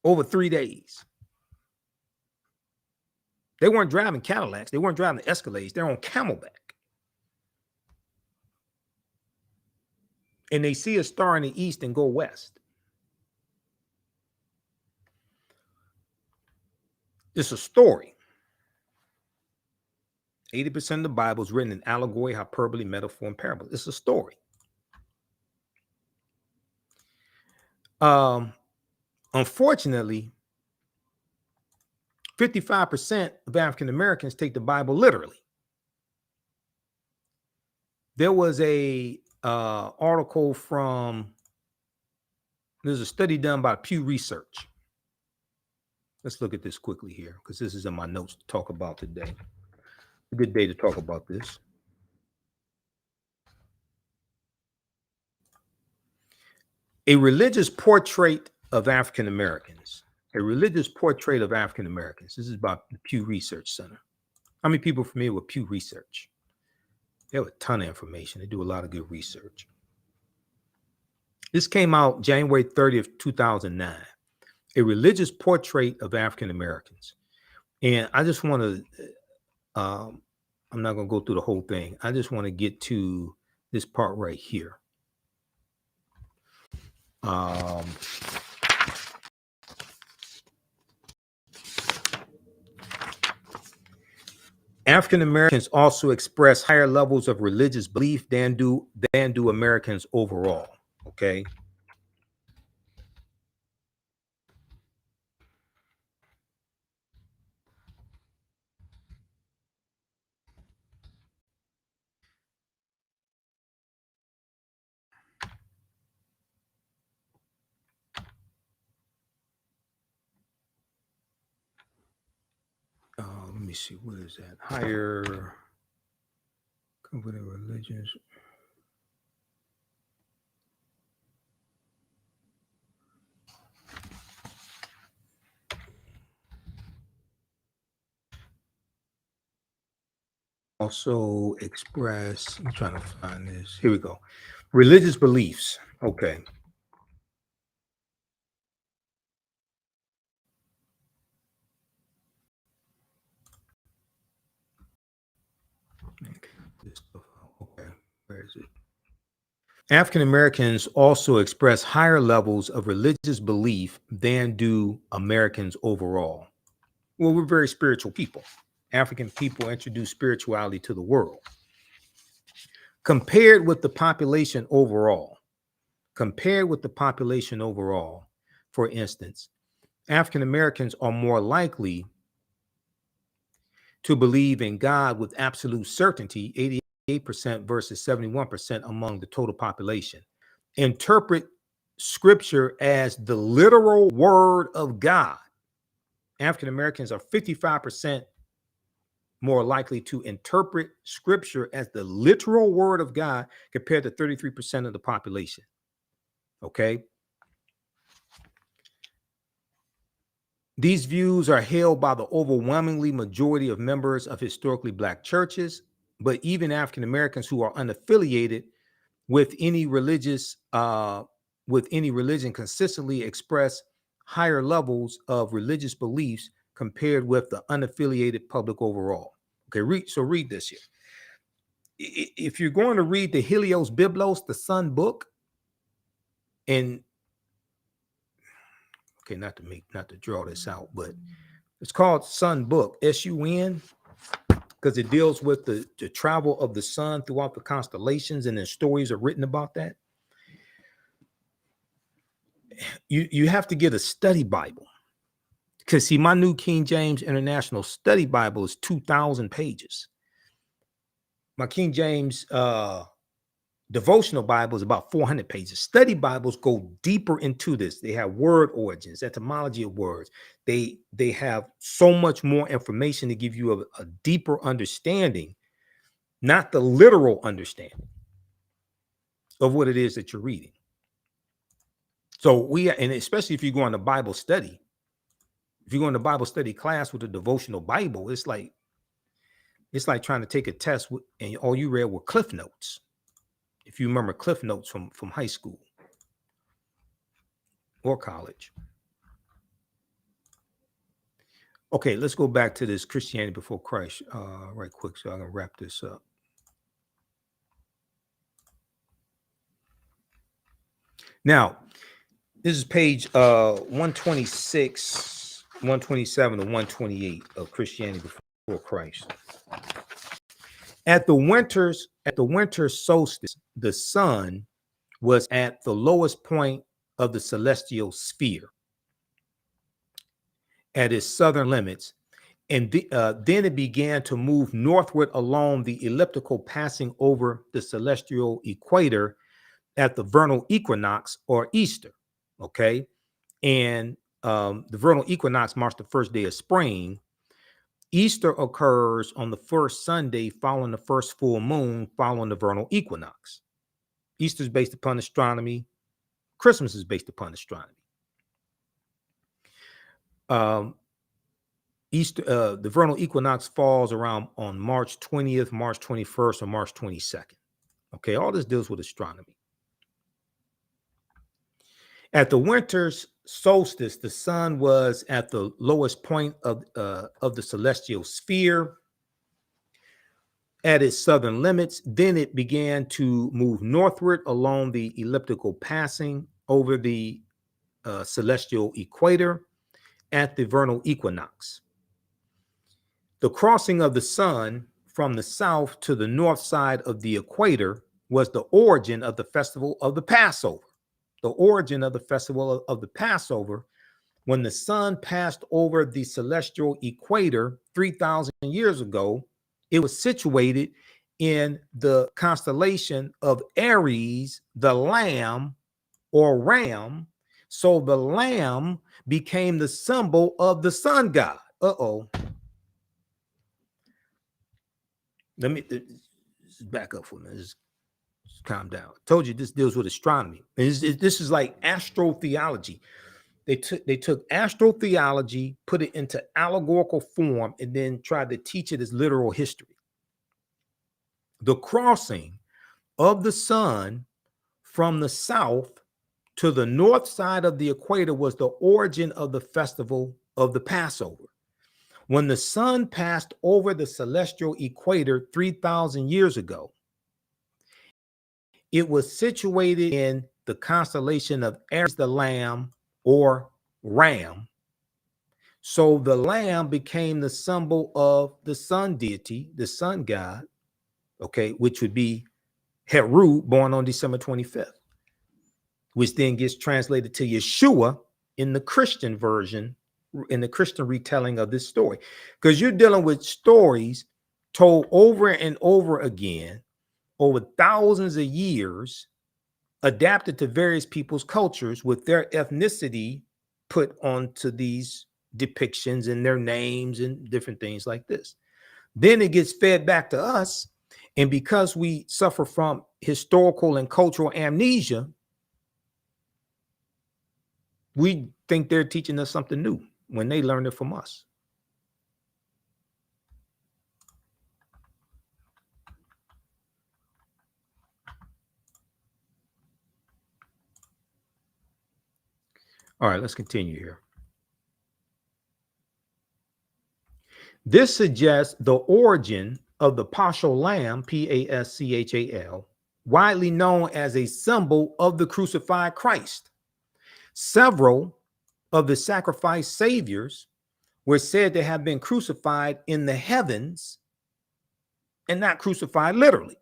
over 3 days. They weren't driving Cadillacs. They weren't driving the Escalades. They're on camelback. And they see a star in the east and go west. It's a story. 80% of the Bible is written in allegory, hyperbole, metaphor, and parable. It's a story. Unfortunately, 55% of African Americans take the Bible literally. There was a article there's a study done by Pew Research. Let's look at this quickly here because this is in my notes to talk about today. A good day to talk about this. A religious portrait of African Americans. A religious portrait of African Americans. This is about the Pew Research Center. How many people are familiar with Pew Research? They have a ton of information. They do a lot of good research. This came out January 30th, 2009. A religious portrait of African Americans. And I just want to, I'm not going to go through the whole thing. I just want to get to this part right here. African Americans also express higher levels of religious belief than do Americans overall. Okay. Let me see, what is that? Higher covenant religions. Also express, I'm trying to find this. Here we go. Religious beliefs. Okay. Okay, where is it? African Americans also express higher levels of religious belief than do Americans overall. Well, we're very spiritual people. African people introduce spirituality to the world. Compared with the population overall, for instance, African Americans are more likely to believe in God with absolute certainty, 88% versus 71% among the total population. Interpret scripture as the literal word of God, African Americans are 55% more likely to interpret scripture as the literal word of God compared to 33% of the population. Okay. These views are held by the overwhelmingly majority of members of historically Black churches, but even African Americans who are unaffiliated with any religion consistently express higher levels of religious beliefs compared with the unaffiliated public overall. Okay, read this here. If you're going to read the Helios Biblos, the Sun book, and okay, not to draw this out, but it's called Sun Book, S-U-N, because it deals with the travel of the sun throughout the constellations, and then stories are written about that. You have to get a study Bible, because see, my New King James International Study Bible is 2,000 pages. My King James devotional Bible is about 400 pages. Study Bibles go deeper into this. They have word origins, etymology of words. They have so much more information to give you a deeper understanding, not the literal understanding of what it is that you're reading. So and especially if you go on a Bible study, if you go in a Bible study class with a devotional Bible, it's like trying to take a test and all you read were Cliff Notes. If you remember Cliff Notes from high school or college. Okay, let's go back to this Christianity before Christ right quick, so I'm gonna wrap this up. Now, this is page 126, 127, and 128 of Christianity before Christ. At the winter solstice, the sun was at the lowest point of the celestial sphere at its southern limits, and then it began to move northward along the elliptical, passing over the celestial equator at the vernal equinox or Easter. Okay, and the vernal equinox marks the first day of spring. Easter occurs on the first Sunday following the first full moon following the vernal equinox. Easter is based upon astronomy. Christmas is based upon astronomy. Easter, the vernal equinox falls around on March 20th, March 21st, or March 22nd. Okay, all this deals with astronomy. At the winter's solstice, the sun was at the lowest point of the celestial sphere at its southern limits. Then it began to move northward along the elliptical, passing over the celestial equator at the vernal equinox. The crossing of the sun from the south to the north side of the equator was the origin of the festival of the Passover. The origin of the festival of the Passover, when the sun passed over the celestial equator 3,000 years ago, it was situated in the constellation of Aries, the lamb or ram. So the lamb became the symbol of the sun god. Let me back up for a minute. Just calm down. I told you this deals with astronomy. This is like astrotheology. They took astrotheology, put it into allegorical form, and then tried to teach it as literal history. The crossing of the sun from the south to the north side of the equator was the origin of the festival of the Passover. When the sun passed over the celestial equator 3,000 years ago, it was situated in the constellation of Aries, the lamb or ram. So the lamb became the symbol of the sun deity, the sun god, okay, which would be Heru, born on December 25th, which then gets translated to Yeshua in the Christian version, in the Christian retelling of this story. Because you're dealing with stories told over and over again over thousands of years adapted to various people's cultures with their ethnicity put onto these depictions and their names and different things like this. Then it gets fed back to us. And because we suffer from historical and cultural amnesia, we think they're teaching us something new when they learned it from us. All right, let's continue here. This suggests the origin of the paschal lamb, Paschal, widely known as a symbol of the crucified Christ. Several of the sacrificed saviors were said to have been crucified in the heavens and not crucified literally.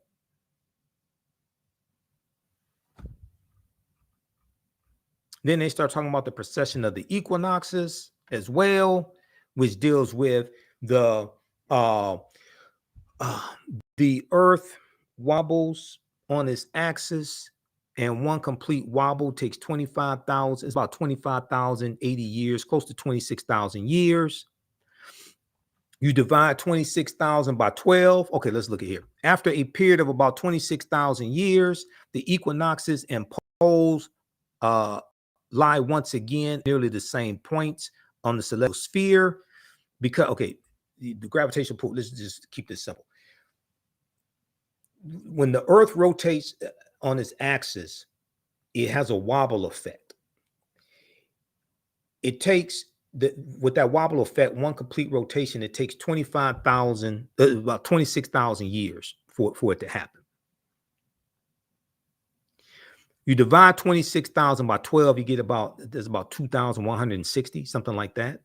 Then they start talking about the precession of the equinoxes as well, which deals with the earth wobbles on its axis, and one complete wobble takes 25,000, it's about 25,080 years, close to 26,000 years. You divide 26,000 by 12. Okay, let's look at here. After a period of about 26,000 years, the equinoxes and poles lie once again nearly the same points on the celestial sphere. Because, okay, the gravitational pull, let's just keep this simple. When the earth rotates on its axis, it has a wobble effect. It takes with that wobble effect, one complete rotation, it takes 25,000, about 26,000 years for it to happen. You divide 26,000 by 12, you get there's about 2,160, something like that.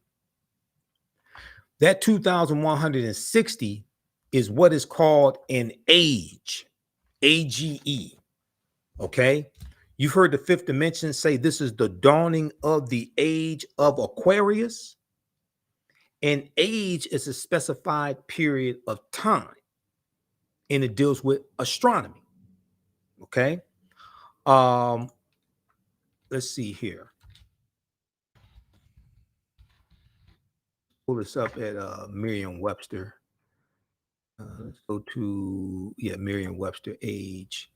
That 2,160 is what is called an age, AGE. Okay. You've heard the fifth dimension say this is the dawning of the age of Aquarius. An age is a specified period of time, and it deals with astronomy. Okay. Let's see here. Pull this up at Merriam-Webster. Let's go to Merriam-Webster age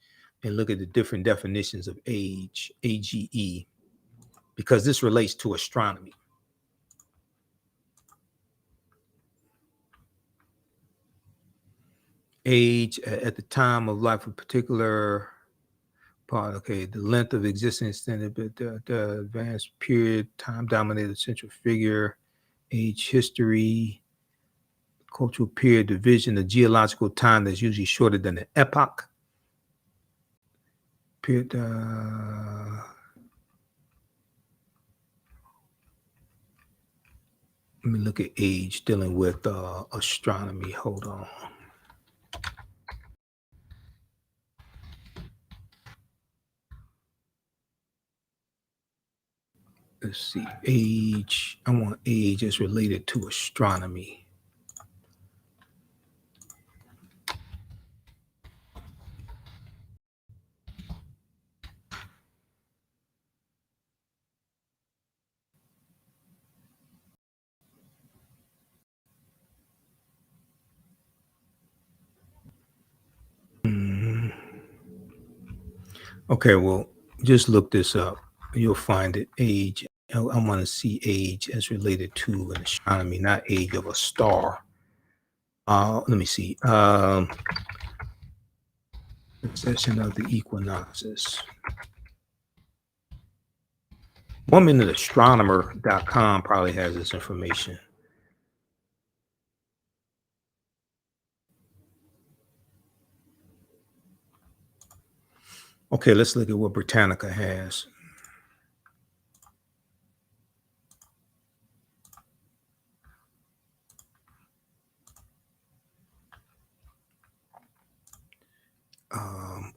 and look at the different definitions of age, AGE, because this relates to astronomy. Age at the time of life, a particular part. Okay, the length of existence extended, but the advanced period, time dominated central figure, age, history, cultural period, division, the geological time that's usually shorter than the epoch. Period. Let me look at age dealing with astronomy. Hold on. Let's see. Age. I want age as related to astronomy. Okay, well, just look this up. You'll find it. Age. I want to see age as related to an astronomy, not age of a star. Let me see. Precession of the equinoxes. 1minuteastronomer.com probably has this information. Okay, let's look at what Britannica has.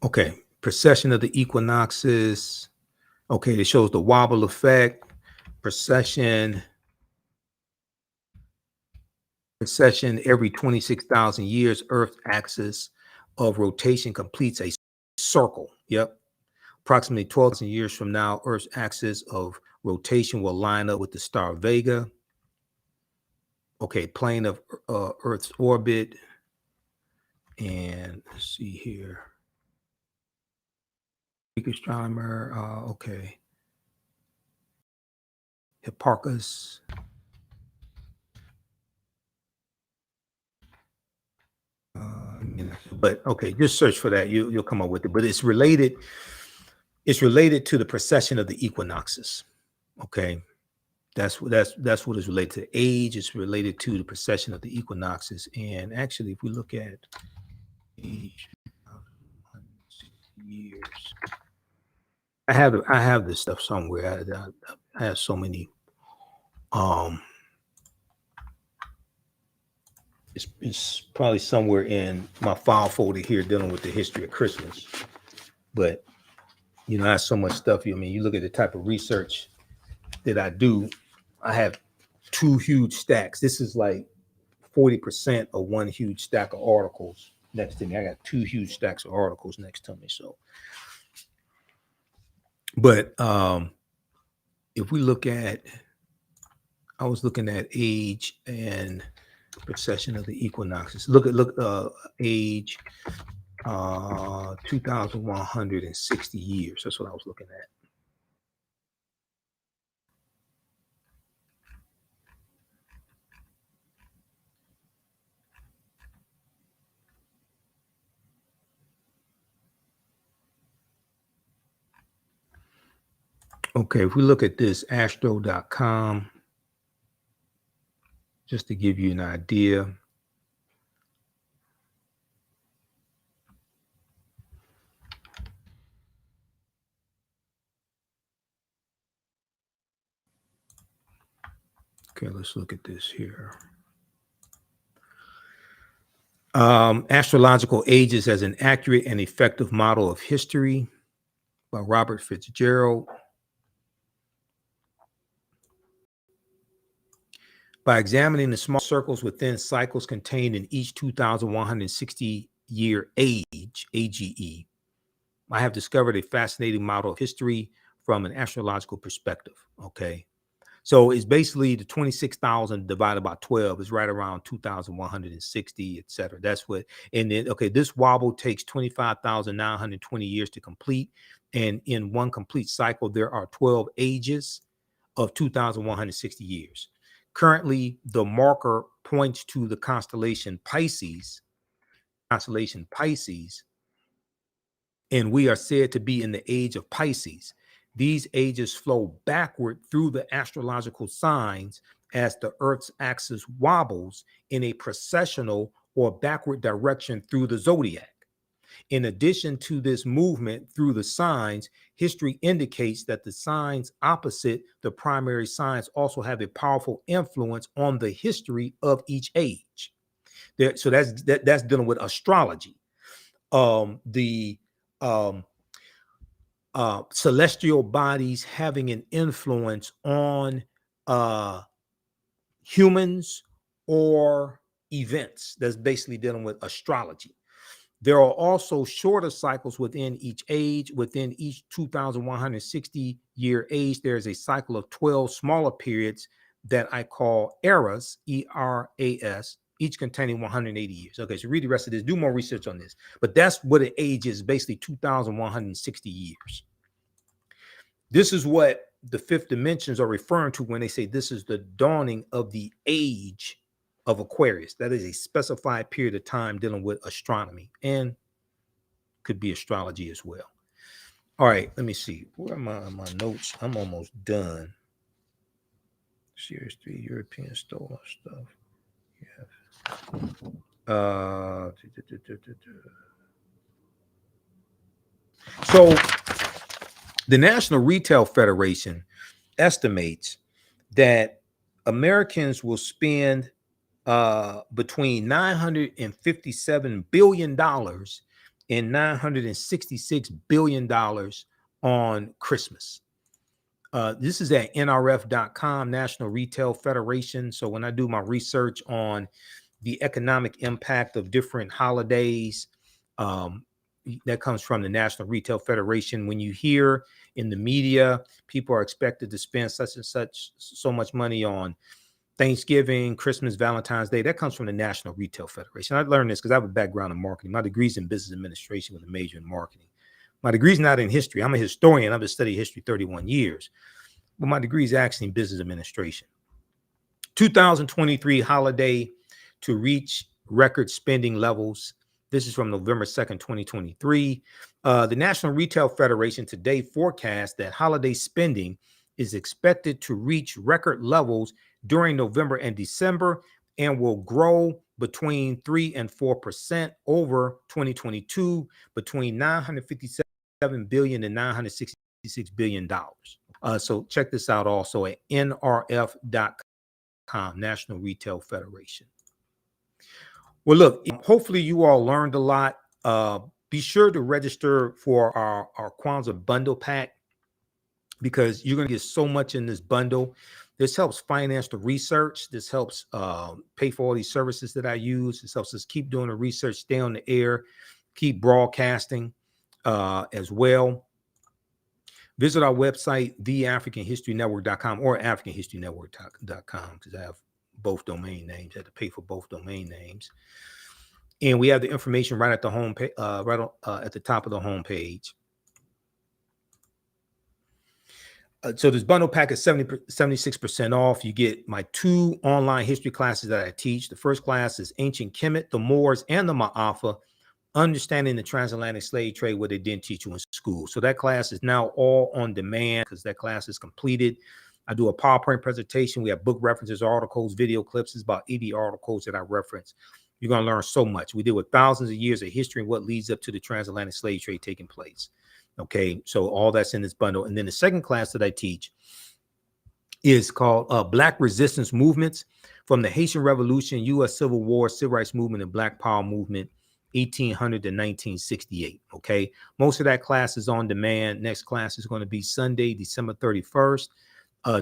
Okay, precession of the equinoxes. Okay, it shows the wobble effect. Precession every 26,000 years, Earth's axis of rotation completes a circle. Yep. Approximately 12,000 years from now, Earth's axis of rotation will line up with the star Vega. Okay, plane of Earth's orbit. And let's see here. Greek astronomer, okay. Hipparchus. But okay, just search for that. You'll come up with it. But it's related. It's related to the precession of the equinoxes. Okay, that's what it's related to. Age is related to the precession of the equinoxes. And actually, if we look at age, years, I have this stuff somewhere. I have so many. It's probably somewhere in my file folder here dealing with the history of Christmas. But you know, I have so much stuff. I mean, you look at the type of research that I do. I have 2 huge stacks. This is like 40% of one huge stack of articles next to me. I got 2 huge stacks of articles next to me. So, but if we look at, I was looking at age and precession of the equinoxes. Look age, 2,160 years. That's what I was looking at. Okay, if we look at this astro.com, just to give you an idea. Okay, let's look at this here. Astrological Ages as an Accurate and Effective Model of History by Robert Fitzgerald. By examining the small circles within cycles contained in each 2,160 year age, AGE, I have discovered a fascinating model of history from an astrological perspective. Okay. So it's basically the 26,000 divided by 12 is right around 2,160, et cetera. That's what, and then, okay, this wobble takes 25,920 years to complete. And in one complete cycle, there are 12 ages of 2,160 years. Currently, the marker points to the constellation Pisces, and we are said to be in the age of Pisces. These ages flow backward through the astrological signs as the Earth's axis wobbles in a precessional or backward direction through the zodiac. In addition to this movement through the signs, history indicates that the signs opposite the primary signs also have a powerful influence on the history of each age. So that's dealing with astrology. The celestial bodies having an influence on humans or events. That's basically dealing with astrology. There are also shorter cycles within each age. Within each 2,160 year age, there's a cycle of 12 smaller periods that I call eras, ERAS, each containing 180 years. Okay, so read the rest of this. Do more research on this. But that's what an age is, basically 2,160 years. This is what the fifth dimensions are referring to when they say this is the dawning of the age of Aquarius. That is a specified period of time dealing with astronomy and could be astrology as well. All right, let me see. Where are my notes? I'm almost done. Series 3, European stolen stuff. Yeah. So the National Retail Federation estimates that Americans will spend between $957 billion and $966 billion on Christmas. This is at NRF.com, National Retail Federation. So when I do my research on the economic impact of different holidays, that comes from the National Retail Federation. When you hear in the media, people are expected to spend such and such so much money on Thanksgiving, Christmas, Valentine's Day, that comes from the National Retail Federation. I learned this because I have a background in marketing. My degree's in business administration with a major in marketing. My degree's not in history. I'm a historian. I've been studying history 31 years, but my degree is actually in business administration. 2023 holiday to reach record spending levels. This is from November 2nd, 2023. The National Retail Federation today forecasts that holiday spending is expected to reach record levels during November and December and will grow between 3 and 4% over 2022, between $957 billion and $966 billion. So check this out also at nrf.com, National Retail Federation. Well, look, hopefully you all learned a lot. Be sure to register for our Kwanzaa bundle pack, because you're going to get so much in this bundle. This helps finance the research. This helps pay for all these services that I use. This helps us keep doing the research, stay on the air, keep broadcasting as well. Visit our website, TheAfricanHistoryNetwork.com or AfricanHistoryNetwork.com, because I have both domain names. I had to pay for both domain names. And we have the information right at the home page, at the top of the home page. So this bundle pack is 76% off. You get my 2 online history classes that I teach. The first class is Ancient Kemet, the Moors, and the Maafa, Understanding the Transatlantic Slave Trade, what they didn't teach you in school. So that class is now all on demand because that class is completed. I do a PowerPoint presentation. We have book references, articles, video clips. It's about 80 articles that I reference. You're going to learn so much. We deal with thousands of years of history and what leads up to the transatlantic slave trade taking place. Okay, so all that's in this bundle. And then the second class that I teach is called Black Resistance Movements from the Haitian Revolution, U.S. Civil War, Civil Rights Movement, and Black Power Movement, 1800 to 1968. Okay, most of that class is on demand. Next class is going to be Sunday, December 31st,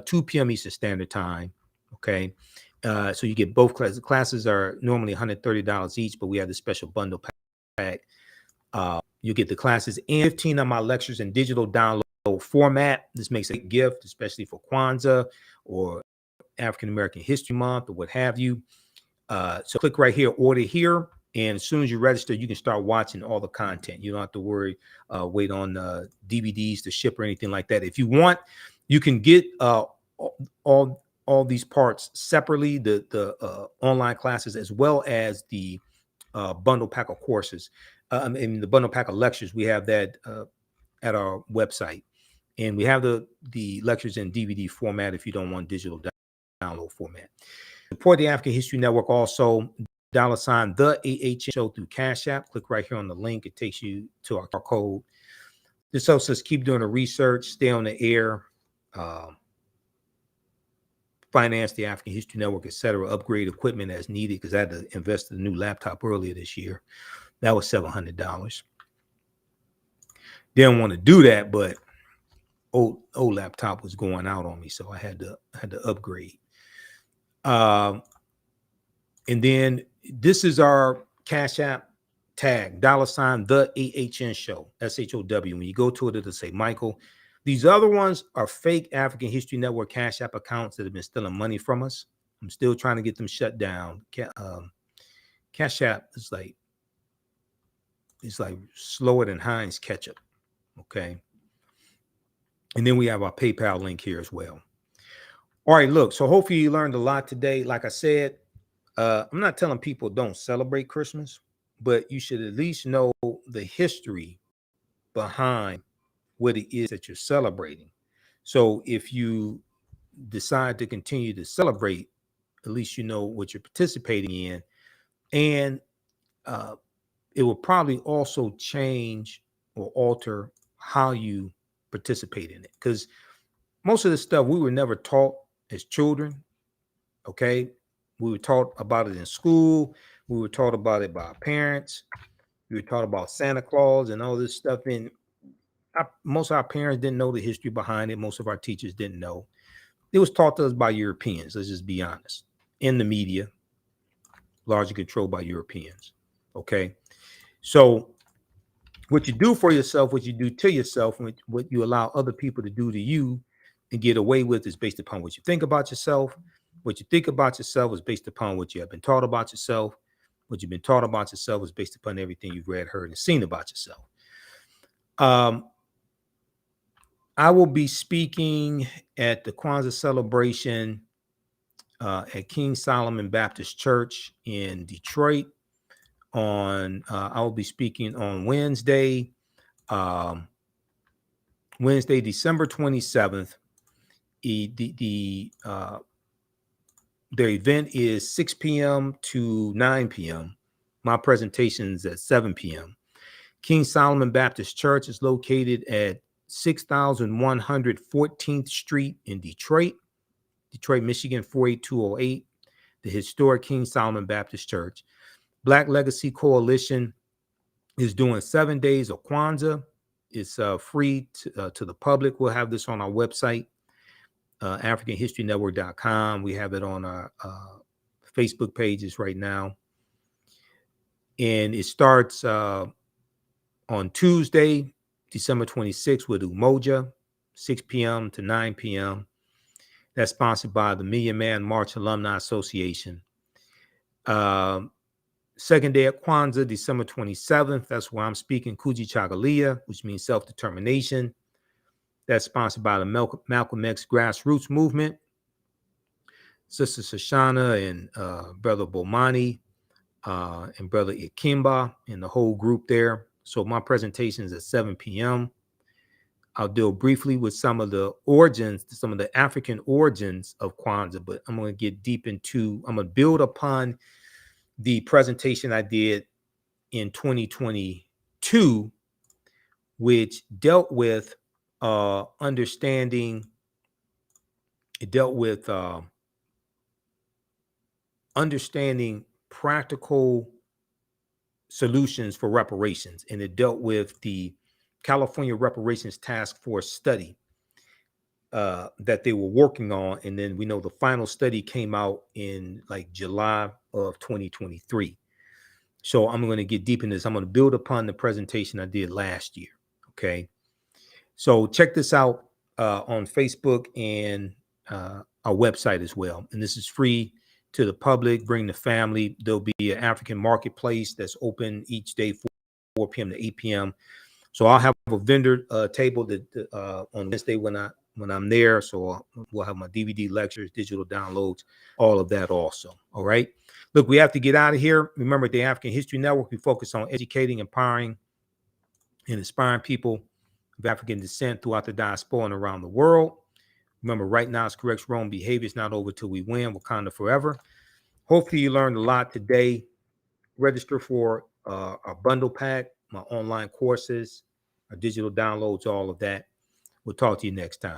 2 p.m. Eastern Standard Time. Okay, so you get both classes. Classes are normally $130 each, but we have the special bundle pack. You get the classes and 15 of my lectures in digital download format. This makes a gift, especially for Kwanzaa or African American History Month or what have you. So click right here, order here. And as soon as you register, you can start watching all the content. You don't have to worry, wait on DVDs to ship or anything like that. If you want, you can get all these parts separately, the online classes, as well as the bundle pack of courses. In the bundle pack of lectures, we have that at our website. And we have the lectures in DVD format if you don't want digital download format. Support the African History Network also. $, the TheAHNShow through Cash App. Click right here on the link. It takes you to our code. This helps us keep doing the research, stay on the air, finance the African History Network, etc., upgrade equipment as needed, because I had to invest in a new laptop earlier this year. That was $700. Didn't want to do that, but old laptop was going out on me, so I had to upgrade. And then this is our Cash App tag, $, the TheAHNShow, SHOW. When you go to it, it'll say Michael. These other ones are fake African History Network Cash App accounts that have been stealing money from us. I'm still trying to get them shut down. Cash App is like, it's like slower than Heinz ketchup. Okay. And then we have our PayPal link here as well. All right, look, so hopefully you learned a lot today. Like I said, I'm not telling people don't celebrate Christmas, but you should at least know the history behind what it is that you're celebrating. So if you decide to continue to celebrate, at least you know what you're participating in. And it will probably also change or alter how you participate in it. Because most of the stuff we were never taught as children. Okay. We were taught about it in school. We were taught about it by our parents. We were taught about Santa Claus and all this stuff. And most of our parents didn't know the history behind it. Most of our teachers didn't know. It was taught to us by Europeans. Let's just be honest. In the media, largely controlled by Europeans. Okay. So What you do for yourself, what you do to yourself, and what you allow other people to do to you and get away with is based upon what you think about yourself. What you think about yourself is based upon what you have been taught about yourself. What you've been taught about yourself is based upon everything you've read, heard, and seen about yourself. I will be speaking at the Kwanzaa celebration at King Solomon Baptist Church in Detroit. I will be speaking on Wednesday, December 27th. The event is 6 p.m. to 9 p.m. My presentation is at 7 p.m. King Solomon Baptist Church is located at 6114th Street in Detroit, Michigan 48208. The historic King Solomon Baptist Church. Black Legacy Coalition is doing 7 days of Kwanzaa. It's free to the public. We'll have this on our website, AfricanHistoryNetwork.com. We have it on our Facebook pages right now. And it starts on Tuesday, December 26th with Umoja, 6 p.m. to 9 p.m. That's sponsored by the Million Man March Alumni Association. Second day at Kwanzaa, December 27th. That's where I'm speaking Kuji Chagalia, which means self-determination. That's sponsored by the Malcolm X Grassroots Movement. Sister Shoshana and Brother Bomani and Brother Ikimba and the whole group there. So my presentation is at 7 p.m. I'll deal briefly with some of the African origins of Kwanzaa, but I'm going to get deep into, I'm going to build upon the presentation I did in 2022, which dealt with understanding practical solutions for reparations, and it dealt with the California Reparations Task Force study that they were working on, and then we know the final study came out in like July of 2023. So I'm going to get deep in this. I'm going to build upon the presentation I did last year. Okay, so check this out on Facebook and our website as well, and this is free to the public. Bring the family. There'll be an African marketplace that's open each day, 4 p.m. to 8 p.m. So I'll have a vendor table that on Wednesday when I'm there. So we'll have my DVD lectures, digital downloads, all of that also. All right. Look, we have to get out of here. Remember, the African History Network, we focus on educating, empowering, and inspiring people of African descent throughout the diaspora and around the world. Remember, right now it's correct wrong behavior. It's not over till we win. Wakanda forever. Hopefully you learned a lot today. Register for our bundle pack, my online courses, our digital downloads, all of that. We'll talk to you next time.